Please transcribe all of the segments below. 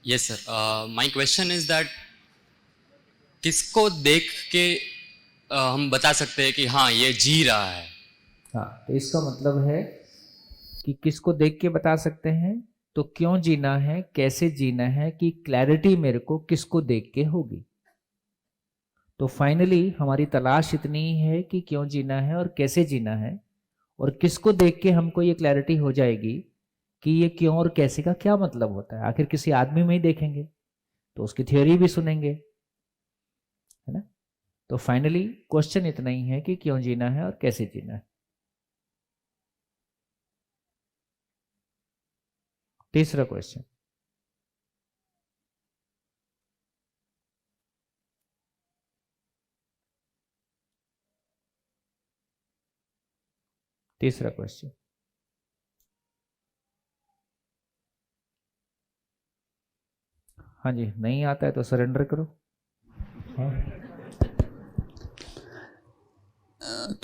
Yes sir, my question is that किसको देख के हम बता सकते हैं कि हाँ ये जी रहा है। हाँ, तो इसका मतलब है कि किसको देख के बता सकते हैं, तो क्यों जीना है, कैसे जीना है, कि क्लैरिटी मेरे को किसको देख के होगी। तो फाइनली हमारी तलाश इतनी ही है कि क्यों जीना है और कैसे जीना है, और किसको देख के हमको ये क्लैरिटी हो जाएगी कि ये क्यों और कैसे का क्या मतलब होता है। आखिर किसी आदमी में ही देखेंगे तो उसकी थ्योरी भी सुनेंगे, है ना। तो फाइनली क्वेश्चन इतना ही है कि क्यों जीना है और कैसे जीना है। तीसरा क्वेश्चन। तीसरा क्वेश्चन। हाँ जी, नहीं आता है तो सरेंडर करो। हाँ।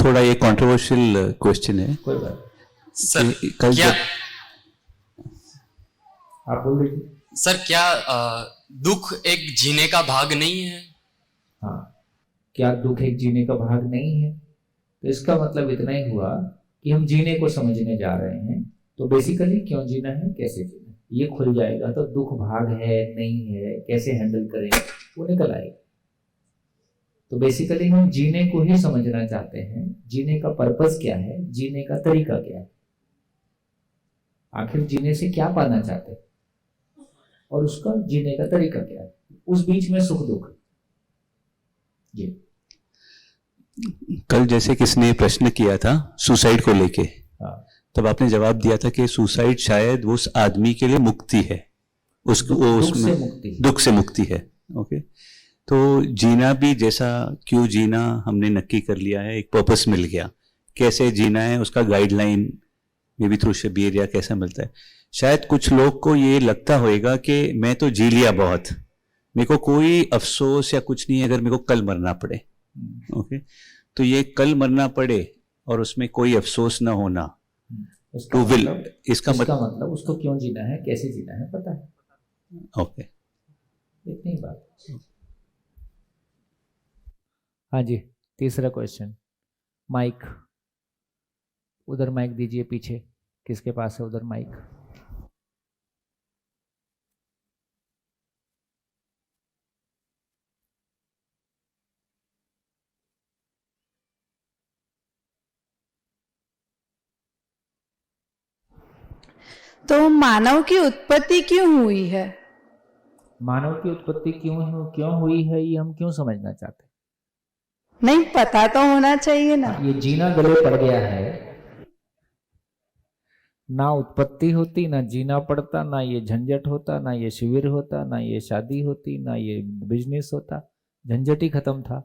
थोड़ा ये कंट्रोवर्शियल क्वेश्चन है कोई बात सर कि कल क्या जब आप बोल दीजिए। सर क्या दुख एक जीने का भाग नहीं है? हाँ, क्या दुख एक जीने का भाग नहीं है? तो इसका मतलब इतना ही हुआ कि हम जीने को समझने जा रहे हैं। तो बेसिकली क्यों जीना है, कैसे जीना है, ये खुल जाएगा तो दुख भाग है नहीं है, कैसे हैंडल करें, वो निकल आएगा। तो बेसिकली हम जीने को ही समझना चाहते हैं, जीने का पर्पस क्या है, जीने का तरीका क्या है, आखिर जीने से क्या पाना चाहते हैं और उसका जीने का तरीका क्या है, उस बीच में सुख दुख। जी। कल जैसे किसने प्रश्न किया था सुसाइड को लेके, हाँ। तब आपने जवाब दिया था कि सुसाइड शायद उस आदमी के लिए मुक्ति है, उसको वो दुख से उसमें मुक्ति। दुख से मुक्ति है। ओके, तो जीना भी जैसा क्यों जीना हमने नक्की कर लिया है, एक पर्पस मिल गया, कैसे जीना है उसका guideline maybe through Shabir या कैसा मिलता है। शायद कुछ लोग को ये लगता होगा कि मैं तो जी लिया बहुत, मेरे को कोई अफसोस या कुछ नहीं है अगर मेरे को कल मरना पड़े। ओके, तो ये कल मरना पड़े और उसमें कोई अफसोस ना होना, टू विल, इसका मतलब उसको क्यों जीना है, कैसे जीना है, पता है। ओके। इतनी बात। हाँ जी, तीसरा क्वेश्चन। माइक, उधर माइक दीजिए, पीछे किसके पास है उधर माइक। तो मानव की उत्पत्ति क्यों हुई है? मानव की उत्पत्ति क्यों हुई है, ये हम क्यों समझना चाहते हैं? नहीं पता तो होना चाहिए ना। ये जीना गले पड़ गया है, ना उत्पत्ति होती ना जीना पड़ता, ना ये झंझट होता, ना ये शिविर होता, ना ये शादी होती, ना ये बिजनेस होता, झंझट ही खत्म था।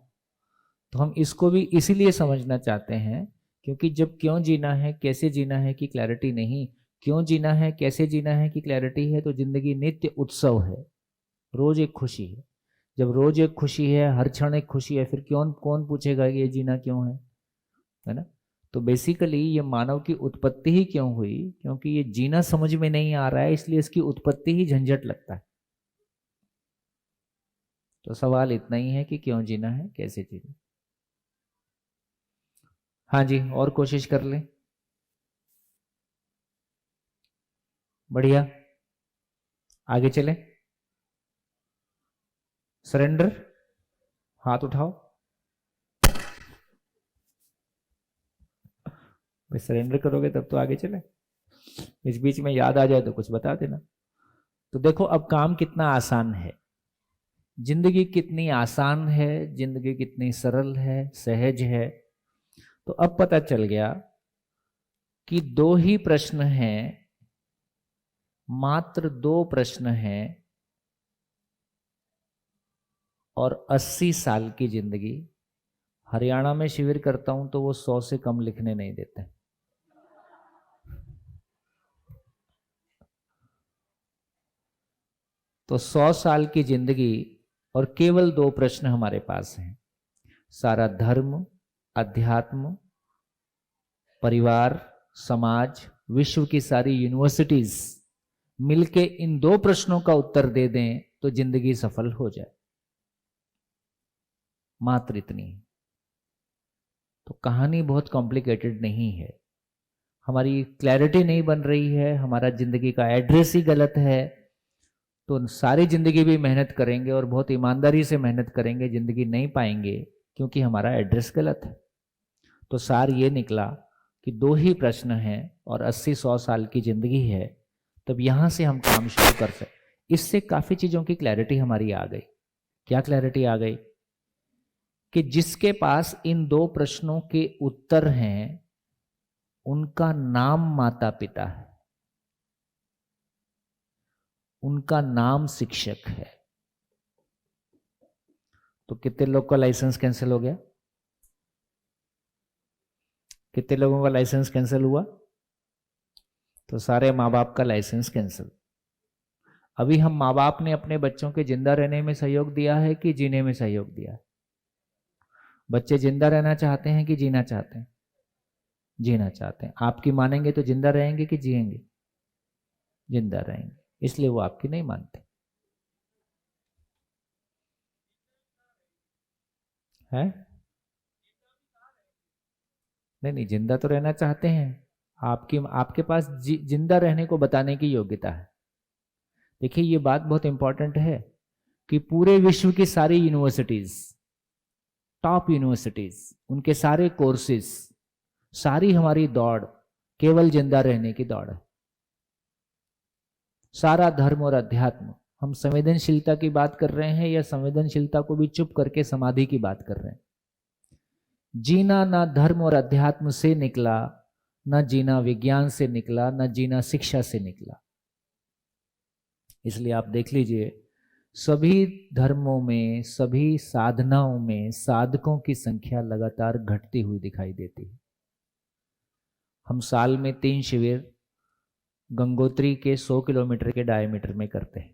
तो हम इसको भी इसीलिए समझना चाहते हैं क्योंकि जब क्यों जीना है कैसे जीना है की क्लैरिटी नहीं, क्यों जीना है कैसे जीना है की क्लैरिटी है, तो जिंदगी नित्य उत्सव है, रोज एक खुशी है। जब रोज एक खुशी है, हर क्षण एक खुशी है, फिर क्यों कौन पूछेगा कि ये जीना क्यों है ना। तो बेसिकली ये मानव की उत्पत्ति ही क्यों हुई, क्योंकि ये जीना समझ में नहीं आ रहा है, इसलिए इसकी उत्पत्ति ही झंझट लगता है। तो सवाल इतना ही है कि क्यों जीना है कैसे जीना। हाँ जी, और कोशिश कर ले। बढ़िया, आगे चले। सरेंडर, हाथ उठाओ भाई, सरेंडर करोगे तब तो आगे चले। इस बीच में याद आ जाए तो कुछ बता देना। तो देखो अब काम कितना आसान है, जिंदगी कितनी आसान है, जिंदगी कितनी सरल है, सहज है। तो अब पता चल गया कि दो ही प्रश्न हैं, मात्र दो प्रश्न हैं, और 80 साल की जिंदगी। हरियाणा में शिविर करता हूं तो वो 100 से कम लिखने नहीं देते। तो 100 साल की जिंदगी और केवल दो प्रश्न हमारे पास हैं। सारा धर्म, अध्यात्म, परिवार, समाज, विश्व की सारी यूनिवर्सिटीज मिलके इन 2 प्रश्नों का उत्तर दे दें तो जिंदगी सफल हो जाए, मात्र इतनी। तो कहानी बहुत कॉम्प्लिकेटेड नहीं है, हमारी क्लैरिटी नहीं बन रही है, हमारा जिंदगी का एड्रेस ही गलत है, तो सारी जिंदगी भी मेहनत करेंगे और बहुत ईमानदारी से मेहनत करेंगे, जिंदगी नहीं पाएंगे क्योंकि हमारा एड्रेस गलत है। तो सार ये निकला कि 2 ही प्रश्न हैं और 80-100 साल की जिंदगी है, तब यहां से हम काम शुरू कर सकते। इससे काफी चीजों की क्लैरिटी हमारी आ गई। क्या क्लैरिटी आ गई? कि जिसके पास इन 2 प्रश्नों के उत्तर हैं उनका नाम माता पिता है, उनका नाम शिक्षक है। तो कितने लोग का लाइसेंस कैंसिल हो गया? कितने लोगों का लाइसेंस कैंसिल हुआ? तो सारे माँ बाप का लाइसेंस कैंसिल। अभी हम माँ बाप ने अपने बच्चों के जिंदा रहने में सहयोग दिया है कि जीने में सहयोग दिया है? बच्चे जिंदा रहना चाहते हैं कि जीना चाहते हैं? जीना चाहते हैं। आपकी मानेंगे तो जिंदा रहेंगे कि जिएंगे? जिंदा रहेंगे, इसलिए वो आपकी नहीं मानते हैं। नहीं, जिंदा तो रहना चाहते हैं। आपके पास जिंदा रहने को बताने की योग्यता है। देखिए, ये बात बहुत इंपॉर्टेंट है कि पूरे विश्व की सारी यूनिवर्सिटीज, टॉप यूनिवर्सिटीज, उनके सारे कोर्सेज, सारी हमारी दौड़ केवल जिंदा रहने की दौड़ है। सारा धर्म और अध्यात्म, हम संवेदनशीलता की बात कर रहे हैं या संवेदनशीलता को भी चुप करके समाधि की बात कर रहे हैं? जीना ना धर्म और अध्यात्म से निकला, ना जीना विज्ञान से निकला, ना जीना शिक्षा से निकला। इसलिए आप देख लीजिए, सभी धर्मों में, सभी साधनाओं में साधकों की संख्या लगातार घटती हुई दिखाई देती है। हम साल में 3 शिविर गंगोत्री के 100 किलोमीटर के डायमीटर में करते हैं।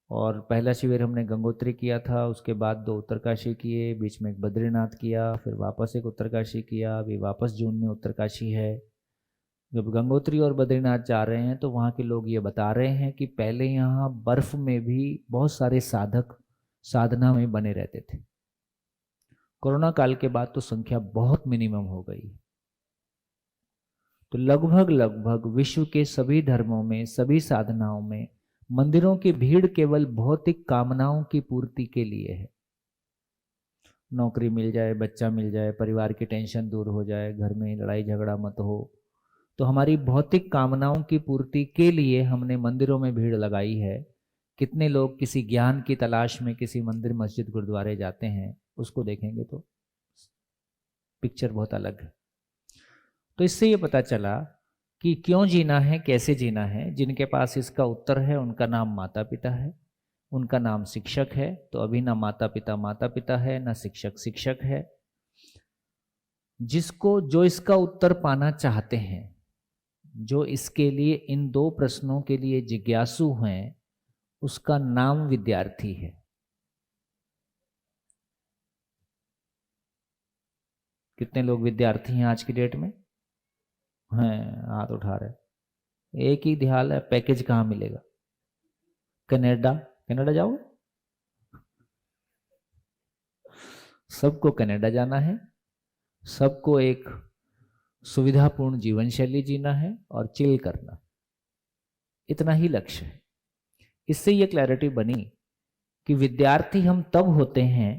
और पहला शिविर हमने गंगोत्री किया था, उसके बाद 2 उत्तरकाशी किए, बीच में एक बद्रीनाथ किया, फिर वापस एक उत्तरकाशी किया, अभी वापस जून में उत्तरकाशी है। जब गंगोत्री और बद्रीनाथ जा रहे हैं तो वहाँ के लोग ये बता रहे हैं कि पहले यहाँ बर्फ में भी बहुत सारे साधक साधना में बने रहते थे। कोरोना काल के बाद तो संख्या बहुत मिनिमम हो गई। तो लगभग विश्व के सभी धर्मों में, सभी साधनाओं में मंदिरों की भीड़ केवल भौतिक कामनाओं की पूर्ति के लिए है। नौकरी मिल जाए, बच्चा मिल जाए, परिवार की टेंशन दूर हो जाए, घर में लड़ाई झगड़ा मत हो, तो हमारी भौतिक कामनाओं की पूर्ति के लिए हमने मंदिरों में भीड़ लगाई है। कितने लोग किसी ज्ञान की तलाश में किसी मंदिर, मस्जिद, गुरुद्वारे जाते हैं, उसको देखेंगे तो पिक्चर बहुत अलग है। तो इससे ये पता चला कि क्यों जीना है, कैसे जीना है। जिनके पास इसका उत्तर है उनका नाम माता पिता है, उनका नाम शिक्षक है। तो अभी ना माता पिता है, ना शिक्षक शिक्षक है। जो इसका उत्तर पाना चाहते हैं, जो इसके लिए इन 2 प्रश्नों के लिए जिज्ञासु हैं, उसका नाम विद्यार्थी है। कितने लोग विद्यार्थी हैं आज की डेट में? हैं, हाथ उठा रहे। एक ही ध्यान है, पैकेज कहाँ मिलेगा? कनाडा जाओगे? सबको कनाडा जाना है, सबको एक सुविधापूर्ण जीवन शैली जीना है और चिल करना, इतना ही लक्ष्य है। इससे यह क्लैरिटी बनी कि विद्यार्थी हम तब होते हैं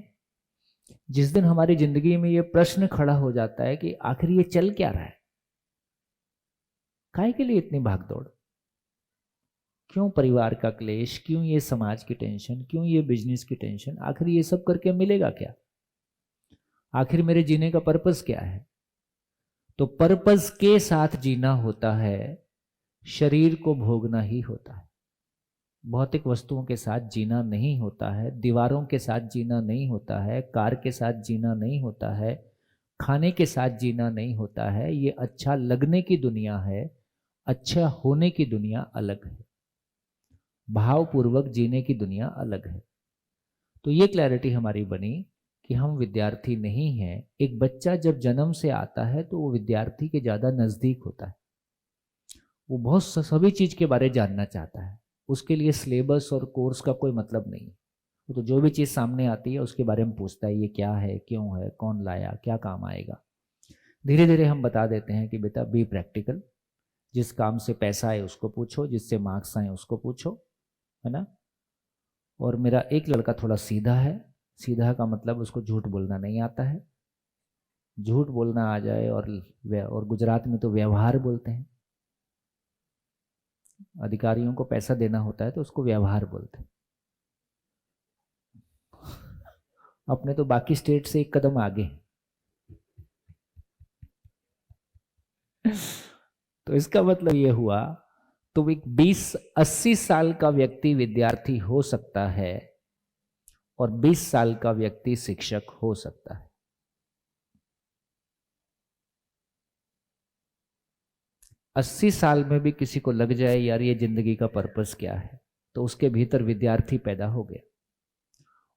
जिस दिन हमारी जिंदगी में यह प्रश्न खड़ा हो जाता है कि आखिर ये चल क्या रहा है, काहे के लिए इतनी भागदौड़, क्यों परिवार का क्लेश, क्यों ये समाज की टेंशन, क्यों ये बिजनेस की टेंशन, आखिर ये सब करके मिलेगा क्या, आखिर मेरे जीने का पर्पस क्या है। तो पर्पस के साथ जीना होता है, शरीर को भोगना ही होता है। भौतिक वस्तुओं के साथ जीना नहीं होता है, दीवारों के साथ जीना नहीं होता है, कार के साथ जीना नहीं होता है, खाने के साथ जीना नहीं होता है। ये अच्छा लगने की दुनिया है, अच्छा होने की दुनिया अलग है, भावपूर्वक जीने की दुनिया अलग है। तो ये क्लैरिटी हमारी बनी कि हम विद्यार्थी नहीं हैं। एक बच्चा जब जन्म से आता है तो वो विद्यार्थी के ज़्यादा नज़दीक होता है, वो बहुत सभी चीज़ के बारे में जानना चाहता है। उसके लिए सिलेबस और कोर्स का कोई मतलब नहीं है। वो तो जो भी चीज़ सामने आती है उसके बारे में पूछता है, ये क्या है, क्यों है, कौन लाया, क्या काम आएगा। धीरे धीरे हम बता देते हैं कि बेटा बी प्रैक्टिकल, जिस काम से पैसा आए उसको पूछो, जिससे मार्क्स आए उसको पूछो, है ना। और मेरा एक लड़का थोड़ा सीधा है। सीधा का मतलब उसको झूठ बोलना नहीं आता है। झूठ बोलना आ जाए और गुजरात में तो व्यवहार बोलते हैं। अधिकारियों को पैसा देना होता है तो उसको व्यवहार बोलते हैं। अपने तो बाकी स्टेट से एक कदम आगे। तो इसका मतलब ये हुआ, तो एक 20-80 साल का व्यक्ति विद्यार्थी हो सकता है और 20 साल का व्यक्ति शिक्षक हो सकता है। अस्सी साल में भी किसी को लग जाए यार ये जिंदगी का पर्पस क्या है, तो उसके भीतर विद्यार्थी पैदा हो गया।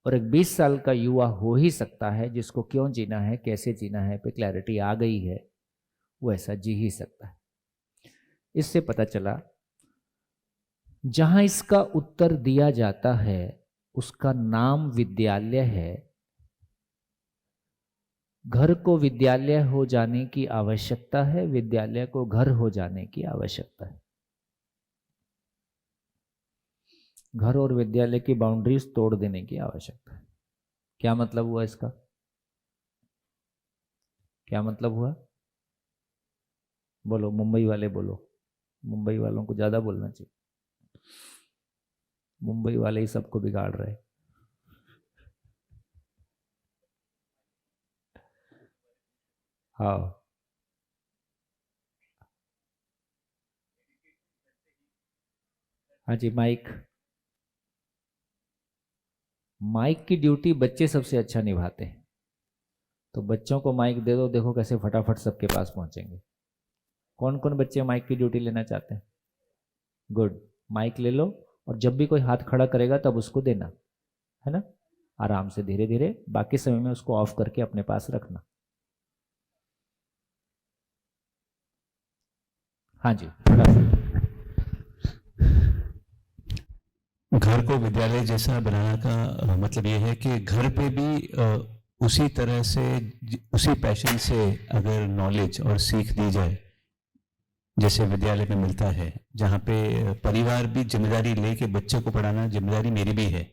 और एक 20 साल का युवा हो ही सकता है जिसको क्यों जीना है, कैसे जीना है पे क्लैरिटी आ गई है, वो ऐसा जी ही सकता है। इससे पता चला जहां इसका उत्तर दिया जाता है उसका नाम विद्यालय है। घर को विद्यालय हो जाने की आवश्यकता है, विद्यालय को घर हो जाने की आवश्यकता है। घर और विद्यालय की बाउंड्रीज तोड़ देने की आवश्यकता है। क्या मतलब हुआ इसका? क्या मतलब हुआ? बोलो, मुंबई वाले बोलो। मुंबई वालों को ज्यादा बोलना चाहिए। मुंबई वाले ही सबको बिगाड़ रहे। हाँ, हाँ जी। माइक की ड्यूटी बच्चे सबसे अच्छा निभाते हैं। तो बच्चों को माइक दे दो, देखो कैसे फटाफट सबके पास पहुंचेंगे। कौन कौन बच्चे माइक की ड्यूटी लेना चाहते हैं? गुड, माइक ले लो। और जब भी कोई हाथ खड़ा करेगा तब उसको देना, है ना। आराम से, धीरे धीरे। बाकी समय में उसको ऑफ करके अपने पास रखना। हाँ जी, घर को विद्यालय जैसा बनाने का मतलब ये है कि घर पे भी उसी तरह से, उसी पैशन से अगर नॉलेज और सीख दी जाए जैसे विद्यालय में मिलता है, जहाँ पे परिवार भी जिम्मेदारी ले कि बच्चे को पढ़ाना जिम्मेदारी मेरी भी है,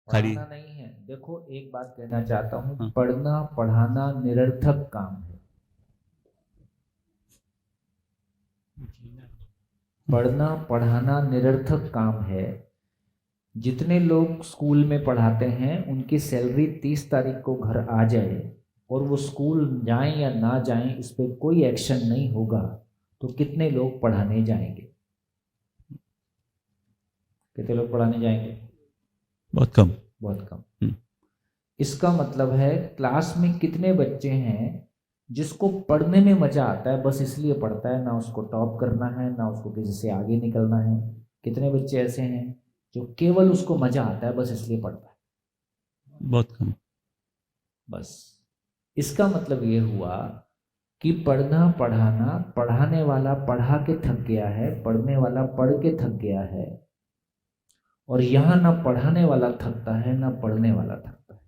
खाली पढ़ना नहीं है। देखो, एक बात कहना चाहता हूँ, हाँ। पढ़ना पढ़ाना निरर्थक काम है। पढ़ना पढ़ाना निरर्थक काम है। जितने लोग स्कूल में पढ़ाते हैं उनकी सैलरी 30 तारीख को घर आ जाए और वो स्कूल जाएं या ना जाएं इस पर कोई एक्शन नहीं होगा, तो कितने लोग पढ़ाने जाएंगे? कितने लोग पढ़ाने जाएंगे? बहुत कम। बहुत कम। इसका मतलब है क्लास में कितने बच्चे हैं जिसको पढ़ने में मजा आता है, बस इसलिए पढ़ता है, ना उसको टॉप करना है ना उसको किसी से आगे निकलना है। कितने बच्चे ऐसे हैं जो केवल उसको मजा आता है, बस इसलिए पढ़ता है? बहुत कम। बस इसका मतलब ये हुआ कि पढ़ना पढ़ाना, पढ़ाने वाला पढ़ा के थक गया है, पढ़ने वाला पढ़ के थक गया है। और यहां ना पढ़ाने वाला थकता है ना पढ़ने वाला थकता है।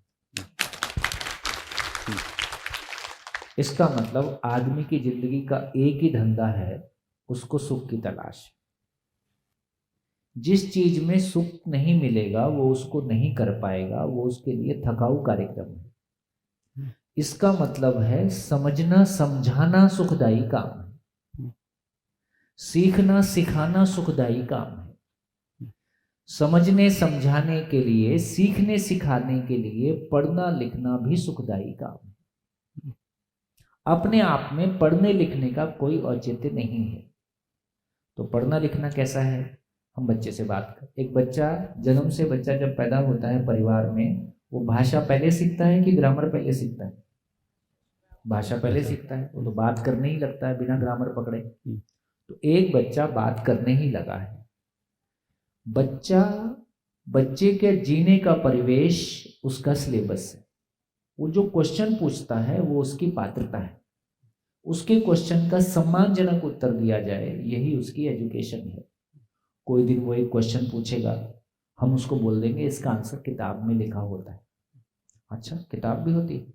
इसका मतलब आदमी की जिंदगी का एक ही धंधा है, उसको सुख की तलाश। जिस चीज में सुख नहीं मिलेगा वो उसको नहीं कर पाएगा, वो उसके लिए थकाऊ कार्यक्रम है। इसका मतलब है समझना समझाना सुखदायी काम है, सीखना सिखाना सुखदायी काम है। समझने समझाने के लिए, सीखने सिखाने के लिए पढ़ना लिखना भी सुखदायी काम है। अपने आप में पढ़ने लिखने का कोई औचित्य नहीं है। तो पढ़ना लिखना कैसा है? हम बच्चे से बात कर, एक बच्चा जन्म से, बच्चा जब पैदा होता है परिवार में, वो भाषा पहले सीखता है कि ग्रामर पहले सीखता है? भाषा पहले सीखता है। वो तो बात करने ही लगता है बिना ग्रामर पकड़े। तो एक बच्चा बात करने ही लगा है। बच्चे के जीने का परिवेश उसका सिलेबस है। वो जो क्वेश्चन पूछता है वो उसकी पात्रता है। उसके क्वेश्चन का सम्मानजनक उत्तर दिया जाए, यही उसकी एजुकेशन है। कोई दिन वो एक क्वेश्चन पूछेगा, हम उसको बोल देंगे इसका आंसर किताब में लिखा होता है। अच्छा, किताब भी होती है,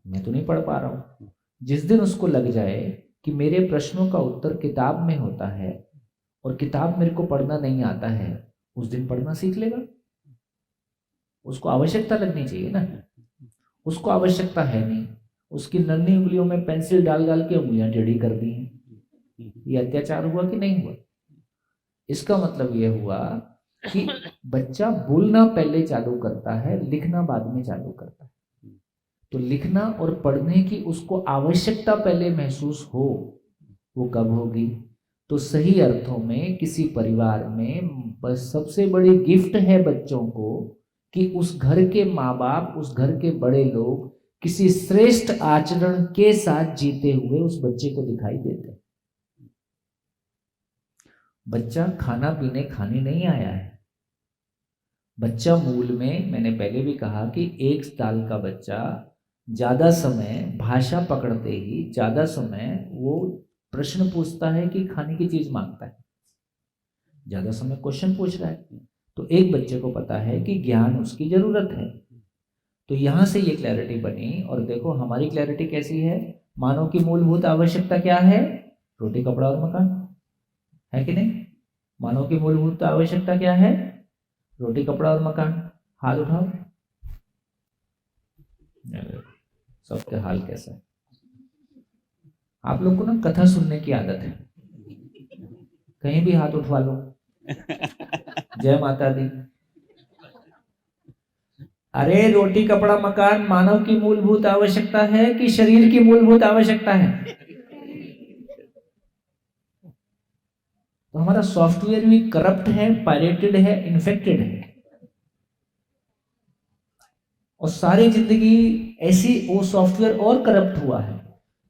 मैं तो नहीं पढ़ पा रहा हूँ। जिस दिन उसको लग जाए कि मेरे प्रश्नों का उत्तर किताब में होता है और किताब मेरे को पढ़ना नहीं आता है, उस दिन पढ़ना सीख लेगा। उसको आवश्यकता लगनी चाहिए ना, उसको आवश्यकता है नहीं। उसकी नन्ही उंगलियों में पेंसिल डाल डाल के उंगलियां टेढ़ी कर दी हैं। ये अत्याचार हुआ कि नहीं हुआ? इसका मतलब ये हुआ कि बच्चा बोलना पहले चालू करता है, लिखना बाद में चालू करता है। तो लिखना और पढ़ने की उसको आवश्यकता पहले महसूस हो, वो कब होगी? तो सही अर्थों में किसी परिवार में बस सबसे बड़ी गिफ्ट है बच्चों को कि उस घर के माँ बाप, उस घर के बड़े लोग किसी श्रेष्ठ आचरण के साथ जीते हुए उस बच्चे को दिखाई देते हैं। बच्चा खाना पीने खाने नहीं आया है। बच्चा मूल में, मैंने पहले भी कहा कि 1 साल का बच्चा ज़्यादा समय भाषा पकड़ते ही ज़्यादा समय वो प्रश्न पूछता है कि खाने की चीज़ मांगता है, ज़्यादा समय क्वेश्चन पूछ रहा है। तो एक बच्चे को पता है कि ज्ञान उसकी ज़रूरत है। तो यहाँ से ये क्लैरिटी बनी। और देखो हमारी क्लैरिटी कैसी है, मानव की मूलभूत आवश्यकता क्या है? रोटी कपड़ा और मकान, है कि नहीं? मानव की मूलभूत आवश्यकता क्या है? रोटी कपड़ा और मकान। हाथ उठाओ, सबके हाल कैसा है? आप लोग को ना कथा सुनने की आदत है, कहीं भी हाथ उठवा लो, जय माता दी। अरे रोटी कपड़ा मकान मानव की मूलभूत आवश्यकता है कि शरीर की मूलभूत आवश्यकता है? तो हमारा सॉफ्टवेयर भी करप्ट है, पायरेटेड है, इन्फेक्टेड है, और सारी जिंदगी ऐसी वो सॉफ्टवेयर और करप्ट हुआ है।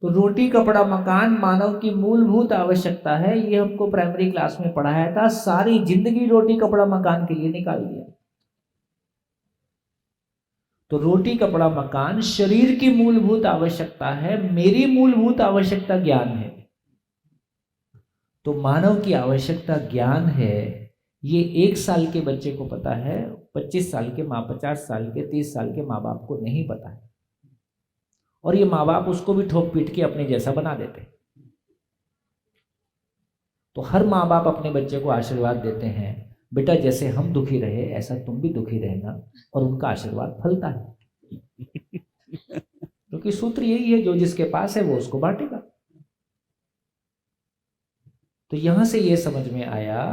तो रोटी कपड़ा मकान मानव की मूलभूत आवश्यकता है, ये हमको प्राइमरी क्लास में पढ़ाया था। सारी जिंदगी रोटी कपड़ा मकान के लिए निकाल दिया। तो रोटी कपड़ा मकान शरीर की मूलभूत आवश्यकता है, मेरी मूलभूत आवश्यकता ज्ञान है। तो मानव की आवश्यकता ज्ञान है, ये 1 साल के बच्चे को पता है, 25 साल के 50 साल के 30 साल के माँ बाप को नहीं पता है। और ये माँ बाप उसको भी ठोक पीट के अपने जैसा बना देते। तो हर माँ बाप अपने बच्चे को आशीर्वाद देते हैं, बेटा जैसे हम दुखी रहे ऐसा तुम भी दुखी रहना, और उनका आशीर्वाद फलता है। क्योंकि सूत्र यही है, जो जिसके पास है वो उसको बांटेगा। तो यहां से ये समझ में आया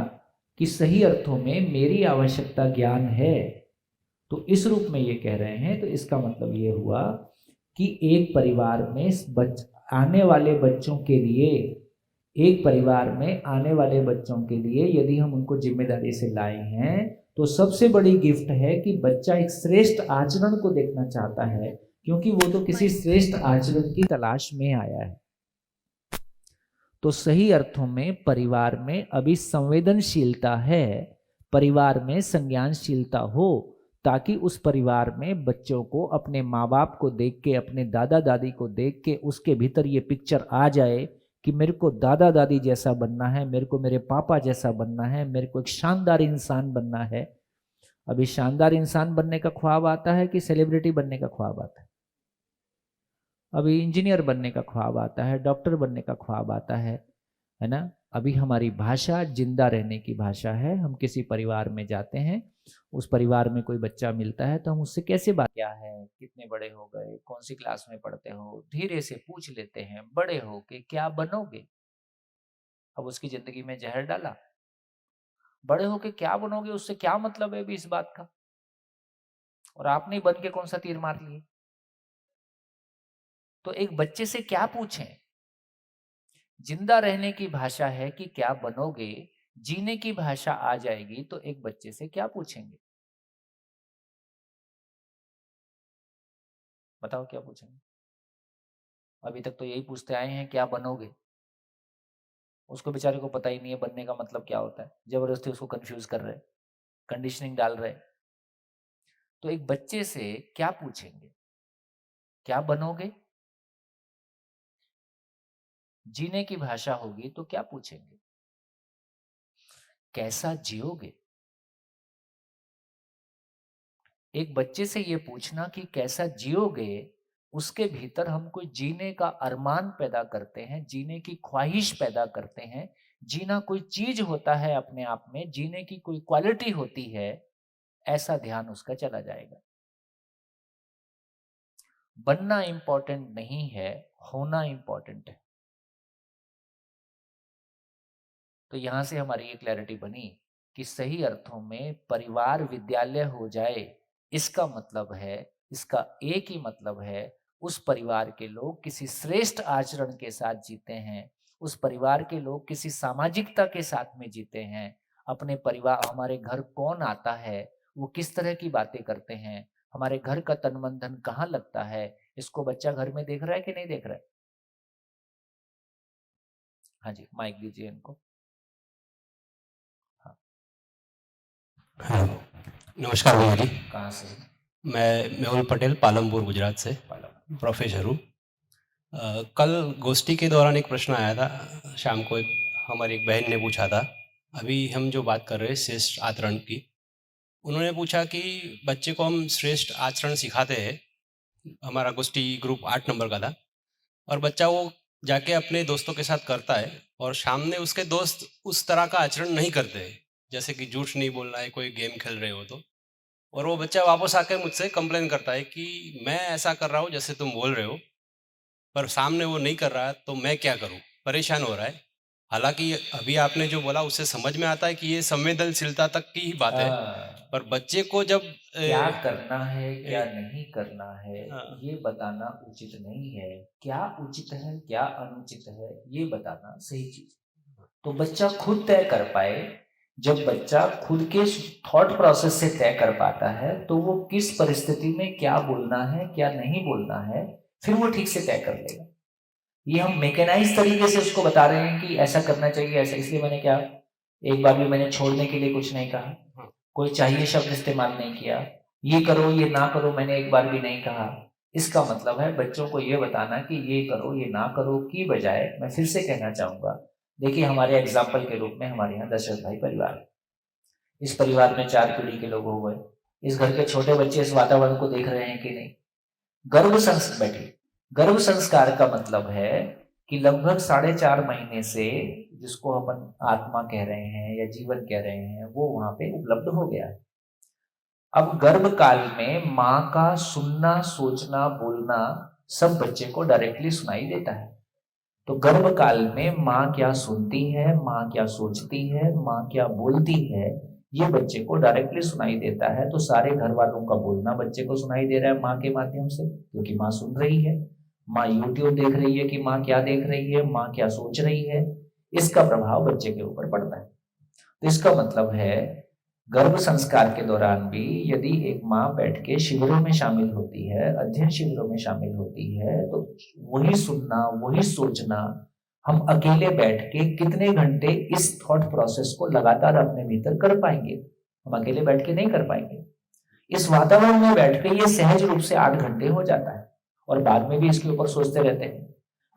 कि सही अर्थों में मेरी आवश्यकता ज्ञान है। तो इस रूप में ये कह रहे हैं, तो इसका मतलब ये हुआ कि एक परिवार में आने वाले बच्चों के लिए, एक परिवार में आने वाले बच्चों के लिए यदि हम उनको जिम्मेदारी से लाए हैं, तो सबसे बड़ी गिफ्ट है कि बच्चा एक श्रेष्ठ आचरण को देखना चाहता है, क्योंकि वो तो किसी श्रेष्ठ आचरण की तलाश में आया है। तो सही अर्थों में परिवार में अभी संवेदनशीलता है, परिवार में संज्ञानशीलता हो, ताकि उस परिवार में बच्चों को अपने माँ बाप को देख के, अपने दादा दादी को देख के उसके भीतर ये पिक्चर आ जाए कि मेरे को दादा दादी जैसा बनना है, मेरे को मेरे पापा जैसा बनना है, मेरे को एक शानदार इंसान बनना है। अभी शानदार इंसान बनने का ख्वाब आता है कि सेलिब्रिटी बनने का ख्वाब आता है? अभी इंजीनियर बनने का ख्वाब आता है, डॉक्टर बनने का ख्वाब आता है ना? अभी हमारी भाषा जिंदा रहने की भाषा है। हम किसी परिवार में जाते हैं, उस परिवार में कोई बच्चा मिलता है तो हम उससे कैसे बात, क्या है, कितने बड़े हो गए, कौन सी क्लास में पढ़ते हो, धीरे से पूछ लेते हैं, बड़े हो के क्या बनोगे। अब उसकी जिंदगी में जहर डाला, बड़े हो के क्या बनोगे उससे क्या मतलब है अभी इस बात का, और आपने बन के कौन सा तीर मार लिए। तो एक बच्चे से क्या पूछें? जिंदा रहने की भाषा है कि क्या बनोगे, जीने की भाषा आ जाएगी तो एक बच्चे से क्या पूछेंगे? बताओ क्या पूछेंगे? अभी तक तो यही पूछते आए हैं, क्या बनोगे। उसको बेचारे को पता ही नहीं है बनने का मतलब क्या होता है, जबरदस्ती उसको कंफ्यूज कर रहे, कंडीशनिंग डाल रहे। तो एक बच्चे से क्या पूछेंगे? क्या बनोगे? जीने की भाषा होगी तो क्या पूछेंगे? कैसा जियोगे? एक बच्चे से ये पूछना कि कैसा जियोगे, उसके भीतर हम कोई जीने का अरमान पैदा करते हैं, जीने की ख्वाहिश पैदा करते हैं। जीना कोई चीज होता है अपने आप में, जीने की कोई क्वालिटी होती है, ऐसा ध्यान उसका चला जाएगा। बनना इंपॉर्टेंट नहीं है, होना इंपॉर्टेंट है। तो यहां से हमारी ये क्लैरिटी बनी कि सही अर्थों में परिवार विद्यालय हो जाए, इसका मतलब है, इसका एक ही मतलब है, उस परिवार के लोग किसी श्रेष्ठ आचरण के साथ जीते हैं, उस परिवार के लोग किसी सामाजिकता के साथ में जीते हैं। अपने परिवार, हमारे घर कौन आता है, वो किस तरह की बातें करते हैं, हमारे घर का तन मन धन कहाँ लगता है, इसको बच्चा घर में देख रहा है कि नहीं देख रहा है? हाँ जी, माइक दीजिए इनको। हेलो, नमस्कार भैया जी। कहाँ से? मैं मेहुल पटेल, पालमपुर, गुजरात से प्रोफेसर हूँ। कल गोष्ठी के दौरान एक प्रश्न आया था, शाम को हमारी एक बहन ने पूछा था, अभी हम जो बात कर रहे हैं श्रेष्ठ आचरण की, उन्होंने पूछा कि बच्चे को हम श्रेष्ठ आचरण सिखाते हैं। हमारा गोष्ठी ग्रुप 8 नंबर का था, और बच्चा वो जाके अपने दोस्तों के साथ करता है, और सामने उसके दोस्त उस तरह का आचरण नहीं करते हैं, जैसे कि झूठ नहीं बोलना है, कोई गेम खेल रहे हो तो, और वो बच्चा वापस आके मुझसे कंप्लेन करता है कि मैं ऐसा कर रहा हूँ जैसे तुम बोल रहे हो, पर सामने वो नहीं कर रहा है, तो मैं क्या करूँ, परेशान हो रहा है। हालांकि अभी आपने जो बोला उससे समझ में आता है कि ये संवेदनशीलता तक की ही बात है, पर बच्चे को जब क्या करना है, क्या नहीं करना है, हाँ। ये बताना उचित नहीं है। क्या उचित है, क्या अनुचित है, ये बताना सही चीज। तो बच्चा खुद तय कर पाए। जब बच्चा खुद के थॉट प्रोसेस से तय कर पाता है, तो वो किस परिस्थिति में क्या बोलना है, क्या नहीं बोलना है, फिर वो ठीक से तय कर लेगा। ये हम मैकेनाइज तरीके से उसको बता रहे हैं कि ऐसा करना चाहिए, ऐसा। इसलिए मैंने क्या, एक बार भी मैंने छोड़ने के लिए कुछ नहीं कहा, कोई चाहिए शब्द इस्तेमाल नहीं किया, ये करो ये ना करो मैंने एक बार भी नहीं कहा। इसका मतलब है बच्चों को ये बताना कि ये करो ये ना करो की बजाय, मैं फिर से कहना चाहूंगा, देखिए हमारे एग्जाम्पल के रूप में हमारे यहाँ दशरथ भाई परिवार है। इस परिवार में 4 पीढ़ी के लोग हो गए। इस घर के छोटे बच्चे इस वातावरण को देख रहे हैं कि नहीं? गर्भ संस्कार का मतलब है कि लगभग 4.5 महीने से, जिसको अपन आत्मा कह रहे हैं या जीवन कह रहे हैं, वो वहां पे उपलब्ध हो गया है। अब गर्भ काल में माँ का सुनना, सोचना, बोलना सब बच्चे को डायरेक्टली सुनाई देता है। तो गर्भ काल में माँ क्या सुनती है, माँ क्या सोचती है, माँ क्या बोलती है, ये बच्चे को डायरेक्टली सुनाई देता है। तो सारे घर वालों का बोलना बच्चे को सुनाई दे रहा है माँ के माध्यम से, क्योंकि माँ सुन रही है। माँ यूट्यूब देख रही है कि माँ क्या देख रही है, माँ क्या सोच रही है, इसका प्रभाव बच्चे के ऊपर पड़ता है। तो इसका मतलब है गर्भ संस्कार के दौरान भी यदि एक माँ बैठ के शिविरों में शामिल होती है, अध्ययन शिविरों में शामिल होती है, तो वही सुनना, वही सोचना हम अकेले बैठ के कितने घंटे इस थॉट प्रोसेस को लगातार अपने भीतर कर पाएंगे? हम अकेले बैठ के नहीं कर पाएंगे। इस वातावरण में बैठ के ये सहज रूप से 8 घंटे हो जाता है, और बाद में भी इसके ऊपर सोचते रहते हैं।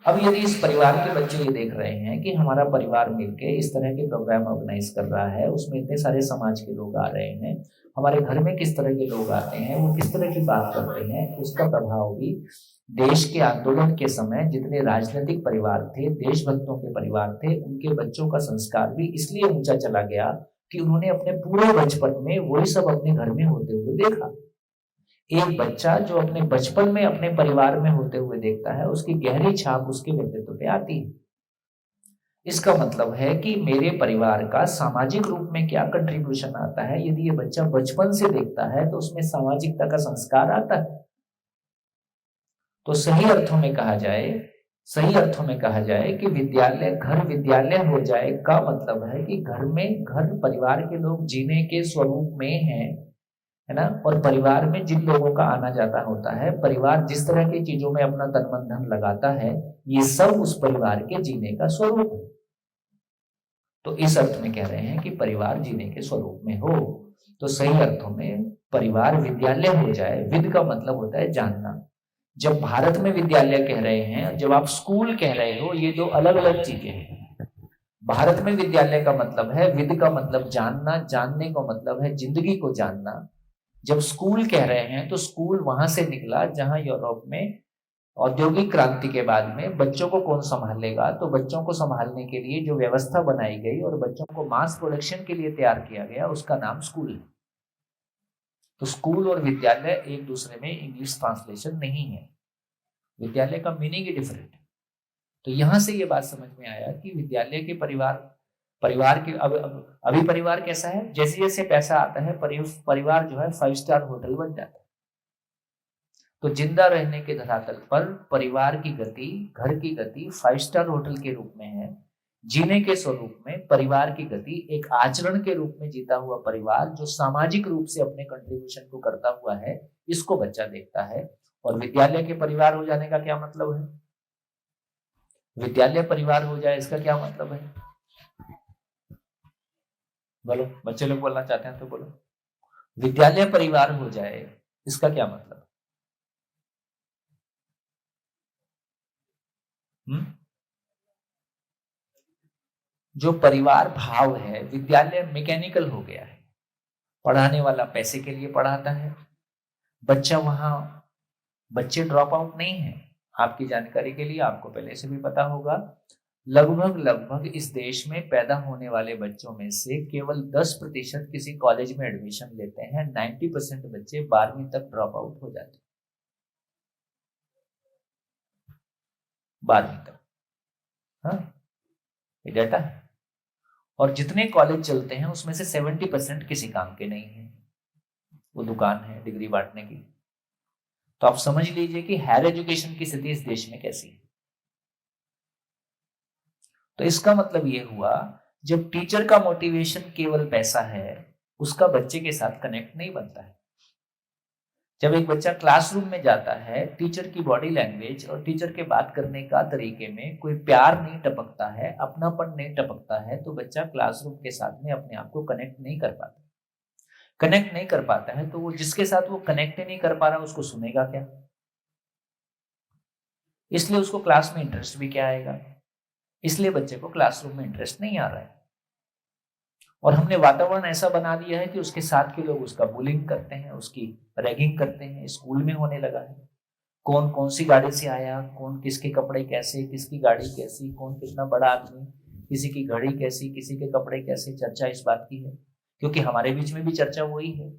अब यदि इस परिवार के बच्चे ये देख रहे हैं कि हमारा परिवार मिलके इस तरह के प्रोग्राम ऑर्गेनाइज कर रहा है, उसमें इतने सारे समाज के लोग आ रहे हैं, हमारे घर में किस तरह के लोग आते हैं, वो किस तरह की बात करते हैं, उसका प्रभाव भी देश के आंदोलन के समय जितने राजनीतिक परिवार थे, देशभक्तों के परिवार थे, उनके बच्चों का संस्कार भी इसलिए ऊंचा चला गया कि उन्होंने अपने पूरे बचपन में वही सब अपने घर में होते हुए देखा। एक बच्चा जो अपने बचपन में अपने परिवार में होते हुए देखता है, उसकी गहरी छाप उसके व्यक्तित्व पे आती है। इसका मतलब है कि मेरे परिवार का सामाजिक रूप में क्या कंट्रीब्यूशन आता है, यदि ये बच्चा बचपन से देखता है तो उसमें सामाजिकता का संस्कार आता है। तो सही अर्थों में कहा जाए कि विद्यालय, घर विद्यालय हो जाए का मतलब है कि घर में, घर परिवार के लोग जीने के स्वरूप में हैं, है ना। और परिवार में जिन लोगों का आना जाता होता है, परिवार जिस तरह की चीजों में अपना तन मन धन लगाता है, ये सब उस परिवार के जीने का स्वरूप है। तो इस अर्थ में कह रहे हैं कि परिवार जीने के स्वरूप में हो। तो सही अर्थों में परिवार विद्यालय हो जाए। विद का मतलब होता है जानना, जब भारत में विद्यालय कह रहे हैं, जब आप स्कूल कह रहे हो, ये दो अलग अलग चीजें हैं। भारत में विद्यालय का मतलब है विद का मतलब जानना, जानने का मतलब है जिंदगी को जानना। जब स्कूल कह रहे हैं तो स्कूल वहां से निकला जहां यूरोप में औद्योगिक क्रांति के बाद में बच्चों को कौन संभालेगा, तो बच्चों को संभालने के लिए जो व्यवस्था बनाई गई और बच्चों को मास प्रोडक्शन के लिए तैयार किया गया, उसका नाम स्कूल है। तो स्कूल और विद्यालय एक दूसरे में इंग्लिश ट्रांसलेशन नहीं है, विद्यालय का मीनिंग ही डिफरेंट है। तो यहां से ये बात समझ में आया कि विद्यालय के परिवार के अभी परिवार कैसा है, जैसे जैसे पैसा आता है परिवार जो है 5 स्टार होटल बन जाता है। तो जिंदा रहने के धरातल पर परिवार की गति, घर की गति 5 स्टार होटल के रूप में है। जीने के स्वरूप में परिवार की गति एक आचरण के रूप में जीता हुआ परिवार जो सामाजिक रूप से अपने कंट्रीब्यूशन को करता हुआ है, इसको बच्चा देखता है। और विद्यालय के परिवार हो जाने का क्या मतलब है, विद्यालय परिवार हो जाए इसका क्या मतलब है, बोलो। बच्चे लोग बोलना चाहते हैं तो बोलो। विद्यालय परिवार हो जाए इसका क्या मतलब है? जो परिवार भाव है, विद्यालय मैकेनिकल हो गया है, पढ़ाने वाला पैसे के लिए पढ़ाता है, बच्चा वहां, बच्चे ड्रॉप आउट नहीं है। आपकी जानकारी के लिए, आपको पहले से भी पता होगा, लगभग इस देश में पैदा होने वाले बच्चों में से केवल 10% किसी कॉलेज में एडमिशन लेते हैं। 90% बच्चे 12वीं तक ड्रॉप आउट हो जाते हैं, 12वीं तक। हाँ, ये डाटा है। और जितने कॉलेज चलते हैं उसमें से 70% किसी काम के नहीं है, वो दुकान है डिग्री बांटने की। तो आप समझ लीजिए कि हायर एजुकेशन की स्थिति इस देश में कैसी है। तो इसका मतलब ये हुआ, जब टीचर का मोटिवेशन केवल पैसा है, उसका बच्चे के साथ कनेक्ट नहीं बनता है। जब एक बच्चा क्लासरूम में जाता है, टीचर की बॉडी लैंग्वेज और टीचर के बात करने का तरीके में कोई प्यार नहीं टपकता है, अपनापन नहीं टपकता है, तो बच्चा क्लासरूम के साथ में अपने आप को कनेक्ट नहीं कर पाता। कनेक्ट नहीं कर पाता है तो वो जिसके साथ वो कनेक्ट नहीं कर पा रहा उसको सुनेगा क्या, इसलिए उसको क्लास में इंटरेस्ट भी क्या आएगा। इसलिए बच्चे को क्लासरूम में इंटरेस्ट नहीं आ रहा है। और हमने वातावरण ऐसा बना दिया है कि उसके साथ के लोग उसका बुलिंग करते हैं, उसकी रैगिंग करते हैं। स्कूल में होने लगा है, कौन कौन सी गाड़ी से आया, कौन किसके कपड़े कैसे, किसकी गाड़ी कैसी, कौन कितना बड़ा आदमी, किसी की घड़ी कैसी, किसी के कपड़े कैसे। चर्चा इस बात की है, क्योंकि हमारे बीच में भी चर्चा वही है।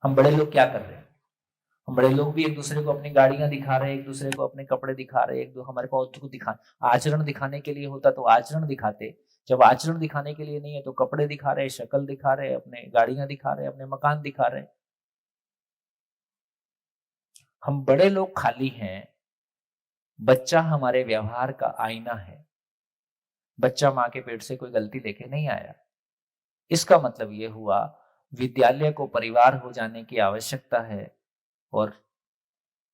हम बड़े लोग क्या कर रहे हैं, हम बड़े लोग भी एक दूसरे को अपनी गाड़ियां दिखा रहे हैं, एक दूसरे को अपने कपड़े दिखा रहे हैं, एक दो हमारे को दिखा, आचरण दिखाने के लिए होता तो आचरण दिखाते। जब आचरण दिखाने के लिए नहीं है तो कपड़े दिखा रहे, शक्ल दिखा रहे, अपने गाड़ियां दिखा रहे, अपने मकान दिखा रहे। हम बड़े लोग खाली हैं, बच्चा हमारे व्यवहार का आईना है। बच्चा मां के पेट से कोई गलती लेके नहीं आया। इसका मतलब यह हुआ, विद्यालय को परिवार हो जाने की आवश्यकता है और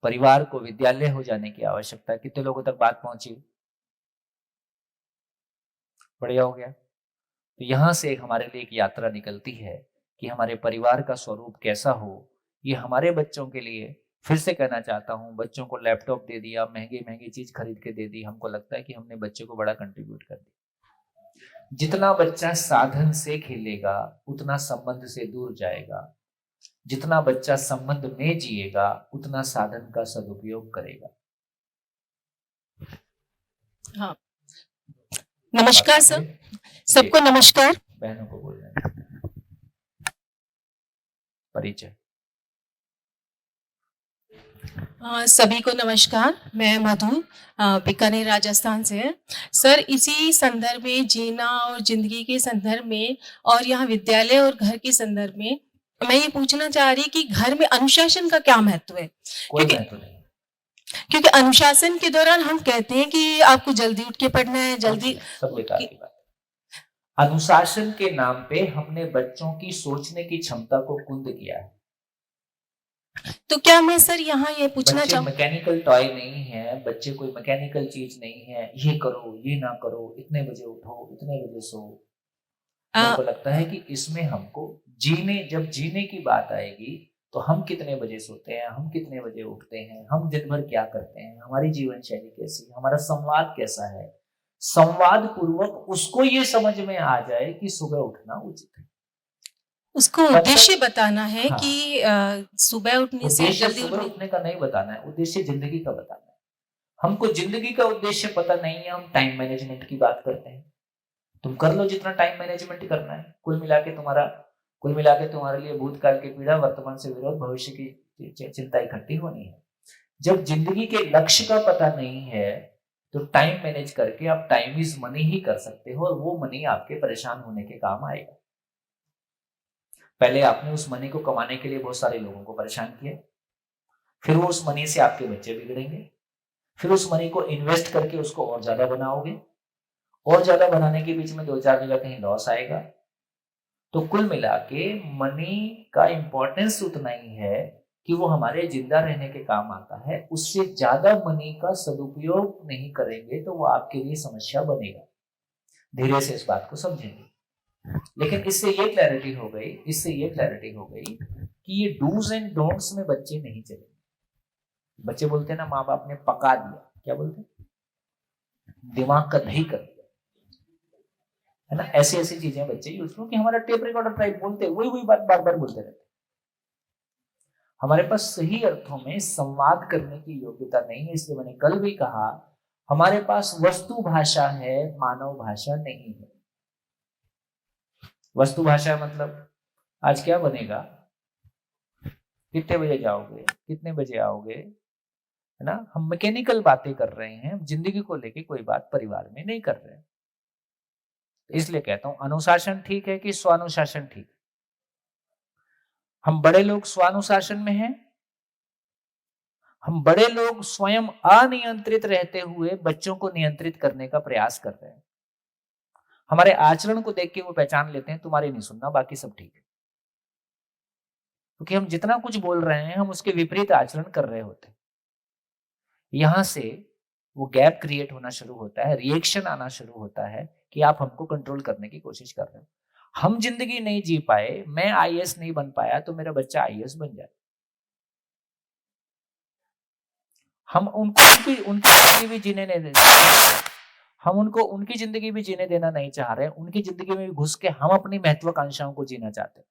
परिवार को विद्यालय हो जाने की आवश्यकता है। कितने लोगों तक बात पहुंची? बढ़िया हो गया। तो यहां से हमारे लिए एक यात्रा निकलती है कि हमारे परिवार का स्वरूप कैसा हो। ये हमारे बच्चों के लिए, फिर से कहना चाहता हूं, बच्चों को लैपटॉप दे दिया, महंगी महंगी चीज खरीद के दे दी, हमको लगता है कि हमने बच्चे को बड़ा कंट्रीब्यूट कर दिया। जितना बच्चा साधन से खेलेगा उतना संबंध से दूर जाएगा। जितना बच्चा संबंध में जिएगा उतना साधन का सदुपयोग करेगा। हाँ, नमस्कार सर, सबको नमस्कार। बहनों को बोल रहे हैं परिचय। सभी को नमस्कार। मैं मधु, बीकानेर राजस्थान से है। सर, इसी संदर्भ में, जीना और जिंदगी के संदर्भ में और यहाँ विद्यालय और घर के संदर्भ में मैं ये पूछना चाह रही कि घर में अनुशासन का क्या महत्व है? कोई महत्व नहीं, क्योंकि अनुशासन के दौरान हम कहते हैं कि आपको जल्दी उठ के पढ़ना है, जल्दी। सब बेकार की बात। अनुशासन के नाम पे हमने बच्चों की सोचने की क्षमता को कुंद किया है। तो क्या मैं सर यहाँ ये पूछना चाहूँ, मैकेनिकल टॉय नहीं है, बच्चे कोई मैकेनिकल चीज नहीं है, ये करो ये ना करो, इतने बजे उठो इतने बजे सो। मेरे को लगता है कि इसमें हमको जब जीने की बात आएगी तो हम कितने बजे सोते हैं, हम कितने बजे उठते हैं, हम दिन भर क्या करते हैं, हमारी जीवन शैली कैसी है, हमारा संवाद कैसा है, संवाद पूर्वक उसको ये समझ में आ जाए कि सुबह उठना उचित है। उसको तब तक- उद्देश्य बताना है हाँ। कि सुबह उठने से उद्देश्य जल्दी सुबह उठने उठने का नहीं बताना है, उद्देश्य जिंदगी का बताना है। हमको जिंदगी का उद्देश्य पता नहीं है, हम टाइम मैनेजमेंट की बात करते हैं। तुम कर लो जितना टाइम मैनेजमेंट करना है, कुल मिला के तुम्हारे लिए भूतकाल की पीड़ा, वर्तमान से विरोध, भविष्य की चिंता इकट्ठी होनी है। जब जिंदगी के लक्ष्य का पता नहीं है तो टाइम मैनेज करके आप टाइम इज मनी ही कर सकते हो, और वो मनी आपके परेशान होने के काम आएगा। पहले आपने उस मनी को कमाने के लिए बहुत सारे लोगों को परेशान किया, फिर वो उस मनी से आपके बच्चे बिगड़ेंगे, फिर उस मनी को इन्वेस्ट करके उसको और ज्यादा बनाओगे, और ज्यादा बनाने के बीच में 2-4 जगह कहीं लॉस आएगा। तो कुल मिला के मनी का इंपॉर्टेंस उतना ही है कि वो हमारे जिंदा रहने के काम आता है। उससे ज्यादा मनी का सदुपयोग नहीं करेंगे तो वो आपके लिए समस्या बनेगा। धीरे से इस बात को समझेंगे। लेकिन इससे ये क्लैरिटी हो गई कि ये डूज एंड डोंट्स में बच्चे नहीं चलेंगे। बच्चे बोलते हैं ना, माँ बाप ने पका दिया, क्या बोलते हैं, दिमाग का दही कर दिया, है ना। ऐसी ऐसी चीजें बच्चे यूज करो कि हमारा टेप रिकॉर्डर टाइप बोलते वही बात बार बार बोलते रहते। हमारे पास सही अर्थों में संवाद करने की योग्यता नहीं है। इसलिए मैंने कल भी कहा, हमारे पास वस्तु भाषा है, मानव भाषा नहीं है। वस्तु भाषा मतलब आज क्या बनेगा, कितने बजे जाओगे, कितने बजे आओगे, है ना। हम मैकेनिकल बातें कर रहे हैं, हम जिंदगी को लेके कोई बात परिवार में नहीं कर रहे हैं। इसलिए कहता हूं, अनुशासन ठीक है कि स्वानुशासन ठीक है। हम बड़े लोग स्वानुशासन में हैं, हम बड़े लोग स्वयं अनियंत्रित रहते हुए बच्चों को नियंत्रित करने का प्रयास कर रहे हैं। हमारे आचरण को देख के वो पहचान लेते हैं, तुम्हारे नहीं सुनना, बाकी सब ठीक है। क्योंकि हम जितना कुछ बोल रहे हैं हम उसके विपरीत आचरण कर रहे होते हैं। यहां से वो गैप क्रिएट होना शुरू होता है, रिएक्शन आना शुरू होता है कि आप हमको कंट्रोल करने की कोशिश कर रहे हो। हम जिंदगी नहीं जी पाए, मैं आईएएस नहीं बन पाया तो मेरा बच्चा आईएएस बन जाए। हम उनको उनकी जिंदगी भी जीने नहीं देते, हम उनको उनकी जिंदगी भी जीने देना नहीं चाह रहे। उनकी जिंदगी में भी घुस के हम अपनी महत्वाकांक्षाओं को जीना चाहते हैं।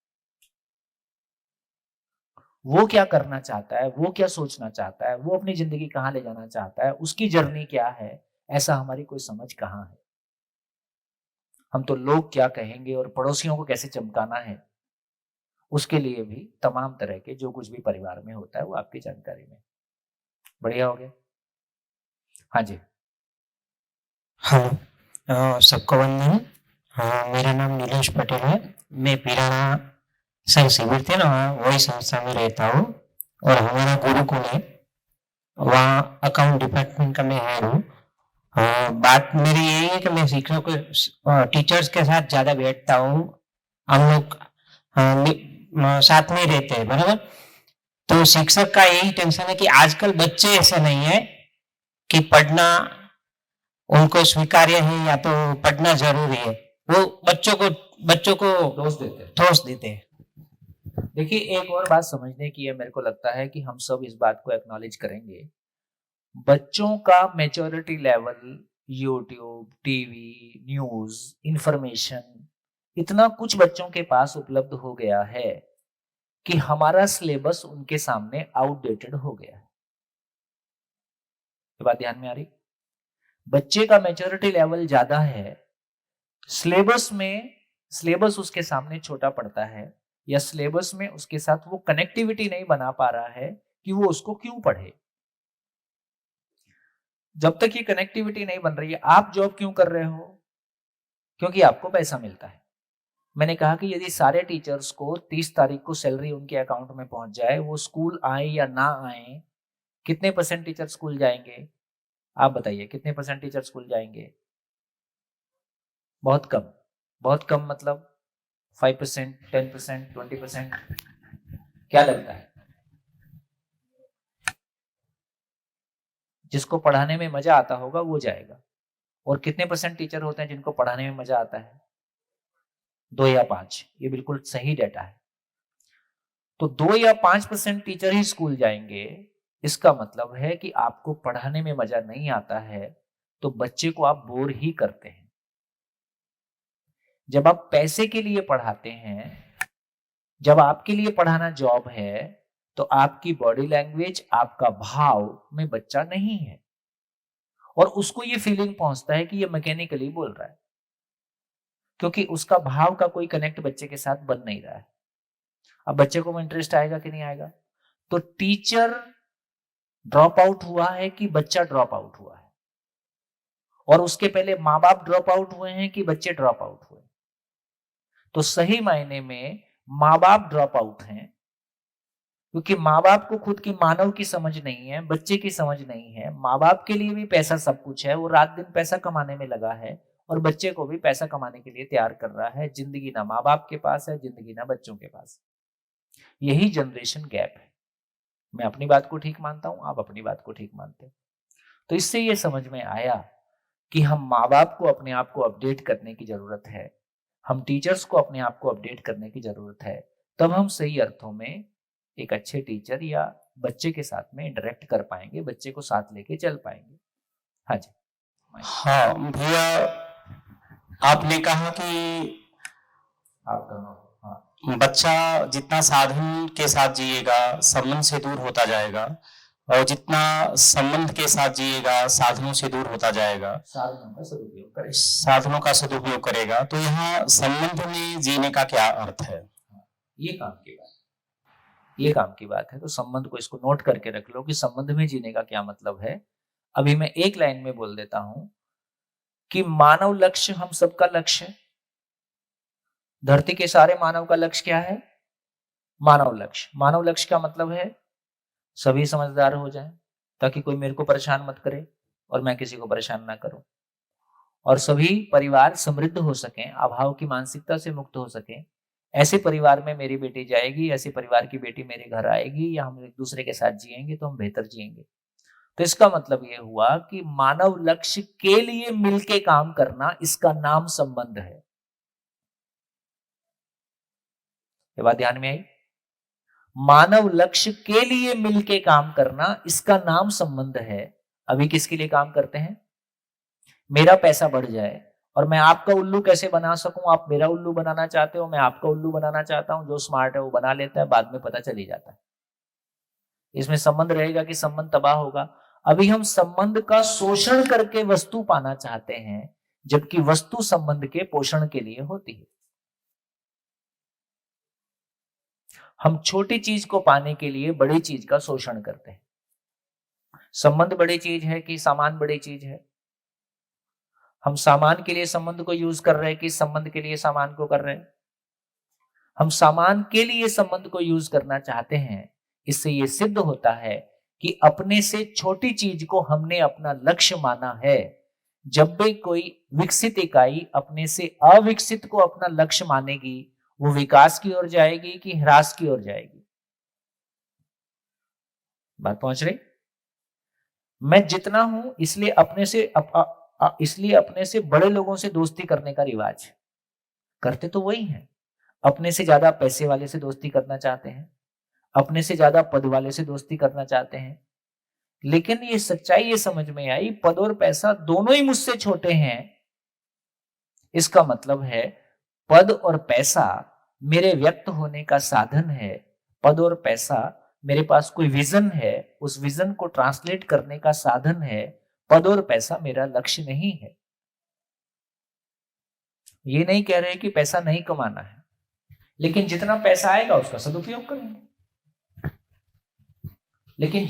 वो क्या करना चाहता है, वो क्या सोचना चाहता है, वो अपनी जिंदगी कहाँ ले जाना चाहता है, उसकी जर्नी क्या है, ऐसा हमारी कोई समझ कहाँ है। हम तो लोग क्या कहेंगे और पड़ोसियों को कैसे चमकाना है, उसके लिए भी तमाम तरह के जो कुछ भी परिवार में होता है वो आपकी जानकारी में। बढ़िया हो गया। हाँ जी। हेलो, सबको वंदन। मेरा नाम नीलेश पटेल है। मैं पिराना संघ शिविर थे ना, वही संस्था में रहता हूँ, और हमारा गुरुकुल है, वहाँ अकाउंट डिपार्टमेंट का मैं हेड हूँ। बात मेरी यही है कि मैं शिक्षकों टीचर्स के साथ ज़्यादा बैठता हूँ। हम लोग साथ में रहते हैं, बराबर। तो शिक्षक का यही टेंशन है कि आजकल बच्चे ऐसे नहीं है कि पढ़ना उनको स्वीकार्य है या तो पढ़ना जरूरी है। वो बच्चों को दोष देते हैं। देखिए, एक और बात समझने की है, मेरे को लगता है कि हम सब इस बात को एक्नॉलेज करेंगे। बच्चों का maturity level, YouTube, TV, news, information, इतना कुछ बच्चों के पास उपलब्ध हो गया है कि हमारा सिलेबस उनके सामने आउटडेटेड हो गया है। ये बात ध्यान में आ रही? बच्चे का मैच्योरिटी लेवल ज्यादा है, सिलेबस उसके सामने छोटा पड़ता है, या सिलेबस में उसके साथ वो कनेक्टिविटी नहीं बना पा रहा है कि वो उसको क्यों पढ़े। जब तक ये कनेक्टिविटी नहीं बन रही है, आप जॉब क्यों कर रहे हो? क्योंकि आपको पैसा मिलता है। मैंने कहा कि यदि सारे टीचर्स को 30 तारीख को सैलरी उनके अकाउंट में पहुंच जाए, वो स्कूल आए या ना आए, कितने % टीचर स्कूल जाएंगे? आप बताइए, कितने % टीचर स्कूल जाएंगे? बहुत कम। बहुत कम मतलब 5%, 10%, 20%? क्या लगता है? जिसको पढ़ाने में मजा आता होगा वो जाएगा। और कितने % टीचर होते हैं जिनको पढ़ाने में मजा आता है? 2 या 5। ये बिल्कुल सही डेटा है। तो 2 या 5% टीचर ही स्कूल जाएंगे, इसका मतलब है कि आपको पढ़ाने में मजा नहीं आता है, तो बच्चे को आप बोर ही करते हैं। जब आप पैसे के लिए पढ़ाते हैं, जब आपके लिए पढ़ाना जॉब है, तो आपकी बॉडी लैंग्वेज, आपका भाव में बच्चा नहीं है और उसको ये फीलिंग पहुंचता है कि ये मैकेनिकली बोल रहा है, क्योंकि उसका भाव का कोई कनेक्ट बच्चे के साथ बन नहीं रहा है। अब बच्चे को इंटरेस्ट आएगा कि नहीं आएगा? तो टीचर ड्रॉप आउट हुआ है कि बच्चा ड्रॉप आउट हुआ है, और उसके पहले माँ बाप ड्रॉप आउट हुए हैं कि बच्चे ड्रॉप आउट हुए? तो सही मायने में माँ बाप ड्रॉप आउट हैं, क्योंकि माँ बाप को खुद की मानव की समझ नहीं है, बच्चे की समझ नहीं है। माँ बाप के लिए भी पैसा सब कुछ है, वो रात दिन पैसा कमाने में लगा है, और बच्चे को भी पैसा कमाने के लिए तैयार कर रहा है। जिंदगी ना माँ बाप के पास है, जिंदगी ना बच्चों के पास। यही जनरेशन गैप है। मैं अपनी बात को ठीक मानता हूं, आप अपनी बात को ठीक मानते हैं। तो इससे ये समझ में आया कि हम माँ बाप को अपने आप को अपडेट करने की जरूरत है, हम टीचर्स को अपने आप को अपडेट करने की जरूरत है। तब हम सही अर्थों में एक अच्छे टीचर या बच्चे के साथ में इंटरेक्ट कर पाएंगे, बच्चे को साथ लेके चल पाएंगे। हाँ जी। हाँ भैया, आपने कहा कि बच्चा जितना साधन के साथ जिएगा संबंध से दूर होता जाएगा, और जितना संबंध के साथ जिएगा साधनों से दूर होता जाएगा, साधनों का सदुपयोग करेगा। तो यहाँ संबंध में जीने का क्या अर्थ है? ये काम की बात है। तो संबंध को इसको नोट करके रख लो कि संबंध में जीने का क्या मतलब है। अभी मैं एक लाइन में बोल देता हूं कि मानव लक्ष्य हम सबका लक्ष्य है। धरती के सारे मानव का लक्ष्य क्या है? मानव लक्ष्य। मानव लक्ष्य का मतलब है सभी समझदार हो जाएं, ताकि कोई मेरे को परेशान मत करे और मैं किसी को परेशान ना करूं, और सभी परिवार समृद्ध हो सकें, अभाव की मानसिकता से मुक्त हो सकें। ऐसे परिवार में मेरी बेटी जाएगी, ऐसे परिवार की बेटी मेरे घर आएगी, या हम एक दूसरे के साथ जिएंगे तो हम बेहतर जिएंगे। तो इसका मतलब ये हुआ कि मानव लक्ष्य के लिए मिलके काम करना, इसका नाम संबंध है। ये बात ध्यान में आई? मानव लक्ष्य के लिए मिलके काम करना, इसका नाम संबंध है। अभी किसके लिए काम करते हैं? मेरा पैसा बढ़ जाए और मैं आपका उल्लू कैसे बना सकूं। आप मेरा उल्लू बनाना चाहते हो, मैं आपका उल्लू बनाना चाहता हूं। जो स्मार्ट है वो बना लेता है, बाद में पता चली जाता है। इसमें संबंध रहेगा कि संबंध तबाह होगा। अभी हम संबंध का शोषण करके वस्तु पाना चाहते हैं, जबकि वस्तु संबंध के पोषण के लिए होती है। हम छोटी चीज को पाने के लिए बड़ी चीज का शोषण करते हैं। संबंध बड़ी चीज है कि सामान बड़ी चीज है? हम सामान के लिए संबंध को यूज कर रहे हैं कि संबंध के लिए सामान को कर रहे हैं? हम सामान के लिए संबंध को यूज करना चाहते हैं। इससे यह सिद्ध होता है कि अपने से छोटी चीज को हमने अपना लक्ष्य माना है। जब भी कोई विकसित इकाई अपने से अविकसित को अपना लक्ष्य मानेगी, वो विकास की ओर जाएगी कि ह्रास की ओर जाएगी? बात पहुंच रही? मैं जितना हूं इसलिए अपने से बड़े लोगों से दोस्ती करने का रिवाज है। करते तो वही हैं। अपने से ज्यादा पैसे वाले से दोस्ती करना चाहते हैं, अपने से ज्यादा पद वाले से दोस्ती करना चाहते हैं। लेकिन ये सच्चाई ये समझ में आई, पद और पैसा दोनों ही मुझसे छोटे हैं। इसका मतलब है पद और पैसा मेरे व्यक्त होने का साधन है। पद और पैसा मेरे पास कोई विजन है, उस विजन को ट्रांसलेट करने का साधन है। पद और पैसा मेरा लक्ष्य नहीं है। ये नहीं कह रहे कि पैसा नहीं कमाना है, लेकिन जितना पैसा आएगा उसका सदुपयोग करेंगे। लेकिन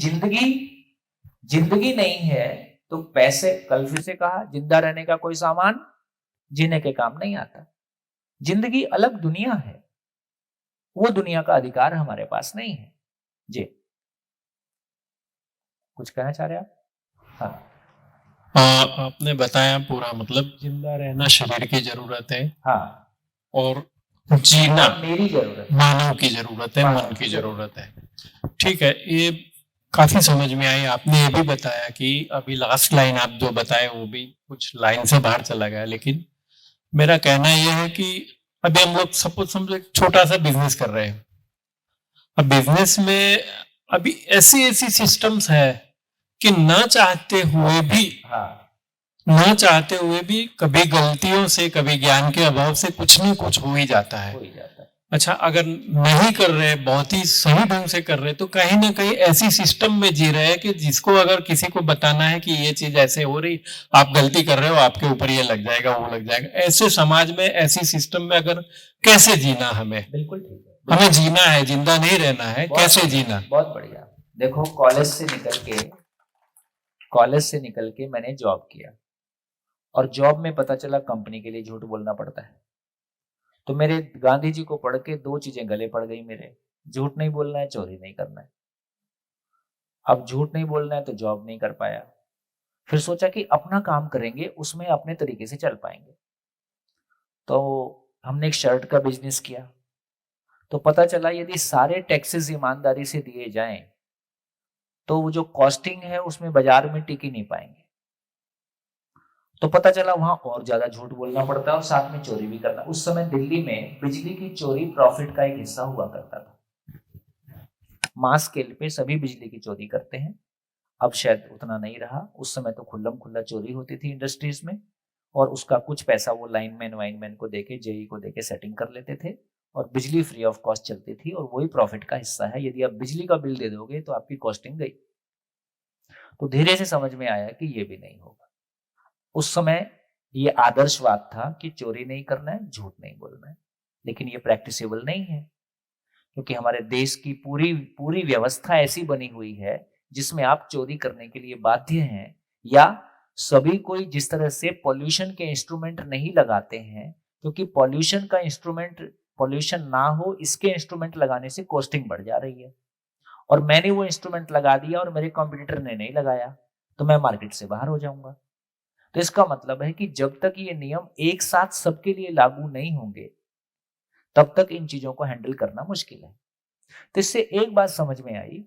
जिंदगी नहीं है तो पैसे, कल फिर से कहा, जिंदा रहने का कोई सामान जीने के काम नहीं आता। जिंदगी अलग दुनिया है, वो दुनिया का अधिकार हमारे पास नहीं है। जी, कुछ कहना चाह रहे आप? हाँ, आपने बताया पूरा, मतलब जिंदा रहना शरीर की जरूरत है, हाँ, और जीना मेरी जरूरत, मानव की जरूरत है, मन की जरूरत है। ठीक है, ये काफी समझ में आई। आपने ये भी बताया कि अभी लास्ट लाइन आप जो बताए वो भी कुछ लाइन से बाहर चला गया, लेकिन मेरा कहना यह है कि अभी हम लोग सपोज समझो एक छोटा सा बिजनेस कर रहे हैं, अब बिजनेस में अभी ऐसी ऐसी सिस्टम्स है कि ना चाहते हुए भी कभी गलतियों से, कभी ज्ञान के अभाव से कुछ न कुछ हो ही जाता है। अच्छा, अगर नहीं कर रहे, बहुत ही सही ढंग से कर रहे, तो कहीं ना कहीं ऐसी सिस्टम में जी रहे हैं कि जिसको अगर किसी को बताना है कि ये चीज ऐसे हो रही, आप गलती कर रहे हो, आपके ऊपर ये लग जाएगा, वो लग जाएगा। ऐसे समाज में, ऐसी सिस्टम में अगर कैसे जीना, हमें बिल्कुल ठीक है, हमें जीना है, जिंदा नहीं रहना है, कैसे जीना? बहुत बढ़िया। देखो, कॉलेज से निकल के मैंने जॉब किया, और जॉब में पता चला कंपनी के लिए झूठ बोलना पड़ता है। तो मेरे गांधी जी को पढ़ के 2 चीजें गले पड़ गई मेरे, झूठ नहीं बोलना है, चोरी नहीं करना है। अब झूठ नहीं बोलना है तो जॉब नहीं कर पाया। फिर सोचा कि अपना काम करेंगे, उसमें अपने तरीके से चल पाएंगे। तो हमने एक शर्ट का बिजनेस किया। तो पता चला यदि सारे टैक्सेस ईमानदारी से दिए जाएं तो वो जो कॉस्टिंग है उसमें बाजार में टिक ही नहीं पाएंगे। तो पता चला वहां और ज्यादा झूठ बोलना पड़ता है और साथ में चोरी भी करना। उस समय दिल्ली में बिजली की चोरी प्रॉफिट का एक हिस्सा हुआ करता था। मास स्केल पे सभी बिजली की चोरी करते हैं, अब शायद उतना नहीं रहा। उस समय तो खुल्लम खुल्ला चोरी होती थी इंडस्ट्रीज में, और उसका कुछ पैसा वो लाइनमैन वाइनमैन को देके, जेई को देके सेटिंग कर लेते थे, और बिजली फ्री ऑफ कॉस्ट चलती थी, और वही प्रॉफिट का हिस्सा है। यदि आप बिजली का बिल दे दोगे तो आपकी कॉस्टिंग गई। तो धीरे से समझ में आया कि ये भी नहीं होगा। उस समय ये आदर्शवाद था कि चोरी नहीं करना है, झूठ नहीं बोलना है, लेकिन ये प्रैक्टिसेबल नहीं है, क्योंकि हमारे देश की पूरी व्यवस्था ऐसी बनी हुई है जिसमें आप चोरी करने के लिए बाध्य हैं, या सभी कोई जिस तरह से पॉल्यूशन के इंस्ट्रूमेंट नहीं लगाते हैं, क्योंकि पॉल्यूशन ना हो इसके इंस्ट्रूमेंट लगाने से कॉस्टिंग बढ़ जा रही है, और मैंने वो इंस्ट्रूमेंट लगा दिया और मेरे कॉम्पिटिटर ने नहीं लगाया, तो मैं मार्केट से बाहर हो जाऊंगा। तो इसका मतलब है कि जब तक ये नियम एक साथ सबके लिए लागू नहीं होंगे तब तक इन चीजों को हैंडल करना मुश्किल है। तो इससे एक बात समझ में आई,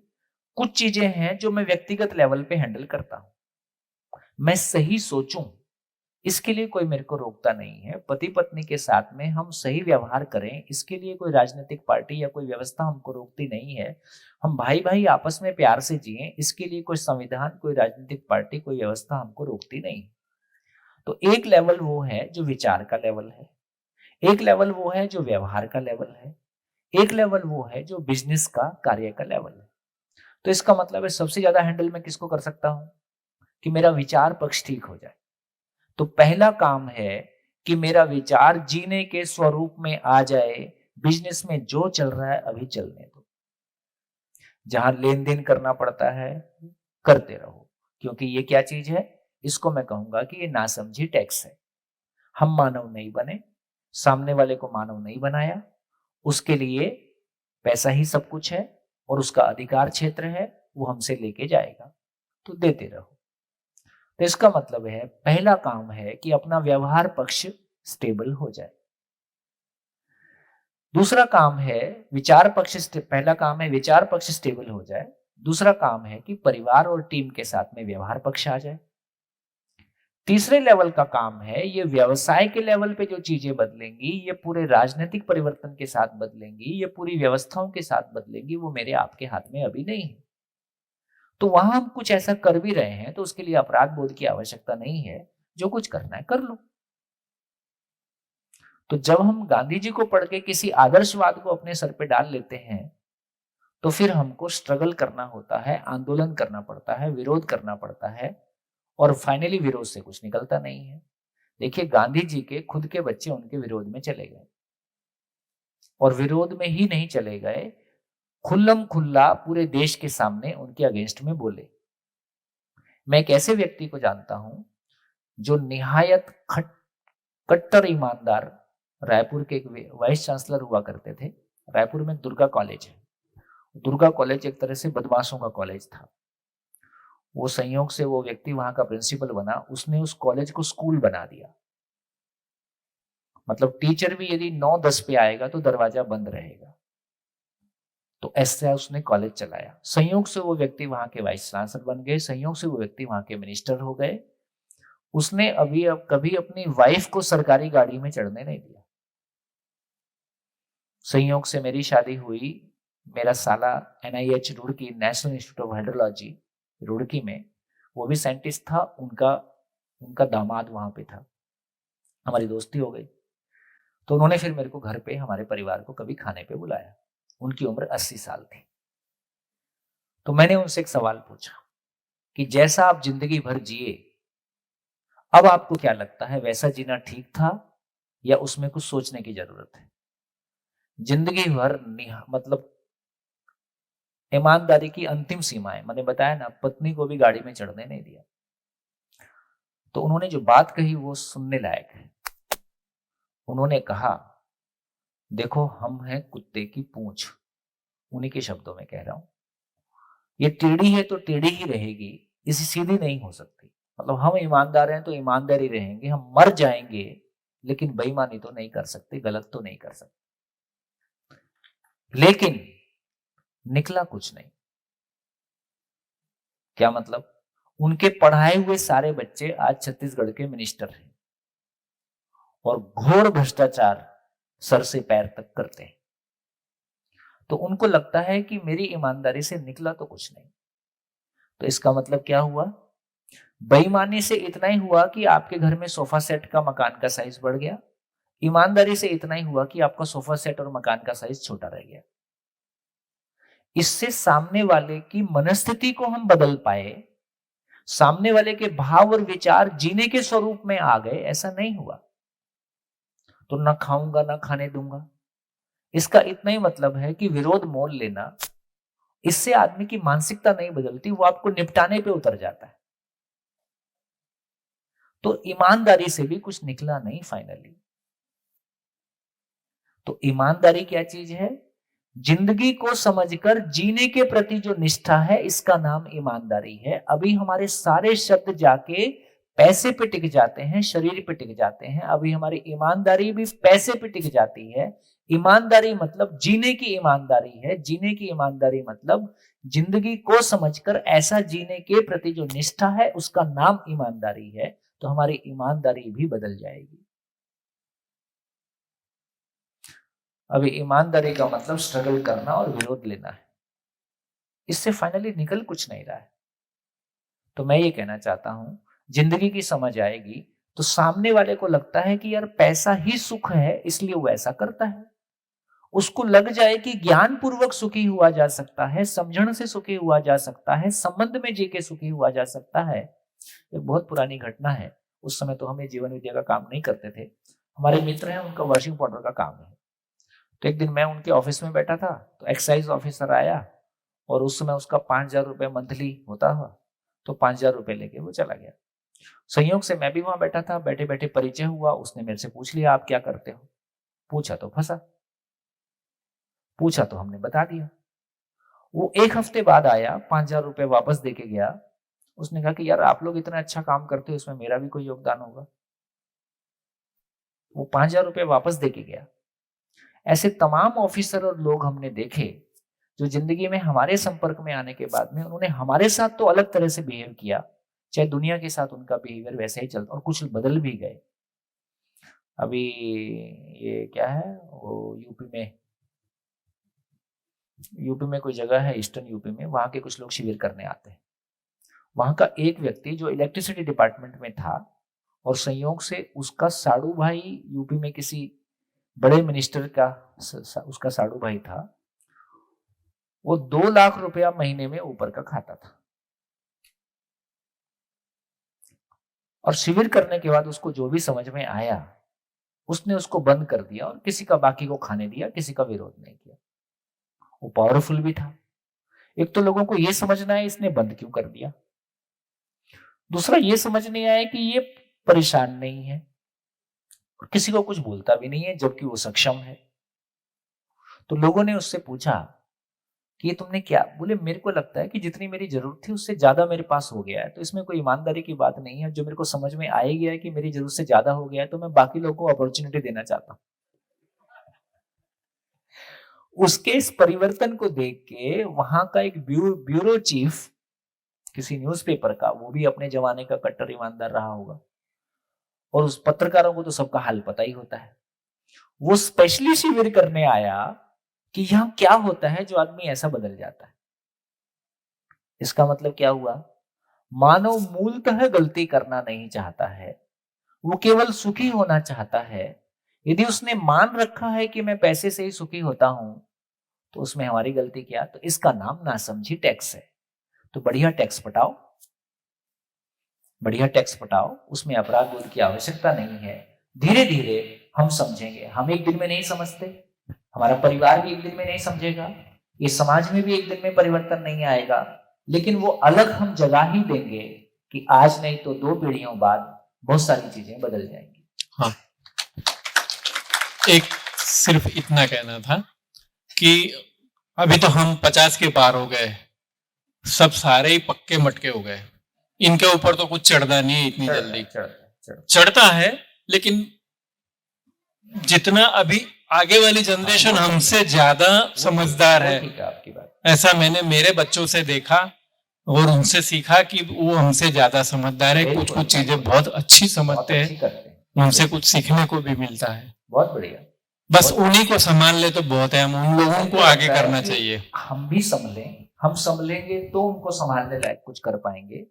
कुछ चीजें हैं जो मैं व्यक्तिगत लेवल पे हैंडल करता हूं, मैं सही सोचूं इसके लिए कोई मेरे को रोकता नहीं है। पति पत्नी के साथ में हम सही व्यवहार करें, इसके लिए कोई राजनीतिक पार्टी या कोई व्यवस्था हमको रोकती नहीं है। हम भाई भाई आपस में प्यार से जिएं, इसके लिए कोई संविधान, कोई राजनीतिक पार्टी, कोई व्यवस्था हमको रोकती नहीं। तो एक लेवल वो है जो विचार का लेवल है, एक लेवल वो है जो व्यवहार का लेवल है, एक लेवल वो है जो बिजनेस का, कार्य का लेवल है। तो इसका मतलब है सबसे ज्यादा हैंडल मैं किसको कर सकता हूं? कि मेरा विचार पक्ष ठीक हो जाए। तो पहला काम है कि मेरा विचार जीने के स्वरूप में आ जाए। बिजनेस में जो चल रहा है अभी चलने दो, जहां लेन देन करना पड़ता है करते रहो, क्योंकि ये क्या चीज है, इसको मैं कहूंगा कि ये नासमझी टैक्स है। हम मानव नहीं बने, सामने वाले को मानव नहीं बनाया, उसके लिए पैसा ही सब कुछ है और उसका अधिकार क्षेत्र है, वो हमसे लेके जाएगा, तो देते रहो। तो इसका मतलब है पहला काम है कि अपना व्यवहार पक्ष स्टेबल हो जाए। दूसरा काम है पहला काम है विचार पक्ष स्टेबल हो जाए। दूसरा काम है कि परिवार और टीम के साथ में व्यवहार पक्ष आ जाए। तीसरे लेवल का काम है, ये व्यवसाय के लेवल पे जो चीजें बदलेंगी, ये पूरे राजनीतिक परिवर्तन के साथ बदलेंगी, ये पूरी व्यवस्थाओं के साथ बदलेंगी, वो मेरे आपके हाथ में अभी नहीं है। तो वहां हम कुछ ऐसा कर भी रहे हैं तो उसके लिए अपराध बोध की आवश्यकता नहीं है, जो कुछ करना है कर लो। तो जब हम गांधी जी को पढ़ के किसी आदर्शवाद को अपने सर पे डाल लेते हैं तो फिर हमको स्ट्रगल करना होता है, आंदोलन करना पड़ता है, विरोध करना पड़ता है, और फाइनली विरोध से कुछ निकलता नहीं है। देखिए, गांधी जी के खुद के बच्चे उनके विरोध में चले गए, और विरोध में ही नहीं चले गए, खुल्लम खुल्ला पूरे देश के सामने उनके अगेंस्ट में बोले। मैं एक ऐसे व्यक्ति को जानता हूं जो निहायत कट्टर ईमानदार, रायपुर के एक वाइस चांसलर हुआ करते थे। रायपुर में दुर्गा कॉलेज है, दुर्गा कॉलेज एक तरह से बदमाशों का कॉलेज था। वो संयोग से वो व्यक्ति वहां का प्रिंसिपल बना, उसने उस कॉलेज को स्कूल बना दिया। मतलब टीचर भी यदि 9-10 पे आएगा तो दरवाजा बंद रहेगा। तो ऐसा उसने कॉलेज चलाया। संयोग से वो व्यक्ति वहां के वाइस चांसलर बन गए, संयोग से वो व्यक्ति वहां के मिनिस्टर हो गए। उसने कभी अपनी वाइफ को सरकारी गाड़ी में चढ़ने नहीं दिया। संयोग से मेरी शादी हुई मेरा साला NIH Roorkee, national institute of hydrology Roorkee में, वो भी साइंटिस्ट था, उनका दामाद वहां पे था। हमारी दोस्ती हो गई, तो उन्होंने फिर मेरे को घर पे, हमारे परिवार को कभी खाने पे बुलाया। उनकी उम्र 80 साल थी। तो मैंने उनसे एक सवाल पूछा कि जैसा आप जिंदगी भर जिए, अब आपको क्या लगता है वैसा जीना ठीक था या उसमें कुछ सोचने की जरूरत है? जिंदगी भर मतलब ईमानदारी की अंतिम सीमाएं, मैंने बताया ना, पत्नी को भी गाड़ी में चढ़ने नहीं दिया। तो उन्होंने जो बात कही वो सुनने लायक है। उन्होंने कहा, देखो हम हैं कुत्ते की पूंछ, उन्हीं के शब्दों में कह रहा हूं, ये टेढ़ी है तो टेढ़ी ही रहेगी, इसी सीधी नहीं हो सकती। मतलब हम ईमानदार हैं तो ईमानदार ही रहेंगे, हम मर जाएंगे लेकिन बेईमानी तो नहीं कर सकते, गलत तो नहीं कर सकते। लेकिन निकला कुछ नहीं। क्या मतलब? उनके पढ़ाए हुए सारे बच्चे आज छत्तीसगढ़ के मिनिस्टर हैं और घोर भ्रष्टाचार सर से पैर तक करते हैं। तो उनको लगता है कि मेरी ईमानदारी से निकला तो कुछ नहीं। तो इसका मतलब क्या हुआ? बेईमानी से इतना ही हुआ कि आपके घर में सोफा सेट का मकान का साइज बढ़ गया, ईमानदारी से इतना ही हुआ कि आपका सोफा सेट और मकान का साइज छोटा रह गया। इससे सामने वाले की मनस्थिति को हम बदल पाए, सामने वाले के भाव और विचार जीने के स्वरूप में आ गए, ऐसा नहीं हुआ। तो ना खाऊंगा ना खाने दूंगा, इसका इतना ही मतलब है कि विरोध मोल लेना, इससे आदमी की मानसिकता नहीं बदलती, वो आपको निपटाने पे उतर जाता है। तो ईमानदारी से भी कुछ निकला नहीं फाइनली। तो ईमानदारी क्या चीज है? जिंदगी को समझकर जीने के प्रति जो निष्ठा है, इसका नाम ईमानदारी है। अभी हमारे सारे शब्द जाके पैसे पे टिक जाते हैं, शरीर पे टिक जाते हैं। अभी हमारी ईमानदारी भी पैसे पे टिक जाती है। ईमानदारी मतलब जीने की ईमानदारी है। जीने की ईमानदारी मतलब जिंदगी को समझकर ऐसा जीने के प्रति जो निष्ठा है, उसका नाम ईमानदारी है। तो हमारी ईमानदारी भी बदल जाएगी। अभी ईमानदारी का मतलब स्ट्रगल करना और विरोध लेना है, इससे फाइनली निकल कुछ नहीं रहा है। तो मैं ये कहना चाहता हूं, जिंदगी की समझ आएगी तो सामने वाले को लगता है कि यार पैसा ही सुख है, इसलिए वो ऐसा करता है। उसको लग जाए कि ज्ञान पूर्वक सुखी हुआ जा सकता है, समझण से सुखी हुआ जा सकता है, संबंध में जी के सुखी हुआ जा सकता है। एक बहुत पुरानी घटना है। उस समय तो हम जीवन विद्या का काम नहीं करते थे। हमारे मित्र हैं, उनका वॉशिंग पाउडर का काम है। तो एक दिन मैं उनके ऑफिस में बैठा था, तो एक्साइज ऑफिसर आया और उस समय उसका 5,000 रुपये मंथली होता हुआ, तो 5,000 रुपये लेके वो चला गया। संयोग से मैं भी वहां बैठा था, बैठे बैठे परिचय हुआ। उसने मेरे से पूछ लिया, आप क्या करते हो? पूछा तो फंसा, पूछा तो हमने बता दिया। वो 1 हफ्ते बाद आया, 5,000 रुपये वापस देके गया। उसने कहा कि यार आप लोग इतना अच्छा काम करते हो, इसमें मेरा भी कोई योगदान होगा। वो 5,000 रुपये वापस देके गया। ऐसे तमाम ऑफिसर और लोग हमने देखे जो जिंदगी में हमारे संपर्क में आने के बाद में उन्होंने हमारे साथ तो अलग तरह से बिहेव किया, चाहे दुनिया के साथ उनका बिहेवियर वैसे ही चलता, और कुछ बदल भी गए। अभी ये क्या है, वो यूपी में कोई जगह है, ईस्टर्न यूपी में, वहां के कुछ लोग शिविर करने आते हैं। वहां का एक व्यक्ति जो इलेक्ट्रिसिटी डिपार्टमेंट में था, और संयोग से उसका साड़ू भाई यूपी में किसी बड़े मिनिस्टर का उसका साड़ू भाई था, वो 2 लाख रुपया महीने में ऊपर का खाता था। और शिविर करने के बाद उसको जो भी समझ में आया, उसने उसको बंद कर दिया और किसी का बाकी को खाने दिया, किसी का विरोध नहीं किया। वो पावरफुल भी था। एक तो लोगों को यह समझना है इसने बंद क्यों कर दिया, दूसरा ये समझ नहीं आया कि ये परेशान नहीं है और किसी को कुछ बोलता भी नहीं है, जबकि वो सक्षम है। तो लोगों ने उससे पूछा कि ये तुमने क्या? बोले मेरे को लगता है कि जितनी मेरी जरूरत थी उससे ज्यादा मेरे पास हो गया है, तो इसमें कोई ईमानदारी की बात नहीं है। जो मेरे को समझ में आ गया है कि मेरी जरूरत से ज्यादा हो गया है, तो मैं बाकी लोगों को अपॉर्चुनिटी देना चाहता हूं। उसके इस परिवर्तन को देख के वहां का एक ब्यूरो चीफ किसी न्यूज़पेपर का, वो भी अपने जमाने का कट्टर ईमानदार रहा होगा, और उस पत्रकारों को तो सबका हाल पता ही होता है। वो स्पेशली शिविर करने आया कि यहाँ क्या होता है जो आदमी ऐसा बदल जाता है। इसका मतलब क्या हुआ? मानव मूलतः गलती करना नहीं चाहता है, वो केवल सुखी होना चाहता है। यदि उसने मान रखा है कि मैं पैसे से ही सुखी होता हूं, तो उसमें हमारी गलती क्या? तो इसका नाम नासमझी टैक्स है। तो बढ़िया टैक्स पटाओ, बढ़िया टैक्स पटाओ, उसमें अपराध बोध की आवश्यकता नहीं है। धीरे धीरे हम समझेंगे। हम एक दिन में नहीं समझते, हमारा परिवार भी एक दिन में नहीं समझेगा, ये समाज में भी एक दिन में परिवर्तन नहीं आएगा, लेकिन वो अलग हम जगह ही देंगे कि आज नहीं तो 2 पीढ़ियों बाद बहुत सारी चीजें बदल जाएंगी। हाँ, एक सिर्फ इतना कहना था कि अभी तो हम 50 के पार हो गए, सब सारे ही पक्के मटके हो गए, इनके ऊपर तो कुछ चढ़ना नहीं है इतनी जल्दी। चढ़ता है, लेकिन जितना अभी आगे वाली जनरेशन हमसे ज्यादा समझदार है, आपकी बात। ऐसा मैंने मेरे बच्चों से देखा और उनसे सीखा कि वो हमसे ज्यादा समझदार है। कुछ कुछ चीजें बहुत अच्छी समझते हैं, उनसे कुछ सीखने को भी मिलता है। बहुत बढ़िया। बस उन्हीं को संभाल ले तो बहुत है, हम उन लोगों को आगे करना चाहिए। हम भी संभलें, हम संभलेंगे तो उनको संभालने लायक कुछ कर पाएंगे,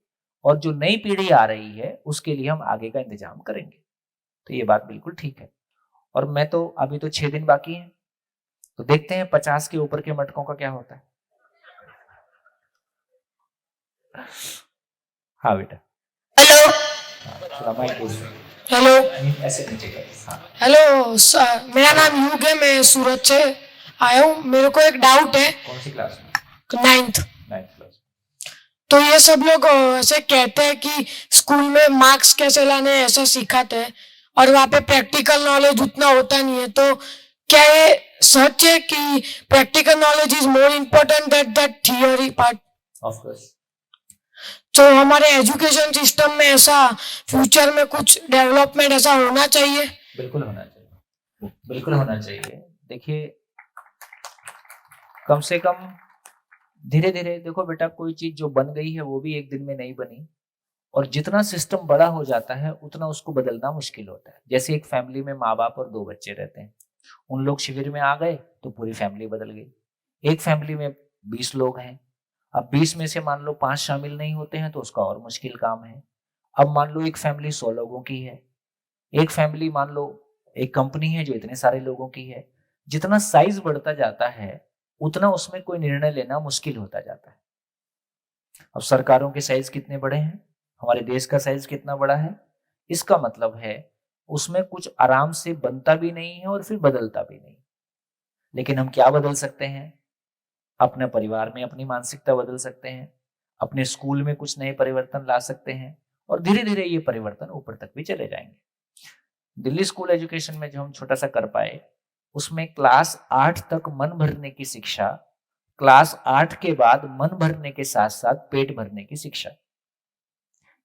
और जो नई पीढ़ी आ रही है उसके लिए हम आगे का इंतजाम करेंगे। तो ये बात बिल्कुल ठीक है। और मैं तो अभी तो 6 दिन बाकी हैं, तो देखते हैं 50 के ऊपर के मटकों का क्या होता है। हाँ बेटा। हेलो थोड़ा माइक बोल। हेलो ऐसे नीचे कर। हाँ। हेलो सर, मेरा नाम युग है, मैं सूरत से आया हूँ। मेरे को एक डाउट है। कौन सी क्लास में? 9th class. तो ये सब लोग ऐसे कहते हैं कि स्कूल में मार्क्स कैसे लाने हैं ऐसा सिखाते हैं, और वहाँ पे प्रैक्टिकल नॉलेज उतना होता नहीं है। तो क्या ये सच है कि practical knowledge is more important that that theory part? Of course. तो हमारे एजुकेशन सिस्टम में ऐसा फ्यूचर में कुछ डेवलपमेंट ऐसा होना चाहिए? बिल्कुल होना चाहिए, बिल्कुल होना चाहिए। देखिए, कम से कम धीरे धीरे देखो बेटा, कोई चीज जो बन गई है वो भी एक दिन में नहीं बनी, और जितना सिस्टम बड़ा हो जाता है उतना उसको बदलना मुश्किल होता है। जैसे एक फैमिली में माँ बाप और 2 बच्चे रहते हैं, उन लोग शिविर में आ गए तो पूरी फैमिली बदल गई। एक फैमिली में 20 लोग हैं, अब 20 में से मान लो 5 शामिल नहीं होते हैं तो उसका और मुश्किल काम है। अब मान लो एक फैमिली 100 लोगों की है, एक फैमिली मान लो एक कंपनी है जो इतने सारे लोगों की है। जितना साइज बढ़ता जाता है उतना उसमें कोई निर्णय लेना मुश्किल होता जाता है। अब सरकारों के साइज कितने बड़े हैं, हमारे देश का साइज कितना बड़ा है, इसका मतलब है उसमें कुछ आराम से बनता भी नहीं है और फिर बदलता भी नहीं। लेकिन हम क्या बदल सकते हैं? अपने परिवार में अपनी मानसिकता बदल सकते हैं, अपने स्कूल में कुछ नए परिवर्तन ला सकते हैं, और धीरे धीरे ये परिवर्तन ऊपर तक भी चले जाएंगे। दिल्ली स्कूल एजुकेशन में जो हम छोटा सा कर पाए, उसमें क्लास 8 तक मन भरने की शिक्षा, क्लास 8 के बाद मन भरने के साथ साथ पेट भरने की शिक्षा।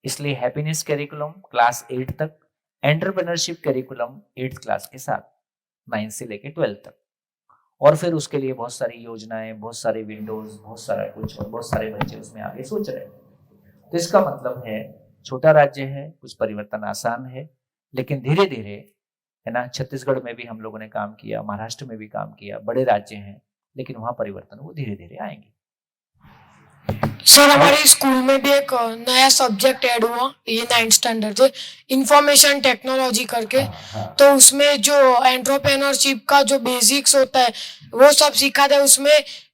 इसलिए हैप्पीनेस करिकुलम क्लास 8 तक, एंटरप्रेन्योरशिप करिकुलम 8th क्लास के साथ 9 से लेके 12 तक, और फिर उसके लिए बहुत सारी योजनाएं, बहुत सारे विंडोज, बहुत सारा कुछ, और बहुत सारे बच्चे उसमें आगे सोच रहे हैं। तो इसका मतलब है छोटा राज्य है, कुछ परिवर्तन आसान है, लेकिन धीरे धीरे, है ना, छत्तीसगढ़ में भी हम लोगों ने काम किया, महाराष्ट्र में भी काम किया, बड़े राज्य हैं, लेकिन वहां परिवर्तन वो धीरे धीरे आएंगे। सर, हमारे स्कूल में भी एक नया सब्जेक्ट ऐड हुआ, ये 9th स्टैंडर्ड से, इंफॉर्मेशन टेक्नोलॉजी करके। तो उसमें जो एंटरप्रेन्योरशिप का जो बेसिक्स होता है वो सब सिखाते हैं। उसमें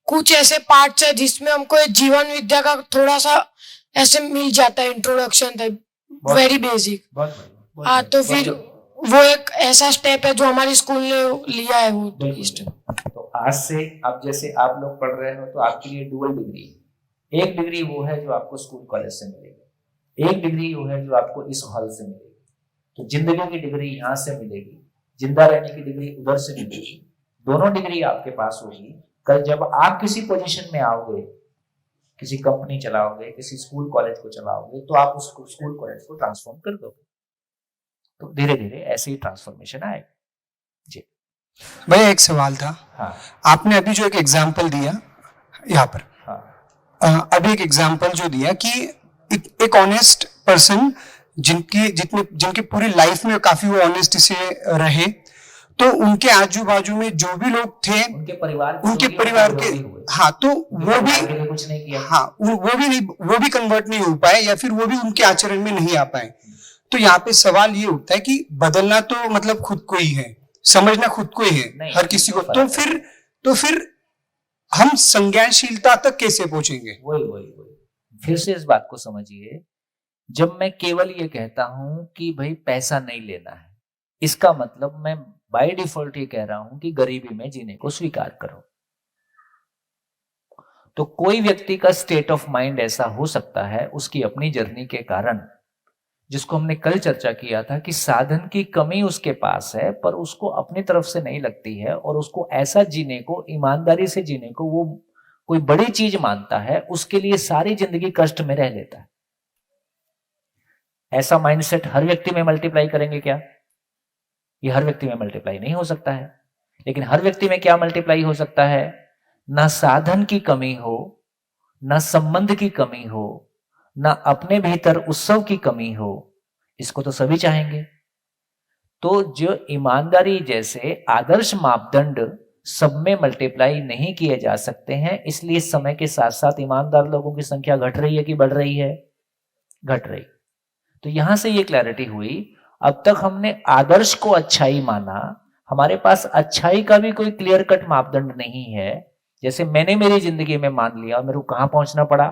कुछ ऐसे पार्ट्स है जिसमें हमको जीवन विद्या का थोड़ा सा ऐसे मिल जाता है, इंट्रोडक्शन टाइप, वेरी बेसिक। हाँ, तो फिर वो एक ऐसा स्टेप है जो हमारे स्कूल ने लिया है वो। तो आज से अब जैसे आप लोग पढ़ रहे हो तो आपके लिए डुअल डिग्री, एक डिग्री वो है जो आपको स्कूल कॉलेज से मिलेगी, एक डिग्री वो है जो आपको इस हॉल से मिलेगी। तो जिंदगी की डिग्री यहाँ से मिलेगी, जिंदा रहने की डिग्री उधर से मिलेगी, दोनों डिग्री आपके पास होगी। कल जब आप किसी पोजीशन में आओगे, किसी कंपनी चलाओगे, किसी स्कूल कॉलेज को चलाओगे, तो आप उस स्कूल कॉलेज को ट्रांसफॉर्म कर दोगे। तो धीरे धीरे ऐसे ही ट्रांसफॉर्मेशन आएगा। जी भैया, एक सवाल था। हाँ। आपने अभी जो एक एग्जाम्पल दिया यहाँ पर, हाँ। अभी एक एग्जाम्पल जो दिया कि एक ऑनेस्ट पर्सन जिनकी पूरी लाइफ में काफी वो ऑनेस्ट से रहे, तो उनके आजू बाजू में जो भी लोग थे, उनके परिवार के, हाँ, तो वो भी कुछ नहीं किया, हाँ, वो भी कन्वर्ट नहीं हो पाए, या फिर वो भी उनके आचरण में नहीं आ पाए। तो यहाँ पे सवाल ये उठता है कि बदलना तो मतलब खुद को ही है, समझना खुद को ही है, हर किसी को। तो फिर हम संज्ञानशीलता तक कैसे पहुंचेंगे? वही फिर से इस बात को समझिए। जब मैं केवल ये कहता हूं कि भाई पैसा नहीं लेना है, इसका मतलब मैं बाय डिफॉल्ट ये कह रहा हूं कि गरीबी में जीने को स्वीकार करो। तो कोई व्यक्ति का स्टेट ऑफ माइंड ऐसा हो सकता है उसकी अपनी जर्नी के कारण, जिसको हमने कल चर्चा किया था कि साधन की कमी उसके पास है पर उसको अपनी तरफ से नहीं लगती है, और उसको ऐसा जीने को, ईमानदारी से जीने को वो कोई बड़ी चीज मानता है, उसके लिए सारी जिंदगी कष्ट में रह लेता है। ऐसा माइंडसेट हर व्यक्ति में मल्टीप्लाई करेंगे क्या? ये हर व्यक्ति में मल्टीप्लाई नहीं हो सकता है। लेकिन हर व्यक्ति में क्या मल्टीप्लाई हो सकता है? ना साधन की कमी हो, ना संबंध की कमी हो, ना अपने भीतर उत्सव की कमी हो। इसको तो सभी चाहेंगे। तो जो ईमानदारी जैसे आदर्श मापदंड सब में मल्टीप्लाई नहीं किए जा सकते हैं, इसलिए समय के साथ साथ ईमानदार लोगों की संख्या घट रही है कि बढ़ रही है? घट रही। तो यहां से ये क्लैरिटी हुई। अब तक हमने आदर्श को अच्छाई माना, हमारे पास अच्छाई का भी कोई क्लियर कट मापदंड नहीं है। जैसे मैंने मेरी जिंदगी में मान लिया, मेरे को कहां पहुंचना पड़ा,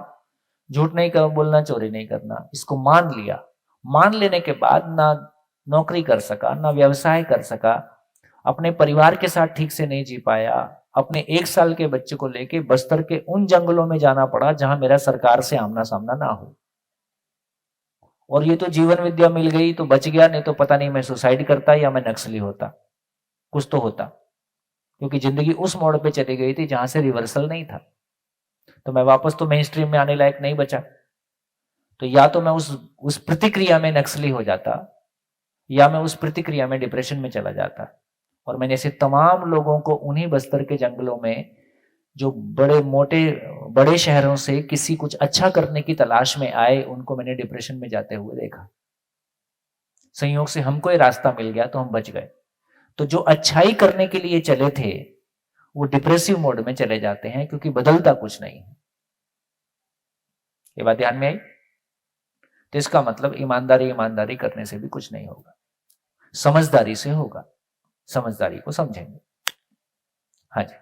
झूठ नहीं बोलना, चोरी नहीं करना, इसको मान लिया। मान लेने के बाद ना नौकरी कर सका, ना व्यवसाय कर सका, अपने परिवार के साथ ठीक से नहीं जी पाया, अपने 1 साल के बच्चे को लेके बस्तर के उन जंगलों में जाना पड़ा जहां मेरा सरकार से आमना सामना ना हो। और ये तो जीवन विद्या मिल गई तो बच गया, नहीं तो पता नहीं मैं सुसाइड करता या मैं नक्सली होता, कुछ तो होता। क्योंकि जिंदगी उस मोड़ पे चली गई थी जहां से रिवर्सल नहीं था। तो मैं वापस तो मेन स्ट्रीम में आने लायक नहीं बचा। तो या तो मैं उस प्रतिक्रिया में नक्सली हो जाता, या मैं उस प्रतिक्रिया में डिप्रेशन में चला जाता। और मैंने ऐसे तमाम लोगों को उन्हीं बस्तर के जंगलों में, जो बड़े शहरों से किसी कुछ अच्छा करने की तलाश में आए, उनको मैंने डिप्रेशन में जाते हुए देखा। संयोग से हमको ये रास्ता मिल गया तो हम बच गए। तो जो अच्छाई करने के लिए चले थे वो डिप्रेसिव मोड में चले जाते हैं, क्योंकि बदलता कुछ नहीं है। ये बात ध्यान में आई? तो इसका मतलब ईमानदारी करने से भी कुछ नहीं होगा, समझदारी से होगा। समझदारी को समझेंगे। हाँ जी,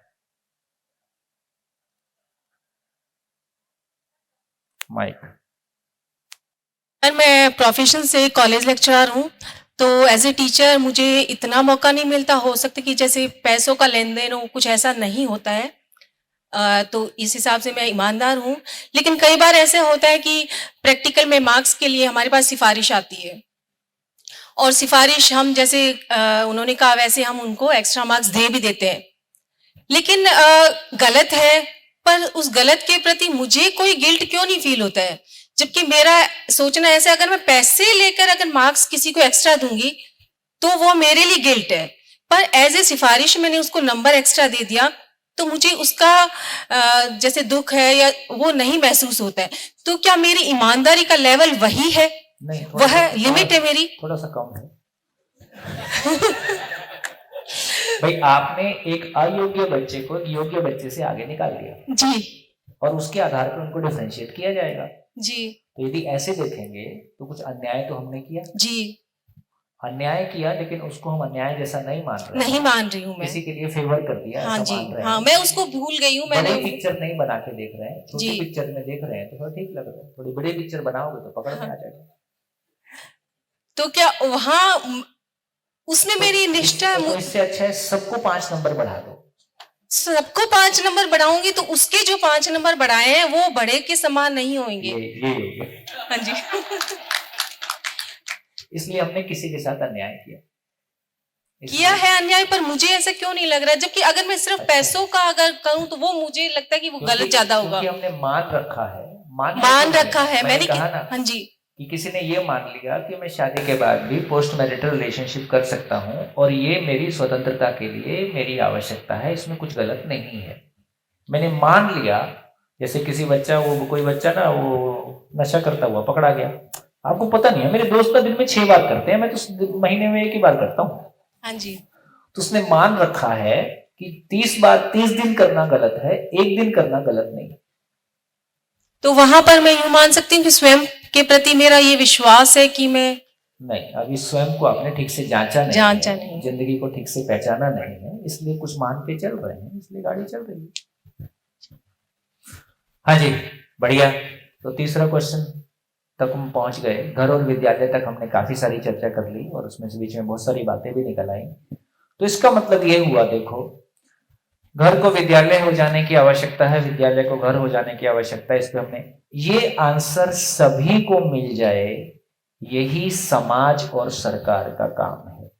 माइक। मैं प्रोफेशन से कॉलेज लेक्चरर हूँ, तो एज ए टीचर मुझे इतना मौका नहीं मिलता। हो सकता कि जैसे पैसों का लेन देन हो, कुछ ऐसा नहीं होता है, तो इस हिसाब से मैं ईमानदार हूँ। लेकिन कई बार ऐसे होता है कि प्रैक्टिकल में मार्क्स के लिए हमारे पास सिफारिश आती है, और सिफारिश हम जैसे उन्होंने कहा वैसे हम उनको एक्स्ट्रा मार्क्स दे भी देते हैं। लेकिन गलत है, पर उस गलत के प्रति मुझे कोई गिल्ट क्यों नहीं फील होता है? जबकि मेरा सोचना ऐसा, अगर मैं पैसे लेकर अगर मार्क्स किसी को एक्स्ट्रा दूंगी तो वो मेरे लिए गिल्ट है, पर एज ए सिफारिश मैंने उसको नंबर एक्स्ट्रा दे दिया तो मुझे उसका जैसे दुख है या वो नहीं महसूस होता है। तो क्या मेरी ईमानदारी का लेवल वही है? नहीं, वह लिमिट है मेरी? थोड़ा सा कम है। भाई आपने एक अयोग्य बच्चे को एक योग्य बच्चे से आगे निकाल दिया जी, और उसके आधार पर उनको डिफरेंशिएट किया जाएगा जी। तो यदि ऐसे देखेंगे तो कुछ अन्याय तो हमने किया जी, अन्याय किया, लेकिन उसको हम अन्याय जैसा नहीं मान रहे, नहीं मान रही हूँ मैं। किसी के लिए फेवर कर दिया, हाँ ऐसा जी, मान रहे हाँ, हैं। मैं उसको भूल गई हूँ। मैंने बड़ी पिक्चर नहीं बना के देख रहे हैं, छोटी जी। पिक्चर में देख रहे हैं तो थोड़ा ठीक लग रहा है। थोड़ी बड़ी पिक्चर बनाओगे तो पकड़ में आ जाएगा। तो क्या वहां उसमें मेरी निष्ठा, तो इससे अच्छा है सबको 5 नंबर बढ़ा दो। सबको 5 नंबर बढ़ाऊंगी तो उसके जो 5 नंबर बढ़ाए हैं वो बड़े के समान नहीं होंगे। ये हो गया। हाँ जी। इसलिए हमने किसी के साथ अन्याय किया है अन्याय, पर मुझे ऐसा क्यों नहीं लग रहा? जबकि अगर मैं सिर्फ पैसों का अगर करूं तो वो मुझे लगता है कि वो गलत ज्यादा होगा। हमने मान रखा है, मान रखा है मैंने कहा ना। हाँ जी, कि किसी ने ये मान लिया कि मैं शादी के बाद भी पोस्ट मैरिटल रिलेशनशिप कर सकता हूँ और ये मेरी स्वतंत्रता के लिए मेरी आवश्यकता है, इसमें कुछ गलत नहीं है। मैंने मान लिया। जैसे किसी बच्चा, वो कोई बच्चा ना वो नशा करता हुआ पकड़ा गया, आपको पता नहीं है, मेरे दोस्त तो दिन में 6 बार करते हैं, मैं तो महीने में 1 ही बार करता हूँ। हाँ जी। तो उसने मान रखा है कि 30 दिन करना गलत है, एक दिन करना गलत नहीं। तो वहां पर मैं यूं मान सकती हूँ कि स्वयं के प्रति मेरा ये विश्वास है कि मैं नहीं, अभी स्वयं को आपने ठीक से जांचा नहीं, जिंदगी को ठीक से पहचाना नहीं है, इसलिए कुछ मान के चल रहे हैं, इसलिए गाड़ी चल रही है। हाँ जी, बढ़िया। तो तीसरा क्वेश्चन तक हम पहुंच गए। घर और विद्यालय तक हमने काफी सारी चर्चा कर ली और उसमें से बीच में बहुत सारी बातें भी निकल आई। तो इसका मतलब ये हुआ, देखो, घर को विद्यालय हो जाने की आवश्यकता है, विद्यालय को घर हो जाने की आवश्यकता है। इस पे हमने ये आंसर सभी को मिल जाए, यही समाज और सरकार का काम है।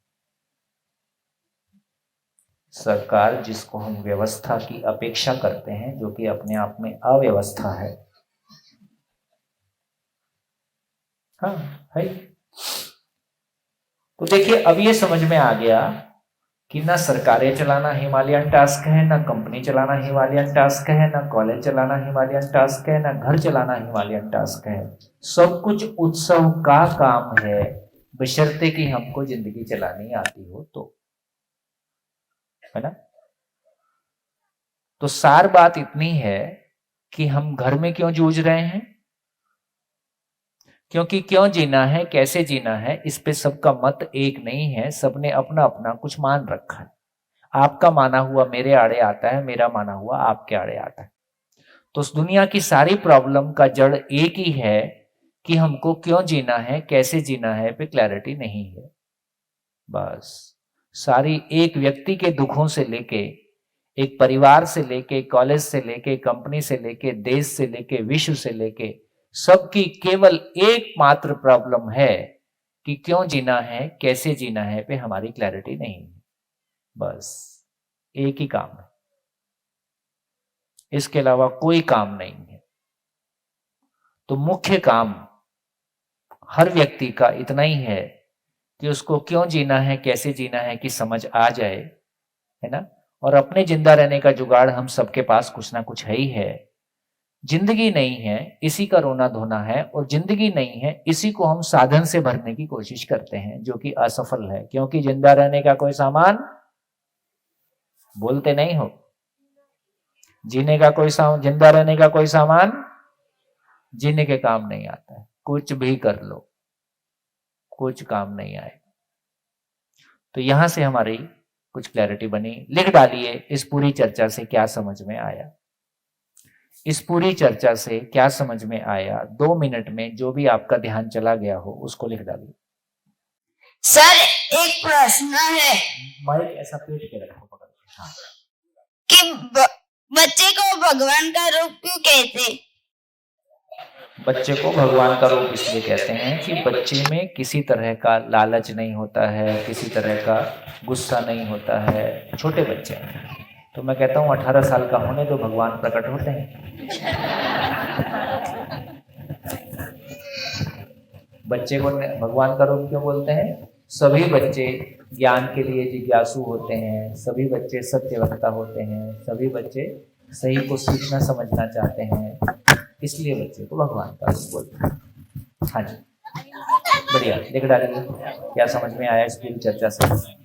सरकार जिसको हम व्यवस्था की अपेक्षा करते हैं, जो कि अपने आप में अव्यवस्था है। हाँ है। तो देखिए, अब ये समझ में आ गया कि ना सरकारें चलाना हिमालयन टास्क है, ना कंपनी चलाना हिमालयन टास्क है, ना कॉलेज चलाना हिमालयन टास्क है, ना घर चलाना हिमालयन टास्क है। सब कुछ उत्सव का काम है, बशर्ते कि हमको जिंदगी चलानी आती हो तो, है ना। तो सार बात इतनी है कि हम घर में क्यों जूझ रहे हैं, क्योंकि क्यों जीना है, कैसे जीना है, इस पे सबका मत एक नहीं है। सबने अपना अपना कुछ मान रखा है। आपका माना हुआ मेरे आड़े आता है, मेरा माना हुआ आपके आड़े आता है। तो उस दुनिया की सारी प्रॉब्लम का जड़ एक ही है कि हमको क्यों जीना है, कैसे जीना है पे क्लैरिटी नहीं है। बस सारी एक व्यक्ति के दुखों से लेके, एक परिवार से लेके, कॉलेज से लेके, कंपनी से लेके, देश से लेके, विश्व से लेके, सबकी केवल एकमात्र प्रॉब्लम है कि क्यों जीना है, कैसे जीना है पे हमारी क्लैरिटी नहीं है। बस एक ही काम है, इसके अलावा कोई काम नहीं है। तो मुख्य काम हर व्यक्ति का इतना ही है कि उसको क्यों जीना है, कैसे जीना है कि समझ आ जाए, है ना। और अपने जिंदा रहने का जुगाड़ हम सबके पास कुछ ना कुछ है ही है। जिंदगी नहीं है, इसी का रोना धोना है, और जिंदगी नहीं है, इसी को हम साधन से भरने की कोशिश करते हैं, जो कि असफल है। क्योंकि जिंदा रहने का कोई सामान, बोलते नहीं हो, जीने का कोई सामान, जिंदा रहने का कोई सामान जीने के काम नहीं आता है। कुछ भी कर लो, कुछ काम नहीं आएगा। तो यहां से हमारी कुछ क्लैरिटी बनी। लिख डालिए, इस पूरी चर्चा से क्या समझ में आया। इस पूरी चर्चा से क्या समझ में आया, 2 मिनट में जो भी आपका ध्यान चला गया हो उसको लिख डालिए। सर, एक प्रश्न है। माइक ऐसा पेट के रखो, पकड़ के। हाँ। कि बच्चे को भगवान का रूप क्यों कहते? बच्चे को भगवान का रूप इसलिए कहते हैं कि बच्चे में किसी तरह का लालच नहीं होता है, किसी तरह का गुस्सा नहीं होता है। छोटे बच्चे हैं, तो मैं कहता हूँ 18 साल का होने तो भगवान प्रकट होते हैं। बच्चे को भगवान का रूप क्यों बोलते हैं? सभी बच्चे ज्ञान के लिए जिज्ञासु होते हैं, सभी बच्चे सत्यवक्ता होते हैं, सभी बच्चे सही को सीखना समझना चाहते हैं, इसलिए बच्चे को भगवान का रूप बोलते हैं। हाँ जी, बढ़िया, लिख डालिए क्या समझ में आया इस पूरी चर्चा से।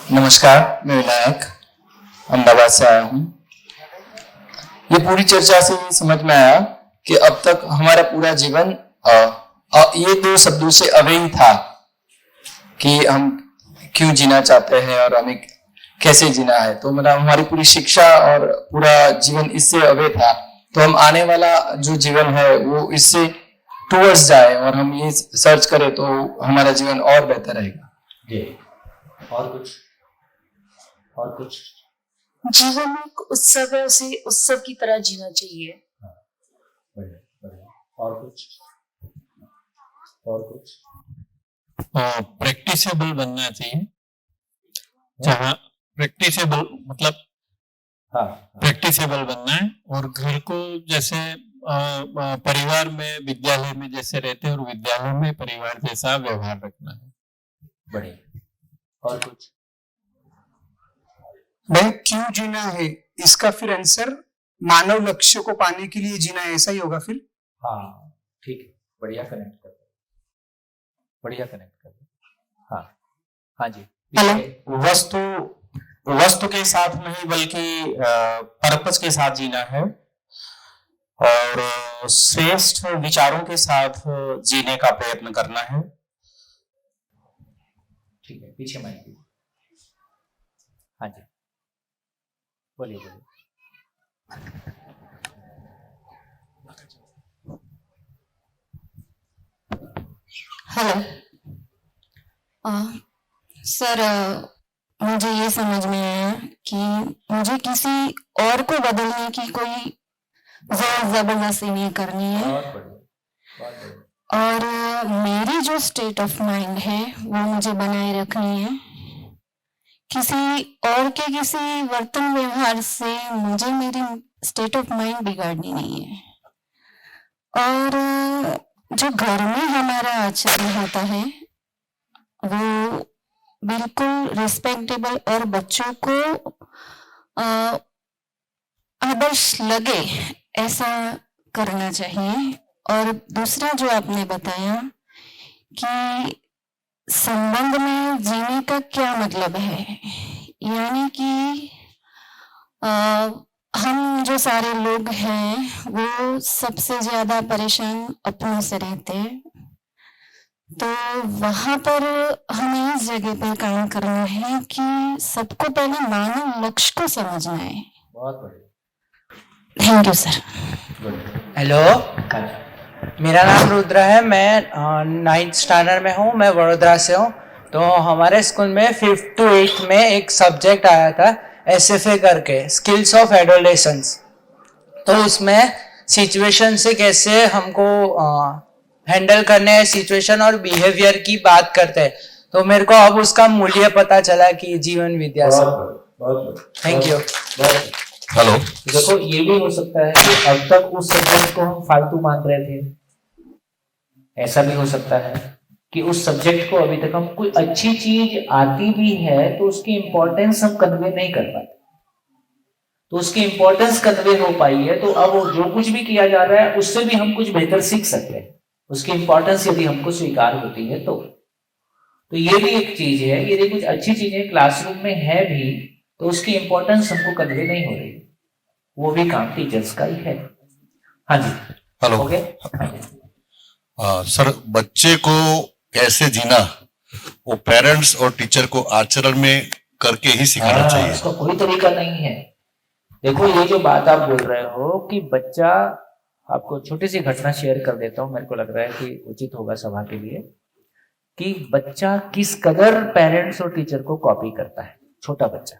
नमस्कार, मैं विनायक अहमदाबाद से आया हूँ। ये पूरी चर्चा से ये समझ में आया कि अब तक हमारा पूरा जीवन ये 2 शब्दों से अवे ही था कि हम क्यों जीना चाहते हैं और हमें कैसे जीना है। तो मतलब हमारी पूरी शिक्षा और पूरा जीवन इससे अवे था। तो हम आने वाला जो जीवन है वो इससे टूवर्ड्स जाए और हम ये सर्च करें तो हमारा जीवन और बेहतर रहेगा। जी, और कुछ जीवन एक उत्सव है, उसे उत्सव की तरह जीना चाहिए। बढ़िया बढ़िया। और कुछ प्रैक्टिसेबल बनना चाहिए, जहाँ प्रैक्टिसेबल मतलब प्रैक्टिसेबल बनना है, और घर को जैसे परिवार में विद्यालय में जैसे रहते हैं और विद्यालय में परिवार जैसा व्यवहार रखना है। बढ़िया। और कुछ भाई क्यों जीना है, इसका फिर आंसर मानव लक्ष्य को पाने के लिए जीना है, ऐसा ही होगा फिर। हाँ ठीक है, बढ़िया कनेक्ट कर हाँ हाँ जी। वस्तु के साथ नहीं बल्कि पर्पस के साथ जीना है, और श्रेष्ठ विचारों के साथ जीने का प्रयत्न करना है। ठीक है, पीछे माइक। हाँ जी, बोलिए। हेलो सर, मुझे ये समझ में आया कि मुझे किसी और को बदलने की कोई जबरदस्ती नहीं करनी है, और मेरी जो स्टेट ऑफ माइंड है वो मुझे बनाए रखनी है। किसी और के किसी वर्तन व्यवहार से मुझे मेरी स्टेट ऑफ माइंड बिगाड़नी नहीं है। और जो घर में हमारा आचरण होता है वो बिल्कुल रिस्पेक्टेबल और बच्चों को आदर्श लगे ऐसा करना चाहिए। और दूसरा जो आपने बताया कि संबंध में जीने का क्या मतलब है, यानी कि हम जो सारे लोग हैं वो सबसे ज्यादा परेशान अपनों से रहते हैं, तो वहां पर हमें इस जगह पर काम करना है कि सबको पहले मानव लक्ष्य को समझना है। बहुत बढ़िया, थैंक यू सर। हेलो, मेरा नाम रुद्र है, मैं 9th स्टैंडर्ड में हूँ, मैं वडोदरा से हूँ। तो हमारे स्कूल में 5th to 8th में एक सब्जेक्ट आया था SFA करके, स्किल्स ऑफ एडोलेसेंस। तो उसमें सिचुएशन से कैसे हमको हैंडल करने हैं सिचुएशन और बिहेवियर की बात करते हैं, तो मेरे को अब उसका मूल्य पता चला कि जीवन विद्या से। Thank you. हेलो, देखो ये भी हो सकता है कि अब तक उस सब्जेक्ट को हम फालतू मान रहे थे, ऐसा भी हो सकता है कि उस सब्जेक्ट को अभी तक हम कोई अच्छी चीज आती भी है तो उसकी इंपॉर्टेंस हम कन्वे नहीं कर पाते, तो उसकी इंपॉर्टेंस कन्वे हो पाई है तो अब जो कुछ भी किया जा रहा है उससे भी हम कुछ बेहतर सीख सकते हैं, उसकी इंपॉर्टेंस यदि हमको स्वीकार होती है तो ये भी एक चीज है। यदि कुछ अच्छी चीजें क्लासरूम में है भी तो उसकी इंपॉर्टेंस हमको कन्वे नहीं हो रही, वो भी काम टीचर्स का ही है। हाँ जी, हेलो। ओके। सर, बच्चे को कैसे जीना वो पेरेंट्स और टीचर को आचरण में करके ही सिखाना चाहिए। इसका कोई तरीका नहीं है। देखो ये जो बात आप बोल रहे हो कि बच्चा, आपको छोटी सी घटना शेयर कर देता हूँ, मेरे को लग रहा है कि उचित होगा सभा के लिए, कि बच्चा किस कदर पेरेंट्स और टीचर को कॉपी करता है, छोटा बच्चा।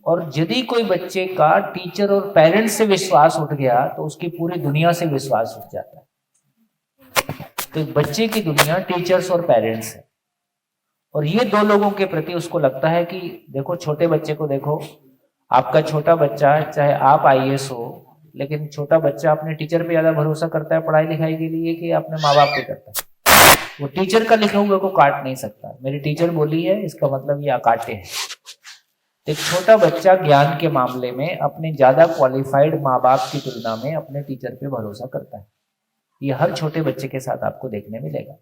और यदि कोई बच्चे का टीचर और पेरेंट्स से विश्वास उठ गया तो उसकी पूरी दुनिया से विश्वास उठ जाता है। तो बच्चे की दुनिया टीचर्स और पेरेंट्स है, और ये दो लोगों के प्रति उसको लगता है कि देखो छोटे बच्चे को देखो, आपका छोटा बच्चा, चाहे आप IAS हो, लेकिन छोटा बच्चा अपने टीचर पे ज्यादा भरोसा करता है पढ़ाई लिखाई के लिए कि अपने माँ बाप पे करता है। वो टीचर का लिखा हुआ को काट नहीं सकता, मेरी टीचर बोली है इसका मतलब ये अकाटे है। एक छोटा बच्चा ज्ञान के मामले में अपने ज्यादा क्वालिफाइड माँ बाप की तुलना में अपने टीचर पे भरोसा करता है। ये हर छोटे बच्चे के साथ आपको देखने मिलेगा।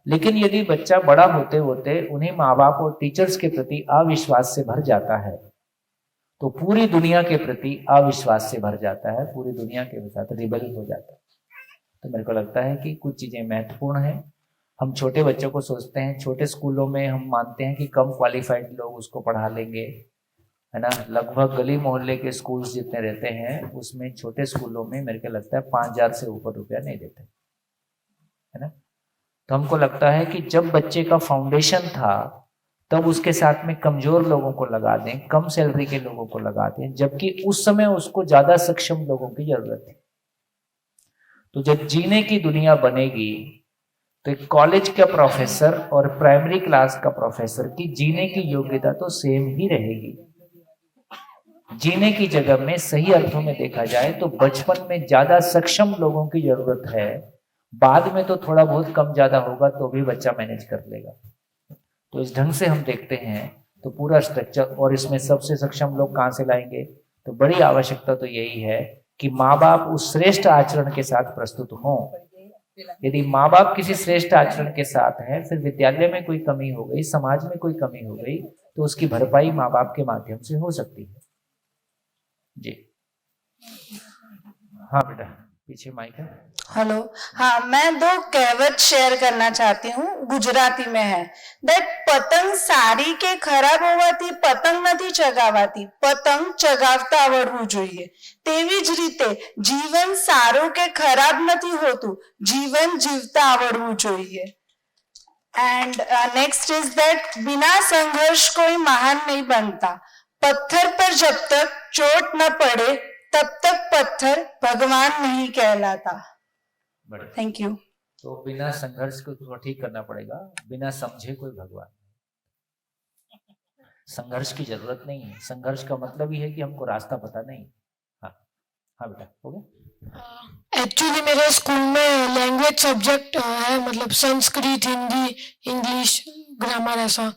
लेकिन यदि बच्चा बड़ा होते होते उन्हीं माँ बाप और टीचर्स के प्रति अविश्वास से भर जाता है तो पूरी दुनिया के प्रति अविश्वास से भर जाता है, पूरी दुनिया के साथ रिबल हो जाता है। तो मेरे को लगता है कि कुछ चीजें महत्वपूर्ण हैं। हम छोटे बच्चों को सोचते हैं, छोटे स्कूलों में हम मानते हैं कि कम क्वालिफाइड लोग उसको पढ़ा लेंगे, है ना। लगभग गली मोहल्ले के स्कूल्स जितने रहते हैं उसमें छोटे स्कूलों में मेरे को लगता है 5,000 से ऊपर रुपया नहीं देते। है ना। तो हमको लगता है कि जब बच्चे का फाउंडेशन था तब उसके साथ में कमजोर लोगों को लगा दें, कम सैलरी के लोगों को लगा दें, जबकि उस समय उसको ज्यादा सक्षम लोगों की जरूरत थी। तो जब जीने की दुनिया बनेगी तो एक कॉलेज का प्रोफेसर और प्राइमरी क्लास का प्रोफेसर की जीने की योग्यता तो सेम ही रहेगी। जीने की जगह में सही अर्थों में देखा जाए तो बचपन में ज्यादा सक्षम लोगों की जरूरत है, बाद में तो थोड़ा बहुत कम ज्यादा होगा तो भी बच्चा मैनेज कर लेगा। तो इस ढंग से हम देखते हैं तो पूरा स्ट्रक्चर, और इसमें सबसे सक्षम लोग कहाँ से लाएंगे, तो बड़ी आवश्यकता तो यही है कि माँ बाप उस श्रेष्ठ आचरण के साथ प्रस्तुत हों। यदि माँ बाप किसी श्रेष्ठ आचरण के साथ हैं, फिर विद्यालय में कोई कमी हो गई, समाज में कोई कमी हो गई, तो उसकी भरपाई माँ बाप के माध्यम से हो सकती है। जी हाँ बेटा, पीछे माइक है। हेलो, हाँ, मैं 2 कहावत शेयर करना चाहती हूँ, गुजराती में है। दैट पतंग सारी के खराब होवाથી પતંગ નથી ચગાવાતી, પતંગ ચગાવતા આવડવું જોઈએ। તેવી જ રીતે જીવન સારું કે ખરાબ નથી હોતું, જીવન જીવતા આવડવું જોઈએ। एंड नेक्स्ट इज दैट बिना संघर्ष कोई महान नहीं बनता, पत्थर पर जब तक चोट न पड़े तब तक पत्थर भगवान नहीं कहलाता। Thank you. तो बिना संघर्ष को ठीक करना पड़ेगा, बिना समझे कोई भगवान। संघर्ष की जरूरत नहीं है, संघर्ष का मतलब ही है कि हमको रास्ता पता नहीं। हाँ हाँ बेटा, हो गया। एक्चुअली मेरे स्कूल में लैंग्वेज सब्जेक्ट है, मतलब संस्कृत, हिंदी, इंग्लिश, ग्रामर ऐसा।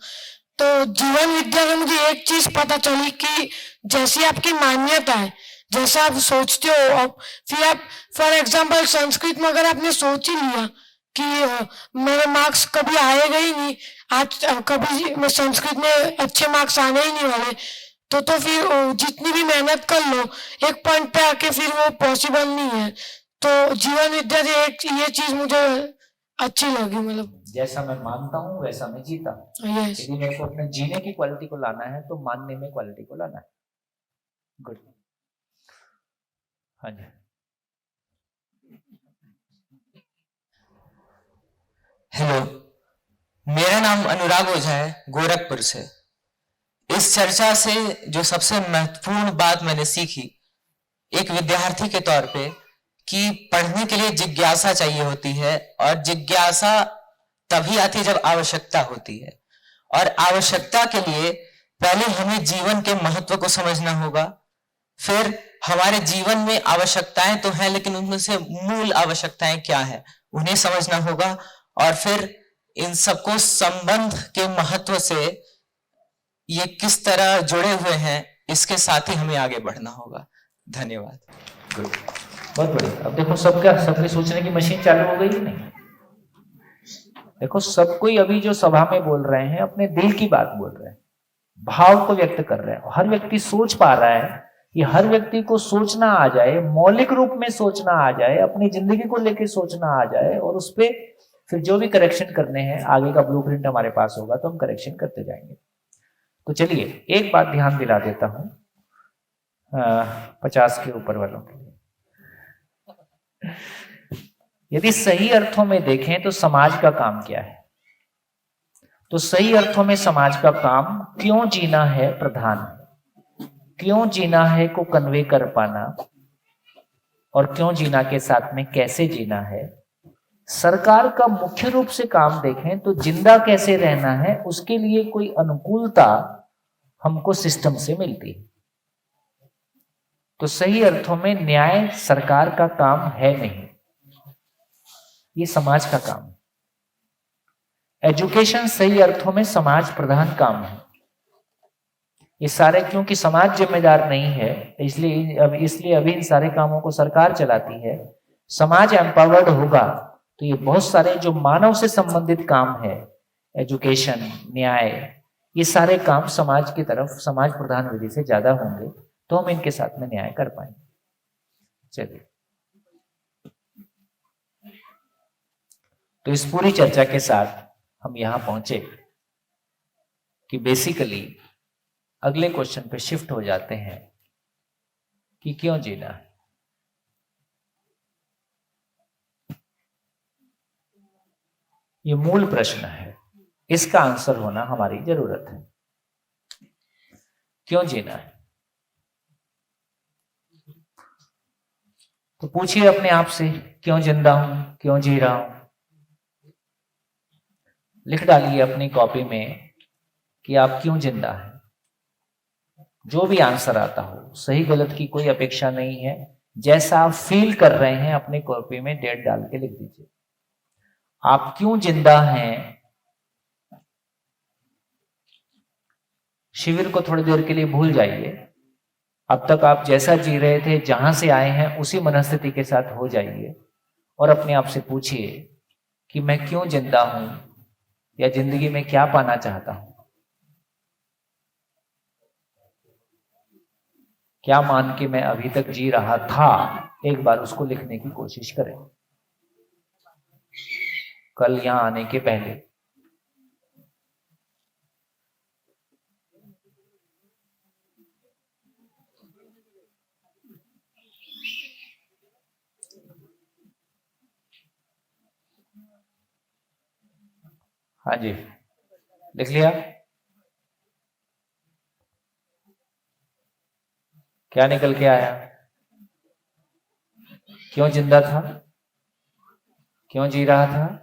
तो जीवन विद्या में मुझे एक चीज पता चली कि जैसी आपकी मान्यता है, जैसा आप सोचते हो, अब फिर आप फॉर एग्जांपल संस्कृत में अगर आपने सोच ही लिया कि मेरे मार्क्स कभी आएगा ही नहीं, आज कभी मैं संस्कृत में अच्छे मार्क्स आने ही नहीं वाले, तो फिर जितनी भी मेहनत कर लो एक पॉइंट पे आके फिर वो पॉसिबल नहीं है। तो जीवन विद्या से एक ये चीज मुझे अच्छी लगी, मतलब जैसा मैं मानता हूँ वैसा मैं जीता हूँ। यदि मेरे को अपने जीने की क्वालिटी को लाना है तो मानने में क्वालिटी को लाना है। गुड। हाँ जी। हेलो, मेरा नाम अनुराग ओझा है, गोरखपुर से। इस चर्चा से जो सबसे महत्वपूर्ण बात मैंने सीखी एक विद्यार्थी के तौर पे, कि पढ़ने के लिए जिज्ञासा चाहिए होती है, और जिज्ञासा तभी आती है जब आवश्यकता होती है। और आवश्यकता के लिए पहले हमें जीवन के महत्व को समझना होगा, फिर हमारे जीवन में आवश्यकताएं तो हैं, लेकिन उनमें से मूल आवश्यकताएं क्या है उन्हें समझना होगा, और फिर इन सबको संबंध के महत्व से ये किस तरह जुड़े हुए हैं इसके साथ ही हमें आगे बढ़ना होगा। धन्यवाद। बहुत बढ़िया। अब देखो सबके सोचने की मशीन चालू हो गई कि नहीं। देखो सब कोई अभी जो सभा में बोल रहे हैं अपने दिल की बात बोल रहे हैं, भाव को व्यक्त कर रहे हैं। हर व्यक्ति सोच पा रहा है कि हर व्यक्ति को सोचना आ जाए, मौलिक रूप में सोचना आ जाए, अपनी जिंदगी को लेकर सोचना आ जाए, और उस पर फिर जो भी करेक्शन करने हैं आगे का ब्लूप्रिंट हमारे पास होगा तो हम करेक्शन करते जाएंगे। तो चलिए एक बात ध्यान दिला देता हूं 50 के ऊपर वालों के लिए। यदि सही अर्थों में देखें तो समाज का काम क्या है, तो सही अर्थों में समाज का काम क्यों जीना है प्रधान है। क्यों जीना है को कन्वे कर पाना, और क्यों जीना के साथ में कैसे जीना है। सरकार का मुख्य रूप से काम देखें तो जिंदा कैसे रहना है उसके लिए कोई अनुकूलता हमको सिस्टम से मिलती है। तो सही अर्थों में न्याय सरकार का काम है नहीं, ये समाज का काम है। एजुकेशन सही अर्थों में समाज प्रधान काम है। ये सारे क्योंकि समाज जिम्मेदार नहीं है इसलिए अभी इन सारे कामों को सरकार चलाती है। समाज एम्पावर्ड होगा तो ये बहुत सारे जो मानव से संबंधित काम है, एजुकेशन, न्याय, ये सारे काम समाज की तरफ समाज प्रधान विधि से ज्यादा होंगे, तो हम इनके साथ में न्याय कर पाएंगे। चलिए, तो इस पूरी चर्चा के साथ हम यहां पहुंचे कि बेसिकली अगले क्वेश्चन पे शिफ्ट हो जाते हैं कि क्यों जीना है। ये मूल प्रश्न है, इसका आंसर होना हमारी जरूरत है। क्यों जीना है? तो पूछिए अपने आप से, क्यों जिंदा हूं, क्यों जी रहा हूं? लिख डालिए अपनी कॉपी में कि आप क्यों जिंदा हैं। जो भी आंसर आता हो, सही गलत की कोई अपेक्षा नहीं है, जैसा आप फील कर रहे हैं अपनी कॉपी में डेट डाल के लिख दीजिए। आप क्यों जिंदा हैं? शिविर को थोड़ी देर के लिए भूल जाइए। अब तक आप जैसा जी रहे थे, जहां से आए हैं, उसी मनस्थिति के साथ हो जाइए और अपने आप से पूछिए कि मैं क्यों जिंदा हूं या जिंदगी में क्या पाना चाहता हूं। क्या मान के मैं अभी तक जी रहा था, एक बार उसको लिखने की कोशिश करें कल यहां आने के पहले। हाँ जी, लिख लिया? क्या निकल के आया? क्यों जिंदा था, क्यों जी रहा था?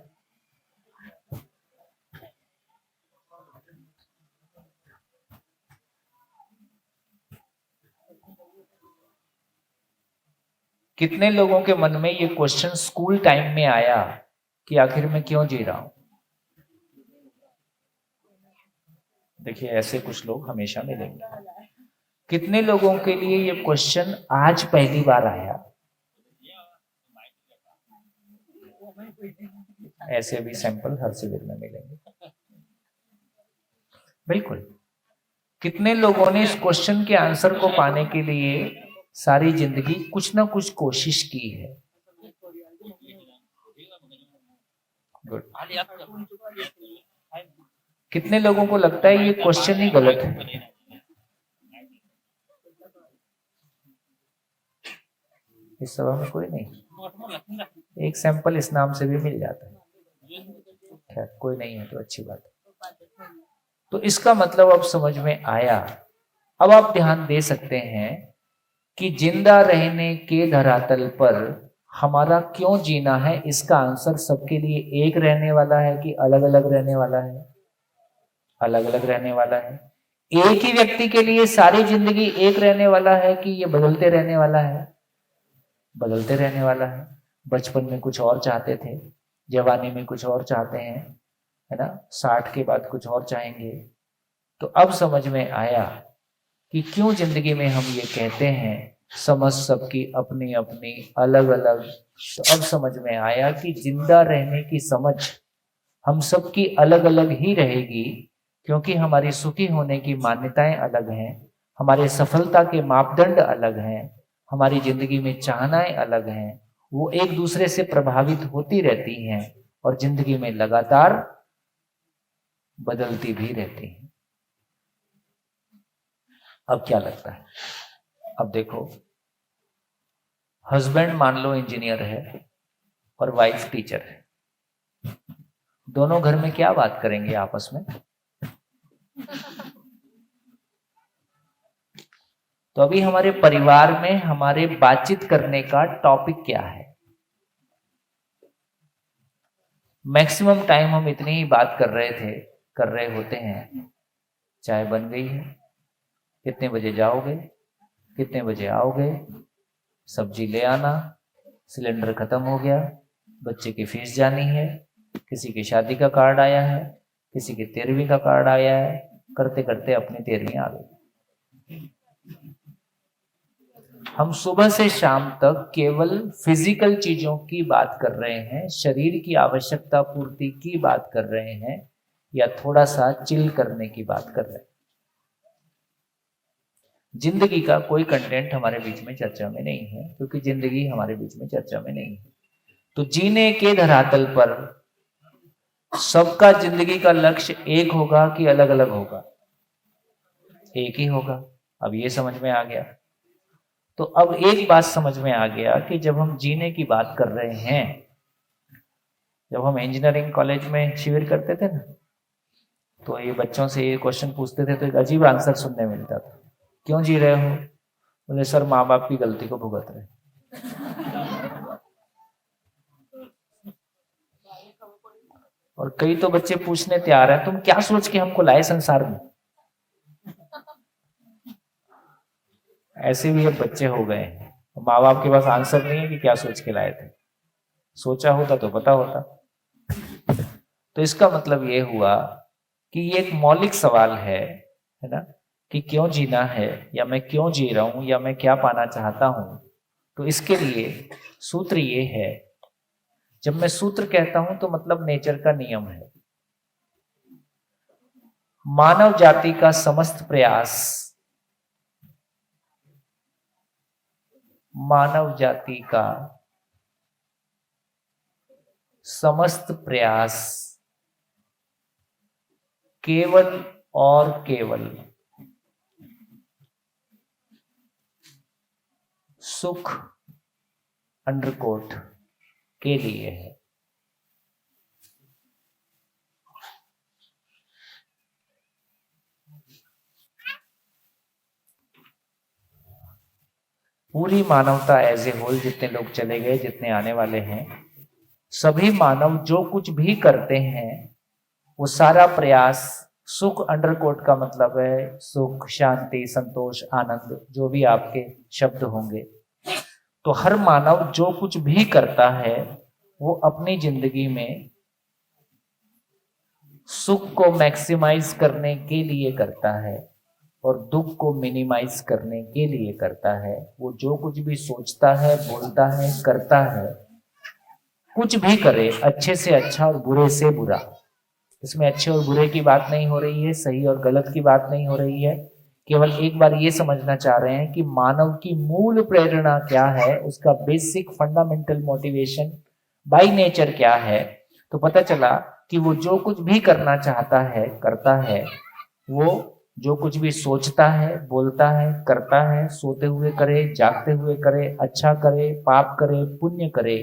कितने लोगों के मन में ये क्वेश्चन स्कूल टाइम में आया कि आखिर मैं क्यों जी रहा हूं? देखिए, ऐसे कुछ लोग हमेशा मिलेंगे। कितने लोगों के लिए ये क्वेश्चन आज पहली बार आया? ऐसे भी सैंपल हर शिविर में मिलेंगे। बिल्कुल। कितने लोगों ने इस क्वेश्चन के आंसर को पाने के लिए सारी जिंदगी कुछ ना कुछ कोशिश की है? गुड। कितने लोगों को लगता है ये क्वेश्चन ही गलत है? इस सभा में कोई नहीं, एक सैंपल इस नाम से भी मिल जाता है। खैर, कोई नहीं है तो अच्छी बात है। तो इसका मतलब अब समझ में आया। अब आप ध्यान दे सकते हैं कि जिंदा रहने के धरातल पर हमारा क्यों जीना है, इसका आंसर सबके लिए एक रहने वाला है कि अलग अलग रहने वाला है? अलग अलग रहने वाला है। एक ही व्यक्ति के लिए सारी जिंदगी एक रहने वाला है कि ये बदलते रहने वाला है? बदलते रहने वाला है। बचपन में कुछ और चाहते थे, जवानी में कुछ और चाहते हैं, है ना, 60 के बाद कुछ और चाहेंगे। तो अब समझ में आया कि क्यों जिंदगी में हम ये कहते हैं समझ सबकी अपनी अपनी अलग अलग। तो अब समझ में आया कि जिंदा रहने की समझ हम सबकी अलग अलग ही रहेगी, क्योंकि हमारी सुखी होने की मान्यताएं अलग हैं, हमारे सफलता के मापदंड अलग हैं, हमारी जिंदगी में चाहनाएं अलग हैं। वो एक दूसरे से प्रभावित होती रहती हैं और जिंदगी में लगातार बदलती भी रहती हैं। अब क्या लगता है? अब देखो, हस्बैंड मान लो इंजीनियर है और वाइफ टीचर है। दोनों घर में क्या बात करेंगे आपस में? तो अभी हमारे परिवार में हमारे बातचीत करने का टॉपिक क्या है? मैक्सिमम टाइम हम इतनी ही बात कर रहे होते हैं, चाय बन गई है, कितने बजे जाओगे, कितने बजे आओगे, सब्जी ले आना, सिलेंडर खत्म हो गया, बच्चे की फीस जानी है, किसी की शादी का कार्ड आया है, किसी की 13वीं का कार्ड आया है, करते करते अपनी 13वीं आ गई। हम सुबह से शाम तक केवल फिजिकल चीजों की बात कर रहे हैं, शरीर की आवश्यकता पूर्ति की बात कर रहे हैं, या थोड़ा सा चिल करने की बात कर रहे हैं। जिंदगी का कोई कंटेंट हमारे बीच में चर्चा में नहीं है, क्योंकि जिंदगी हमारे बीच में चर्चा में नहीं है। तो जीने के धरातल पर सबका जिंदगी का लक्ष्य एक होगा कि अलग अलग होगा? एक ही होगा। अब ये समझ में आ गया। तो अब एक बात समझ में आ गया कि जब हम जीने की बात कर रहे हैं जब हम इंजीनियरिंग कॉलेज में शिविर करते थे ना, तो ये बच्चों से ये क्वेश्चन पूछते थे तो एक अजीब आंसर सुनने मिलता था। क्यों जी रहे हो? बोले सर माँ बाप की गलती को भुगत रहे। और कई तो बच्चे पूछने तैयार हैं, तुम क्या सोच के हमको लाए संसार में? ऐसे भी अब बच्चे हो गए हैं, माँ बाप के पास आंसर नहीं है कि क्या सोच के लाए थे। सोचा होता तो पता होता। तो इसका मतलब ये हुआ कि ये एक मौलिक सवाल है ना, कि क्यों जीना है, या मैं क्यों जी रहा हूं, या मैं क्या पाना चाहता हूं। तो इसके लिए सूत्र ये है, जब मैं सूत्र कहता हूं तो मतलब नेचर का नियम है। मानव जाति का समस्त प्रयास, मानव जाति का समस्त प्रयास केवल और केवल सुख अंडरकोट के लिए है। पूरी मानवता एज ए होल, जितने लोग चले गए, जितने आने वाले हैं, सभी मानव जो कुछ भी करते हैं वो सारा प्रयास सुख अंडरकोट का मतलब है सुख, शांति, संतोष, आनंद, जो भी आपके शब्द होंगे। तो हर मानव जो कुछ भी करता है वो अपनी जिंदगी में सुख को मैक्सिमाइज करने के लिए करता है और दुख को मिनिमाइज करने के लिए करता है। वो जो कुछ भी सोचता है, बोलता है, करता है, कुछ भी करे, अच्छे से अच्छा और बुरे से बुरा, इसमें अच्छे और बुरे की बात नहीं हो रही है, सही और गलत की बात नहीं हो रही है। केवल एक बार ये समझना चाह रहे हैं कि मानव की मूल प्रेरणा क्या है, उसका basic fundamental motivation by nature क्या है। तो पता चला कि वो जो कुछ भी करना चाहता है, करता है। वो जो कुछ भी सोचता है, बोलता है, करता है, सोते हुए करे, जागते हुए करे, अच्छा करे, पाप करे, पुण्य करे,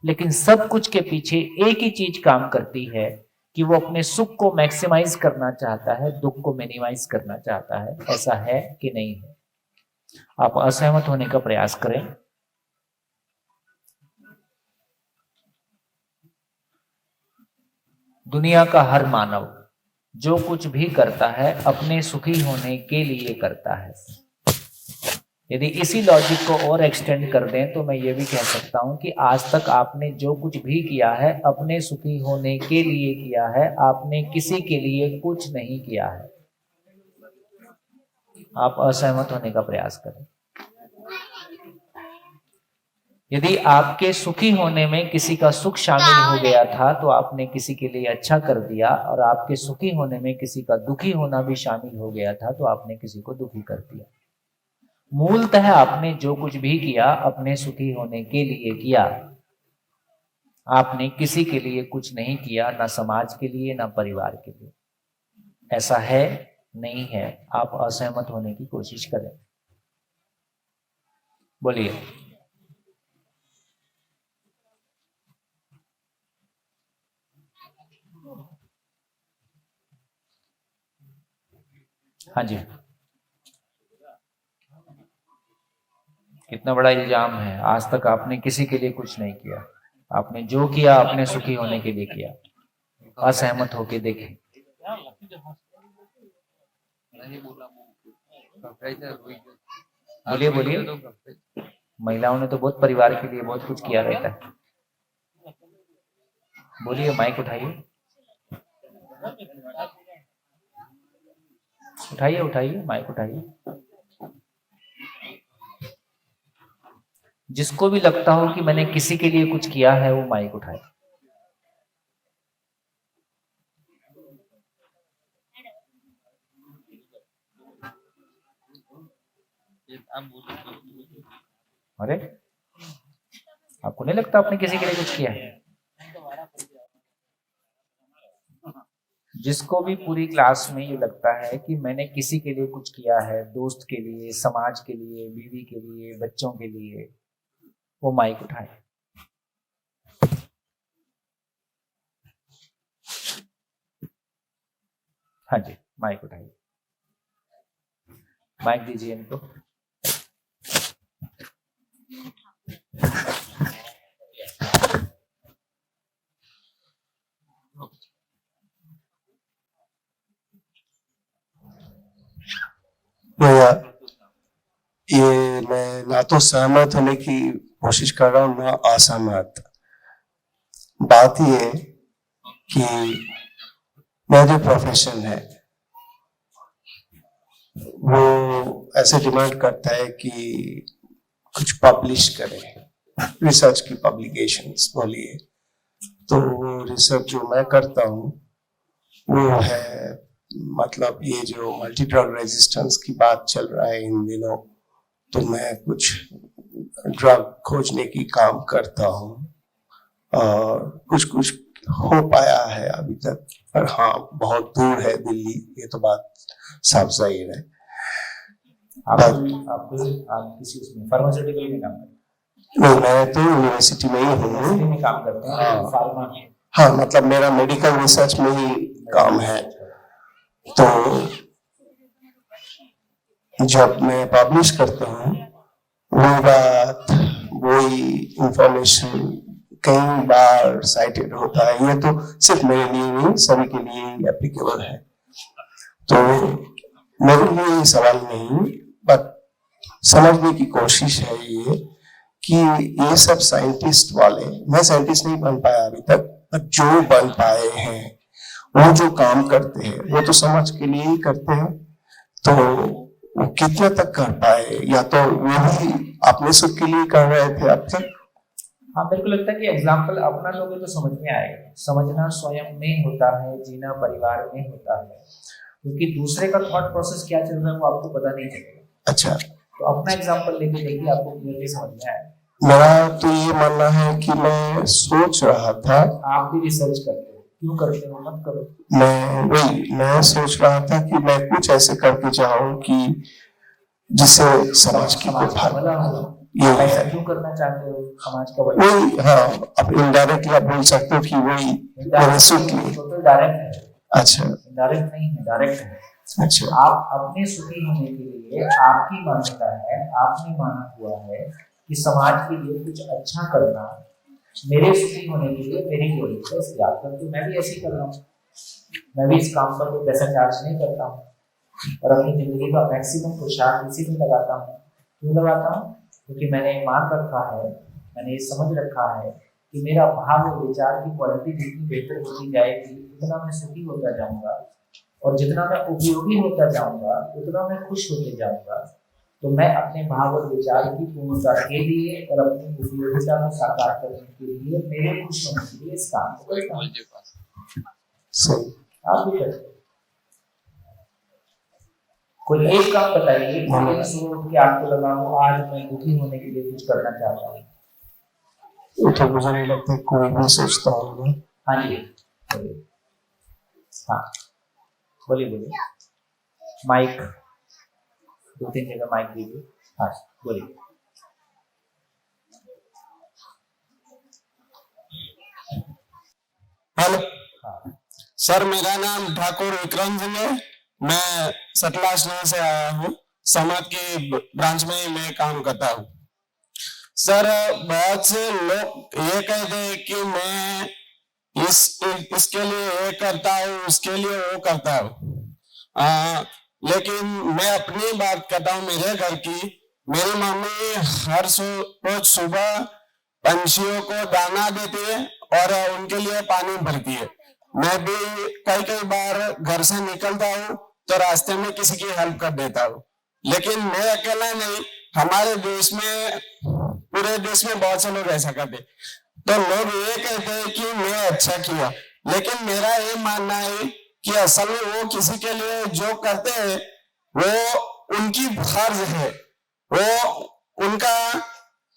लेकिन सब कुछ के पीछे एक ही चीज काम करती है कि वो अपने सुख को मैक्सिमाइज करना चाहता है, दुख को मिनिमाइज करना चाहता है। ऐसा है कि नहीं है? आप असहमत होने का प्रयास करें। दुनिया का हर मानव जो कुछ भी करता है अपने सुखी होने के लिए करता है। यदि इसी लॉजिक को और एक्सटेंड कर दें तो मैं ये भी कह सकता हूं कि आज तक आपने जो कुछ भी किया है अपने सुखी होने के लिए किया है, आपने किसी के लिए कुछ नहीं किया है। आप असहमत होने का प्रयास करें। यदि आपके सुखी होने में किसी का सुख शामिल हो गया था तो आपने किसी के लिए अच्छा कर दिया, और आपके सुखी होने में किसी का दुखी होना भी शामिल हो गया था तो आपने किसी को दुखी कर दिया। मूलतः आपने जो कुछ भी किया अपने सुखी होने के लिए किया। आपने किसी के लिए कुछ नहीं किया, ना समाज के लिए, ना परिवार के लिए। ऐसा है? नहीं है। आप असहमत होने की कोशिश करें। बोलिए। हाँ जी। कितना बड़ा इल्जाम है। आज तक आपने किसी के लिए कुछ नहीं किया। आपने जो किया अपने सुखी होने के लिए किया। असहमत होके देखें। बोलिए बोलिए। महिलाओं ने तो बहुत परिवार के लिए बहुत कुछ किया रहता है। बोलिए, माइक उठाइए। उठाइए उठाइए, माइक उठाइए। जिसको भी लगता हो कि मैंने किसी के लिए कुछ किया है वो माइक उठाए। अरे आपको नहीं लगता आपने किसी के लिए कुछ किया है? जिसको भी पूरी क्लास में ये लगता है कि मैंने किसी के लिए कुछ किया है, दोस्त के लिए, समाज के लिए, बीवी के लिए, बच्चों के लिए, वो माइक उठाए। हाँ जी, माइक उठाइए, माइक दीजिए इनको। भैया, ये मैं ना तो सहमत होने की कोशिश कर रहा हूँ ना असहमत। बात ये कि मेरा जो प्रोफेशन है वो ऐसे डिमांड करता है कि कुछ पब्लिश करें, रिसर्च की पब्लिकेशंस बोलिए। तो वो रिसर्च जो मैं करता हूँ वो है, मतलब ये जो मल्टी ड्रग रेजिस्टेंस की बात चल रहा है इन दिनों, तो मैं कुछ ड्रग खोजने की काम करता हूँ और कुछ कुछ हो पाया है अभी तक, पर हाँ बहुत दूर है दिल्ली, ये तो बात साफ जाहिर है। आप किसी उसमें फार्मास्यूटिकल में काम करते हैं? नहीं, मैं तो यूनिवर्सिटी में ही हूँ, में काम करते हैं, फार्मा में। हाँ, मतलब मेरा मेडिकल रिसर्च में ही काम है। तो जब मैं पब्लिश करता हूँ वो बात, वही इंफॉर्मेशन कई बार साइटेड होता है। ये तो सिर्फ मेरे लिए नहीं, सभी के लिए एप्लीकेबल है। तो मेरे लिए ये सवाल नहीं, बट समझने की कोशिश है ये कि ये सब साइंटिस्ट वाले, मैं साइंटिस्ट नहीं बन पाया अभी तक, पर जो बन पाए हैं वो जो काम करते हैं वो तो समझ के लिए ही करते हैं, तो वो कितने तक कर पाए, या तो वो भी अपने सुख के लिए कर रहे थे अब तक। हाँ, मेरे को लगता है कि एग्जाम्पल अपना लोगे तो समझ में आएगा। समझना स्वयं में होता है, जीना परिवार में होता है, क्योंकि दूसरे का थॉट प्रोसेस क्या चल रहा है वो आपको पता नहीं चलेगा। अच्छा, तो अपना एग्जाम्पल लेके देखिए, आपको क्लियरली समझ में आएगा। मेरा तो ये मानना है कि मैं सोच रहा था, आप भी रिसर्च करते हो, क्यों करते हो? मत करो। मैं सोच रहा था कि मैं कुछ ऐसे करके जाऊं कि जिससे समाज की कोई भला हो। ये ऐसा क्यों करना चाहते हो? समाज का भला। वही, हाँ, अब इनडायरेक्टली आप बोल सकते हो कि वही मेरे सुख के लिए। तो डायरेक्ट है। अच्छा, डायरेक्ट नहीं है, डायरेक्ट है। अच्छा, आप अपने सुखी होने के लिए, आपकी मान्यता है, आपने माना हुआ है कि समाज के लिए कुछ अच्छा करना, मेरे सुखी होने के लिए मेरी जरूरत है, इसलिए आप करते हो। मैं भी ऐसे ही कर रहा हूँ, मैं भी इस काम पर कोई पैसा चार्ज नहीं करता हूँ और अपनी जिंदगी का मैक्सिमम पुरुषार्थ इसी में लगाता हूँ। क्यों लगाता हूँ? क्योंकि मैंने मान रखा है, मैंने ये समझ रखा है कि मेरा भाव और विचार की क्वालिटी जितनी बेहतर होती जाएगी उतना मैं सुखी होता जाऊंगा, और जितना मैं उपयोगी होता जाऊंगा उतना मैं खुश होते जाऊंगा। तो मैं अपने भाव और विचार की पूर्णता के लिए और अपनी उपयोगिता को साकार करने के लिए, मेरे खुश होने के लिए इस काम को करता हूं। आप भी करते। कोई एक काम बताइए कि आपको लगा हो आज मैं दुखी होने के लिए कुछ करना चाहता हूँ। तो मुझे नहीं लगता कोई भी सोचता होगा। हाँ जी, बोलिए। हाँ, बोलिए। माइक 2-3 जगह माइक दीजिए। हाँ, बोलिए। हेलो, सर मेरा नाम ठाकुर विक्रम सिंह है। मैं सतला स्टेशन से आया हूँ, समाज की ब्रांच में ही मैं काम करता हूँ। सर बहुत से लोग ये कहते हैं कि मैं इसके लिए ये करता हूँ, उसके लिए वो करता हूँ, लेकिन मैं अपनी बात करता हूँ मेरे घर की। मेरी मम्मी हर रोज सुबह पंछियों को दाना देती है और उनके लिए पानी भरती है। मैं भी कई बार घर से निकलता हूँ तो रास्ते में किसी की हेल्प कर देता हूँ। लेकिन मैं अकेला नहीं, हमारे देश में, पूरे देश में बहुत से लोग ऐसा करते। तो लोग ये कहते हैं कि मैं अच्छा किया, लेकिन मेरा ये मानना है कि असल में वो किसी के लिए जो करते हैं वो उनकी फर्ज है, वो उनका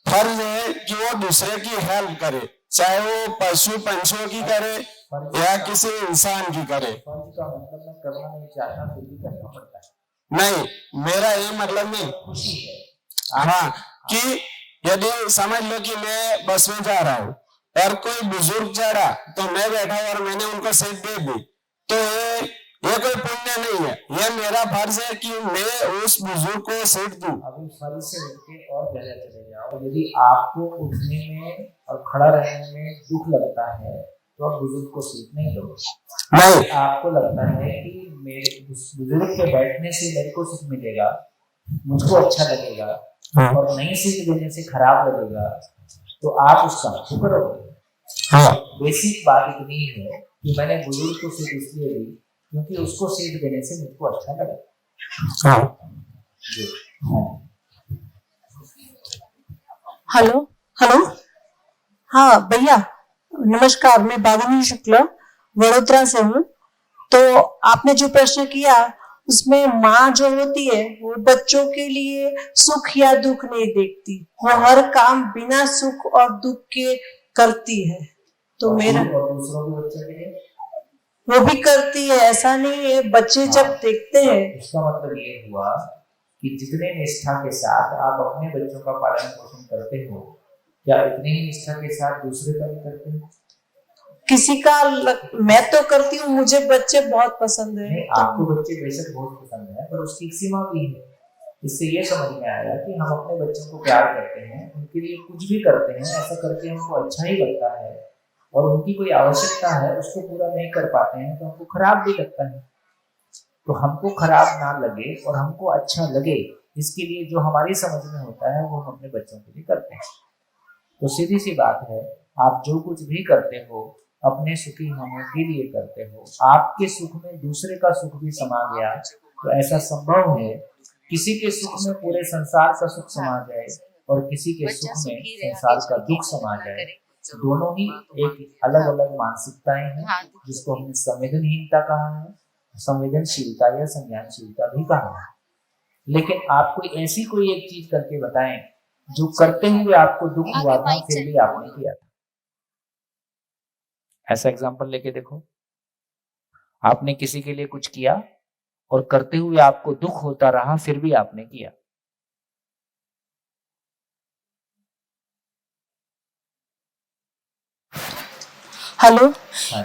फर्ज है कि वो दूसरे की हेल्प करे, चाहे वो पशु पंछियों की करे या किसी इंसान की करे। फर्ज का मतलब मैं करना नहीं चाहता, फिर भी करना पड़ता है। नहीं, मेरा ये मतलब नहीं, खुशी है। हाँ, कि यदि समझ लो कि मैं बस में जा रहा हूँ और कोई बुजुर्ग चढ़ा तो मैं बैठा और मैंने उनको सीट दे दी, तो ये कोई पुण्य नहीं है, ये मेरा फर्ज है कि मैं उस बुजुर्ग को सीट दूं। अभी फल से उठके और गहरे चले जाओ। यदि आपको उठने में और खड़ा रहने में दुख लगता है तो आप बुजुर्ग को सीट नहीं दो। नहीं, आपको लगता है कि मेरे उस बुजुर्ग के बैठने से मेरे को सुख मिलेगा, मुझको अच्छा लगेगा, और नहीं सीट देने से खराब लगेगा, तो आप उसका शुक्र करोगे। बेसिक बात इतनी है कि मैंने बुजुर्ग को सीट इसलिए दी क्योंकि उसको सीट देने से मुझको अच्छा लगा। हेलो हेलो, हाँ भैया नमस्कार, मैं बागनी शुक्ला वडोदरा से हूँ। तो आपने जो प्रश्न किया उसमें माँ जो होती है वो बच्चों के लिए सुख या दुख नहीं देखती, वो हर काम बिना सुख और दुख के करती है। तो मेरा दूसरों के बच्चे के लिए वो भी करती है, ऐसा नहीं है। बच्चे जब देखते हैं, इसका मतलब ये हुआ कि जितने निष्ठा के साथ आप अपने बच्चों का पालन पोषण करते हो, क्या उतनी ही निष्ठा के साथ दूसरे का भी करते हो? किसी का मैं तो करती हूँ, मुझे बच्चे बहुत पसंद है। आपको बच्चे बेशक बहुत पसंद है, पर उसकी एक सीमा भी है। इससे ये समझ में आया कि हम अपने बच्चों को प्यार करते हैं, उनके लिए कुछ भी करते हैं, ऐसा करके हमको अच्छा ही लगता है, और उनकी कोई आवश्यकता है उसको पूरा नहीं कर पाते हैं तो हमको खराब भी लगता है। तो हमको खराब ना लगे और हमको अच्छा लगे, इसके लिए जो हमारी समझ में होता है वो हम अपने बच्चों के लिए करते हैं। तो सीधी सी बात है, आप जो कुछ भी करते हो अपने सुखी होने के लिए करते हो। आपके सुख में दूसरे का सुख भी समा गया तो ऐसा संभव है किसी के सुख में पूरे संसार का सुख समा जाए और किसी के सुख में संसार का दुख समा जाए। दोनों ही एक अलग अलग मानसिकताएं हैं, जिसको हमने संवेदनहीनता कहा है, संवेदनशीलता या संज्ञानशीलता भी कहा है। लेकिन आप कोई ऐसी कोई एक चीज करके बताएं जो करते हुए आपको दुख हुआ था फिर भी आपने किया था। ऐसा एग्जांपल लेके देखो, आपने किसी के लिए कुछ किया और करते हुए आपको दुख होता रहा फिर भी आपने किया। हेलो,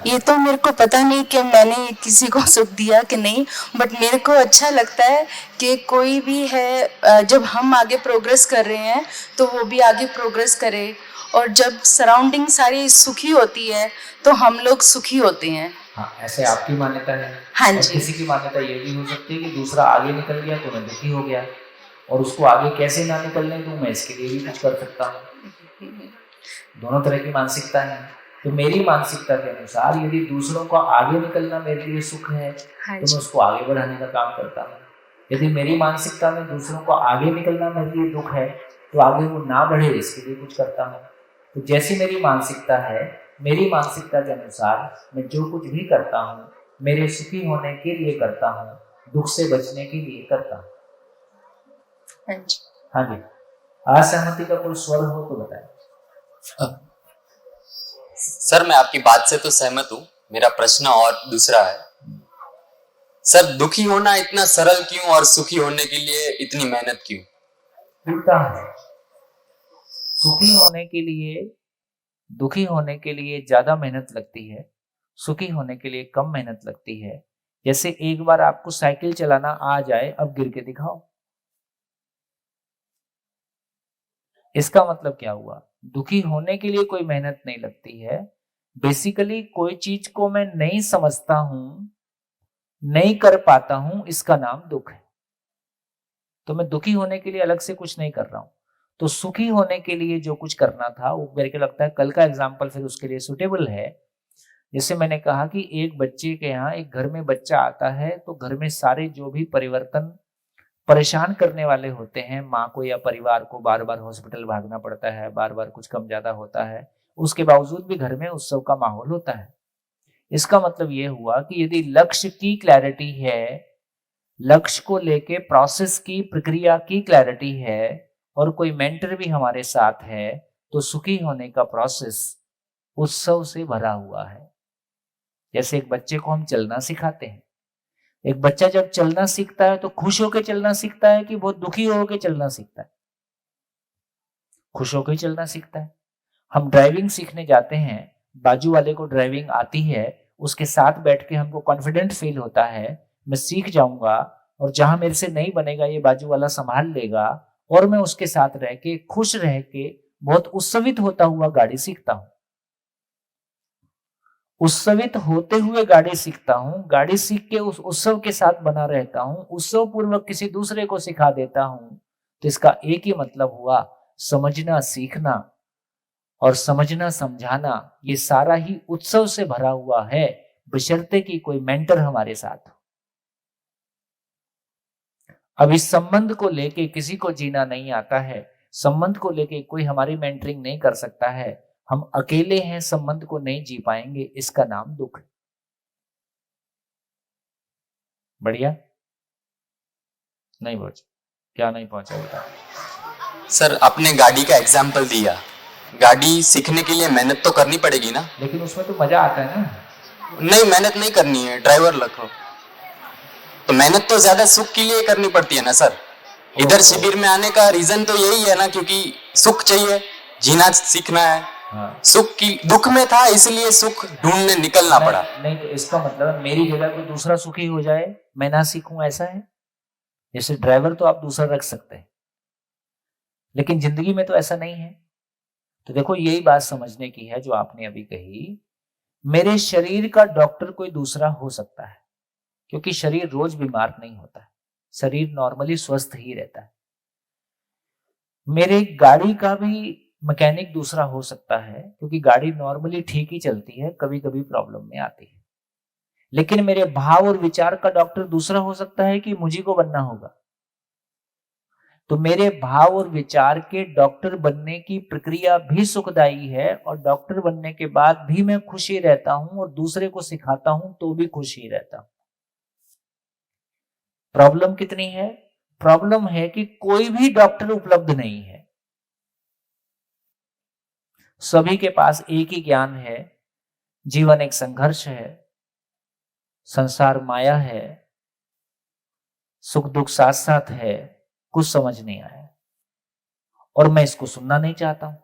ये तो मेरे को पता नहीं कि मैंने किसी को सुख दिया कि नहीं, बट मेरे को अच्छा लगता है कि कोई भी है, जब हम आगे प्रोग्रेस कर रहे हैं तो वो भी आगे प्रोग्रेस करे, और जब सराउंडिंग सारी सुखी होती है तो हम लोग सुखी होते हैं। हाँ, ऐसे आपकी मान्यता है। हाँ और जी। किसी की मान्यता ये भी हो सकती है कि दूसरा आगे निकल गया तो मैं दुखी हो गया, और उसको आगे कैसे ना निकलने दूं मैं इसके लिए भी कुछ कर सकता हूँ। दोनों तरह की मानसिकता है। तो मेरी मानसिकता के अनुसार यदि दूसरों को आगे निकलना मेरे लिए सुख है तो मैं उसको आगे बढ़ाने का काम करता हूँ। यदि मेरी मानसिकता में दूसरों को आगे निकलना मेरे लिए दुख है तो आगे वो ना बढ़े इसके लिए कुछ करता हूँ। तो जैसी मेरी मानसिकता है, मेरी मानसिकता के अनुसार मैं जो कुछ भी करता हूँ मेरे सुखी होने के लिए करता हूँ, दुख से बचने के लिए करता हूँ। हाँ जी, असहमति का कोई स्वर हो तो बताएं। सर मैं आपकी बात से तो सहमत हूँ, मेरा प्रश्न और दूसरा है। सर दुखी होना इतना सरल क्यों और सुखी होने के लिए इतनी मेहनत क्यों? उल्टा है। सुखी होने के लिए, दुखी होने के लिए ज्यादा मेहनत लगती है, सुखी होने के लिए कम मेहनत लगती है। जैसे एक बार आपको साइकिल चलाना आ जाए, अब गिर के दिखाओ। इसका मतलब क्या हुआ? दुखी होने के लिए कोई मेहनत नहीं लगती है। बेसिकली कोई चीज को मैं नहीं समझता हूं, नहीं कर पाता हूं, इसका नाम दुख है। तो मैं दुखी होने के लिए अलग से कुछ नहीं कर रहा हूं। तो सुखी होने के लिए जो कुछ करना था वो मेरे को लगता है कल का एग्जाम्पल फिर उसके लिए सुटेबल है। जैसे मैंने कहा कि एक बच्चे के यहाँ एक घर में बच्चा आता है तो घर में सारे जो भी परिवर्तन परेशान करने वाले होते हैं, माँ को या परिवार को बार बार हॉस्पिटल भागना पड़ता है, बार बार कुछ कम ज्यादा होता है, उसके बावजूद भी घर में उत्सव का माहौल होता है। इसका मतलब ये हुआ कि यदि लक्ष्य की क्लैरिटी है, लक्ष्य को लेके प्रोसेस की, प्रक्रिया की क्लैरिटी है, और कोई मेंटर भी हमारे साथ है, तो सुखी होने का प्रोसेस उत्सव से भरा हुआ है। जैसे एक बच्चे को हम चलना सिखाते हैं, एक बच्चा जब चलना सीखता है तो खुश होकर चलना सीखता है कि बहुत दुखी होकर चलना सीखता है? खुश होकर चलना सीखता है। हम ड्राइविंग सीखने जाते हैं, बाजू वाले को ड्राइविंग आती है, उसके साथ बैठ के हमको कॉन्फिडेंट फील होता है, मैं सीख जाऊंगा और जहां मेरे से नहीं बनेगा ये बाजू वाला संभाल लेगा, और मैं उसके साथ रह के खुश रह के बहुत उत्सवित होता हुआ गाड़ी सीखता हूं। उत्सवित होते हुए गाड़ी सीखता हूं, गाड़ी सीख के उस उत्सव के साथ बना रहता हूं, उत्सव पूर्वक किसी दूसरे को सिखा देता हूं, तो इसका एक ही मतलब हुआ, समझना सीखना और समझना समझाना ये सारा ही उत्सव से भरा हुआ है, बशर्ते कि कोई मेंटर हमारे साथ हो। अब इस संबंध को लेके किसी को जीना नहीं आता है, संबंध को लेके कोई हमारी मेंटरिंग नहीं कर सकता है, हम अकेले हैं, संबंध को नहीं जी पाएंगे, इसका नाम दुख है। बढ़िया नहीं पहुंचा? क्या नहीं पहुंचा बता? सर आपने गाड़ी का एग्जाम्पल दिया, गाड़ी सीखने के लिए मेहनत तो करनी पड़ेगी ना? लेकिन उसमें तो मजा आता है ना। नहीं, मेहनत नहीं करनी है, ड्राइवर रखो तो मेहनत तो ज्यादा सुख के लिए करनी पड़ती है ना सर। इधर शिविर में आने का रीजन तो यही है ना, क्योंकि सुख चाहिए, जीना सीखना है। हाँ। सुख की दुख में था इसलिए सुख ढूंढने निकलना पड़ा। नहीं तो इसका मतलब मेरी जगह कोई दूसरा सुखी हो जाए, मैं ना सीखूं, ऐसा है? जैसे ड्राइवर तो आप दूसरा रख सकते हैं, लेकिन जिंदगी में तो ऐसा नहीं है। तो देखो यही बात समझने की है जो आपने अभी कही, मेरे शरीर का डॉक्टर कोई दूसरा हो सकता है, क्योंकि शरीर रोज बीमार नहीं होता है, शरीर नॉर्मली स्वस्थ ही रहता है। मेरे गाड़ी का भी मैकेनिक दूसरा हो सकता है, क्योंकि गाड़ी नॉर्मली ठीक ही चलती है, कभी कभी प्रॉब्लम में आती है। लेकिन मेरे भाव और विचार का डॉक्टर दूसरा हो सकता है कि मुझी को बनना होगा। तो मेरे भाव और विचार के डॉक्टर बनने की प्रक्रिया भी सुखदायी है, और डॉक्टर बनने के बाद भी मैं खुशी रहता हूं और दूसरे को सिखाता हूं तो भी खुशी रहता हूं। प्रॉब्लम कितनी है? प्रॉब्लम है कि कोई भी डॉक्टर उपलब्ध नहीं है। सभी के पास एक ही ज्ञान है, जीवन एक संघर्ष है, संसार माया है, सुख दुख साथ साथ है, कुछ समझ नहीं आया और मैं इसको सुनना नहीं चाहता हूं।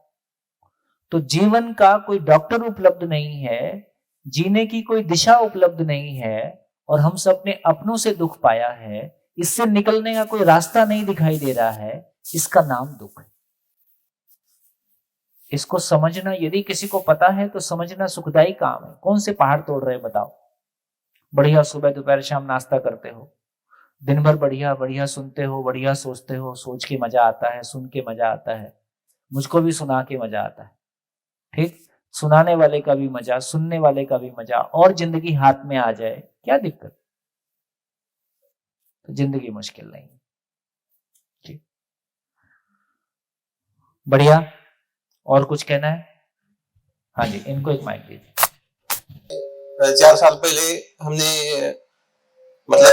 तो जीवन का कोई डॉक्टर उपलब्ध नहीं है, जीने की कोई दिशा उपलब्ध नहीं है, और हम सब ने अपनों से दुख पाया है, इससे निकलने का कोई रास्ता नहीं दिखाई दे रहा है, इसका नाम दुख है। इसको समझना, यदि किसी को पता है तो समझना सुखदायी काम है। कौन से पहाड़ तोड़ रहे बताओ? बढ़िया सुबह दोपहर शाम नाश्ता करते हो, दिन भर बढ़िया बढ़िया सुनते हो, बढ़िया सोचते हो, सोच के मजा आता है, सुन के मजा आता है, मुझको भी सुना के मजा आता है। ठीक, सुनाने वाले का भी मजा, सुनने वाले का भी मजा, और जिंदगी हाथ में आ जाए, क्या दिक्कत? तो जिंदगी मुश्किल नहीं। ठीक, बढ़िया। और कुछ कहना है? हाँ जी, इनको एक माइक दीजिए। 4 साल पहले हमने मतलब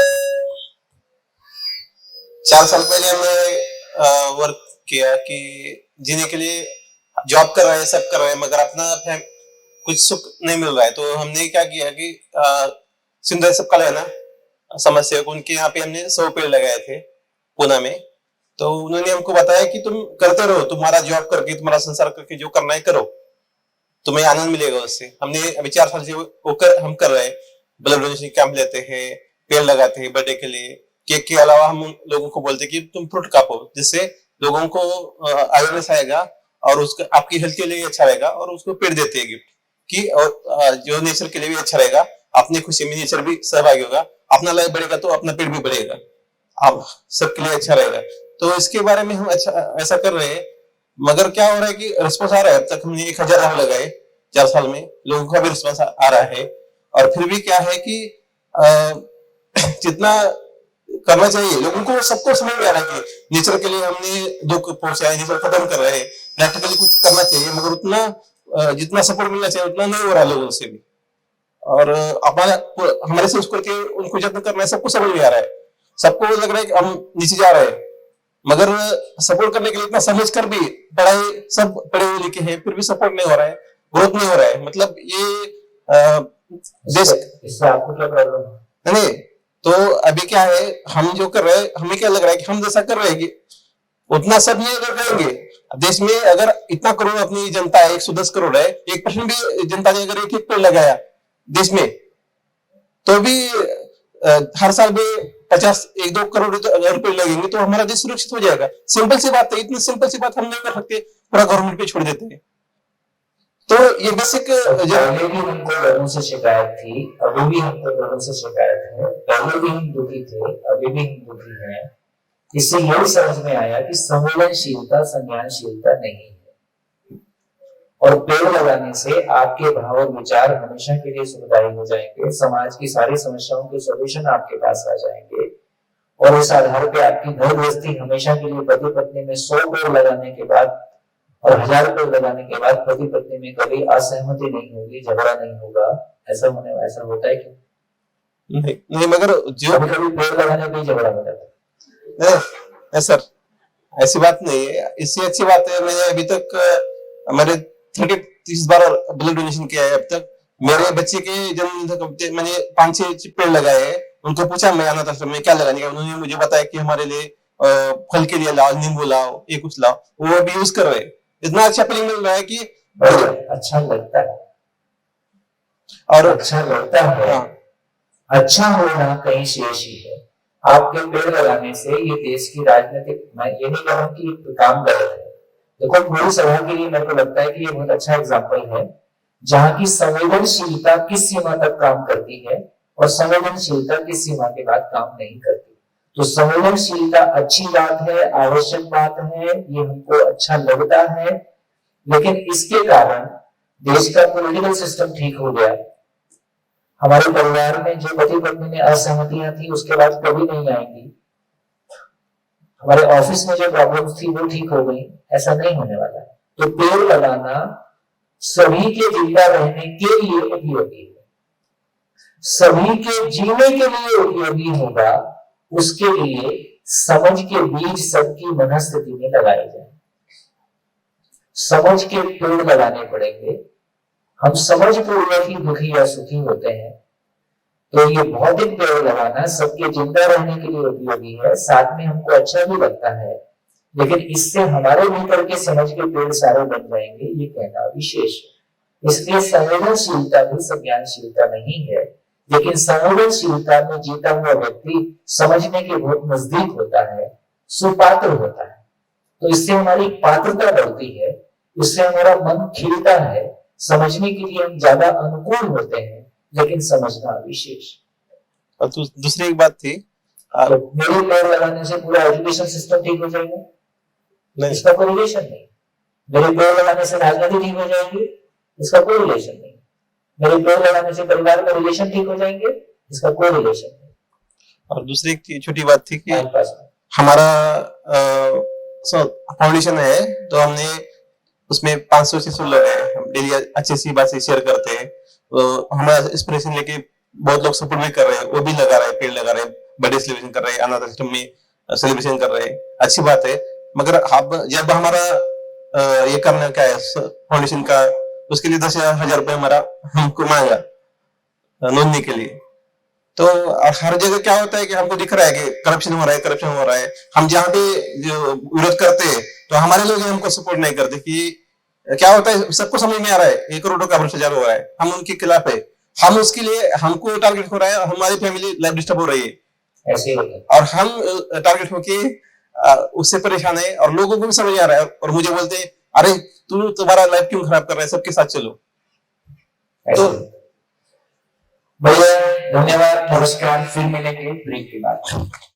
4 साल पहले हमने वर्क किया कि जीने के लिए जॉब कर रहे हैं, सब कर रहे हैं, मगर अपना कुछ सुख नहीं मिल रहा है। तो हमने क्या किया कि सिंधु सबका लेना समस्या को, उनके यहाँ पे हमने 100 पेड़ लगाए थे पुणे में। तो उन्होंने हमको बताया कि तुम करते रहो, तुम्हारा जॉब करके, तुम्हारा संसार करके जो करना है करो, तुम्हें आनंद मिलेगा उससे। हमने अभी 4 साल से हम कर रहे हैं, ब्लड डोनेशन कैंप लेते हैं, पेड़ लगाते हैं बर्थडे के लिए। केक के अलावा हम लोगों को बोलते हैं कि तुम फ्रूट काटो, जिससे लोगों को अवेयरनेस आएगा और उसका आपकी हेल्थ के लिए अच्छा रहेगा, और उसको पेड़ देते हैं गिफ्ट की, और जो नेचर के लिए भी अच्छा रहेगा, अपनी खुशी में नेचर भी सहभागी होगा, अपना लाइफ बढ़ेगा तो अपना पेड़ भी बढ़ेगा, आप सबके लिए अच्छा रहेगा। तो इसके बारे में हम अच्छा ऐसा कर रहे हैं, मगर क्या हो रहा है कि रिस्पॉन्स आ रहा है। अब तक हमने 1000 राउंड लगाए 4 साल में, लोगों का भी रिस्पॉन्स आ रहा है। और फिर भी क्या है कि जितना करना चाहिए लोगों को, सबको समझ में आ रहा है कि नेचर के लिए हमने दुख पहुंचाया, नेचर खत्म कर रहे हैं, प्रैक्टिकली कुछ करना चाहिए, मगर उतना जितना सपोर्ट मिलना चाहिए उतना नहीं हो रहा लोगों से भी। और हमारे से उसको के उनको जतन करना है, सबको समझ में आ रहा है, सबको लग रहा है कि हम नीचे जा रहे हैं, मगर सपोर्ट करने के लिए इतना समझ कर भी, पढ़ाई सब पढ़े हुए लिखे हैं, फिर भी सपोर्ट नहीं हो रहा है, ग्रोथ नहीं हो रहा है। मतलब ये देश इससे आपको क्या प्रॉब्लम नहीं। तो अभी क्या है, हम जो कर रहे हैं, हमें क्या लग रहा है कि हम जैसा कर रहे हैं उतना सब नहीं अगर करेंगे, देश में अगर इतना करोड़ अपनी जनता है, 110 करोड़ है, 1% भी जनता ने अगर एक पेड़ लगाया देश में, तो भी हर साल भी 1-2 करोड़ रुपए लगेंगे तो हमारा देश सुरक्षित हो जाएगा। सिंपल सी बात है, इतनी सिंपल सी बात हम नहीं कर सकते, पूरा गवर्नमेंट पे छोड़ देते हैं। तो ये बेसिक पहले भी हमको लोगों से शिकायत थी, अभी भी हमको लोगों से शिकायत है। पहले भी हम दुखी थे, अभी भी हम दुखी हैं। इससे यही समझ में आया कि संवेदनशीलता संज्ञानशीलता नहीं है, और पेड़ लगाने से आपके भाव और विचार हमेशा के लिए सुखदायी हो जाएंगे। समाज की सारी समस्याओं के सॉल्यूशन आपके पास आ जाएंगे, और इस आधार पे आपकी घर गृहस्थी हमेशा के लिए पति पत्नी में 100 पेड़ लगाने के बाद और 1000 पेड़ लगाने के बाद पति पत्नी में कभी असहमति नहीं होगी, झगड़ा नहीं होगा। ऐसा होता है क्या? नहीं, मगर जो कभी पेड़ लगाने पे झगड़ा हो जाता है। नहीं सर, ऐसी बात नहीं है। इससे अच्छी बात है, मैंने अभी तक हमारे 30 बार ब्लड डोनेशन किया है अब तक। मेरे बच्चे के जन्म तक मैंने 5-6 पेड़ लगाए हैं। उनको पूछा मैं अनाथ आश्रम में क्या लगाने का, उन्होंने मुझे बताया कि हमारे लिए फल के लिए लाओ, नींबू लाओ, ये कुछ लाओ, वो अभी यूज कर रहे हैं। इतना अच्छा फीलिंग मिल रहा है कि अच्छा लगता है, और अच्छा लगता है। अच्छा होना कहीं शेष ही है। आपके पेड़ लगाने से ये देश की राजनीतिक, मैं ये नहीं कह रहा हूं कि काम कर रहे हैं। देखो, पूरी सभा के लिए मेरे को लगता है कि ये बहुत अच्छा एग्जाम्पल है जहां की संवेदनशीलता किस सीमा तक काम करती है और संवेदनशीलता किस सीमा के बाद काम नहीं करती। तो संवेदनशीलता अच्छी बात है, आवश्यक बात है, ये हमको अच्छा लगता है, लेकिन इसके कारण देश का पॉलिटिकल सिस्टम ठीक हो गया। हमारे परिवार में जो पति पत्नी में असहमतियां थी उसके बाद कभी नहीं आएंगी। हमारे ऑफिस में जो प्रॉब्लम्स थी वो ठीक हो गई, ऐसा नहीं होने वाला। तो पेड़ लगाना सभी के जिंदा रहने के लिए उपयोगी है, सभी के जीने के लिए उपयोगी होगा। उसके लिए समझ के बीज सबकी मनस्थिति में लगाए जाए, समझ के पेड़ लगाने पड़ेंगे। हम समझ पूर्वक ही दुखी या सुखी होते हैं, तो ये भौतिक पेड़ लगाना सबके जिंदा रहने के लिए उपयोगी है, साथ में हमको अच्छा भी लगता है, लेकिन इससे हमारे भीतर के समझ के पेड़ सारे बन जाएंगे, ये कहना विशेष है। इसलिए संवेदनशीलता भी संज्ञानशीलता नहीं है, लेकिन संवेदनशीलता में जीता हुआ व्यक्ति समझने के बहुत नजदीक होता है, सुपात्र होता है। तो इससे हमारी पात्रता बढ़ती है, इससे हमारा मन खिलता है, समझने के लिए हम ज्यादा अनुकूल होते हैं, लेकिन समझना विशेष। और दूसरी एक बात थी, तो मेरे पेड़ लगाने से पूरा एजुकेशन सिस्टम ठीक हो जाएगा? नहीं, इसका कोई रिलेशन नहीं। मेरे पेड़ लगाने से राजनीति ठीक हो जाएगी? इसका कोई रिलेशन नहीं। मेरे पेड़ लगाने से परिवार का रिलेशन ठीक हो जाएंगे? इसका कोई रिलेशन नहीं। और दूसरी एक छोटी बात थी कि हमारा फाउंडेशन है, तो हमने उसमें 500-600 लोग हैं, हम डेली अच्छी सी बातें शेयर करते हैं। तो हमारा इंस्पिरेशन लेके बहुत लोग सपोर्ट भी कर रहे हैं, वो भी लगा रहे हैं, पेड़ लगा रहे हैं, बर्थडे सेलिब्रेशन कर रहे हैं, अनाथ आश्रम में सेलिब्रेशन कर रहे हैं, अच्छी बात है। मगर अब जब हमारा ये करना क्या है फाउंडेशन का, उसके लिए 10,000 रुपए हमारा हमको मांगा नोंदनी के लिए। तो हर जगह क्या होता है कि हमको दिख रहा है कि करप्शन हो रहा है। हम जहाँ पे जो विरोध करते हैं तो हमारे लोग हमको सपोर्ट नहीं करते कि क्या होता है, सबको समझ में आ रहा है 1 करोड़ का भ्रष्टाचार हो रहा है, हम उनके खिलाफ है, हम उसके लिए हमको टारगेट हो रहा है, हमारी फैमिली लाइफ डिस्टर्ब हो रही है ऐसे और हम टारगेट होके उससे परेशान है, और लोगों को भी समझ आ रहा है और मुझे बोलते हैं अरे तुम्हारा लाइफ क्यों खराब कर रहा है, सबके साथ चलो। तो भैया धन्यवाद, नमस्कार, फिर मिलेंगे ब्रेक के बाद।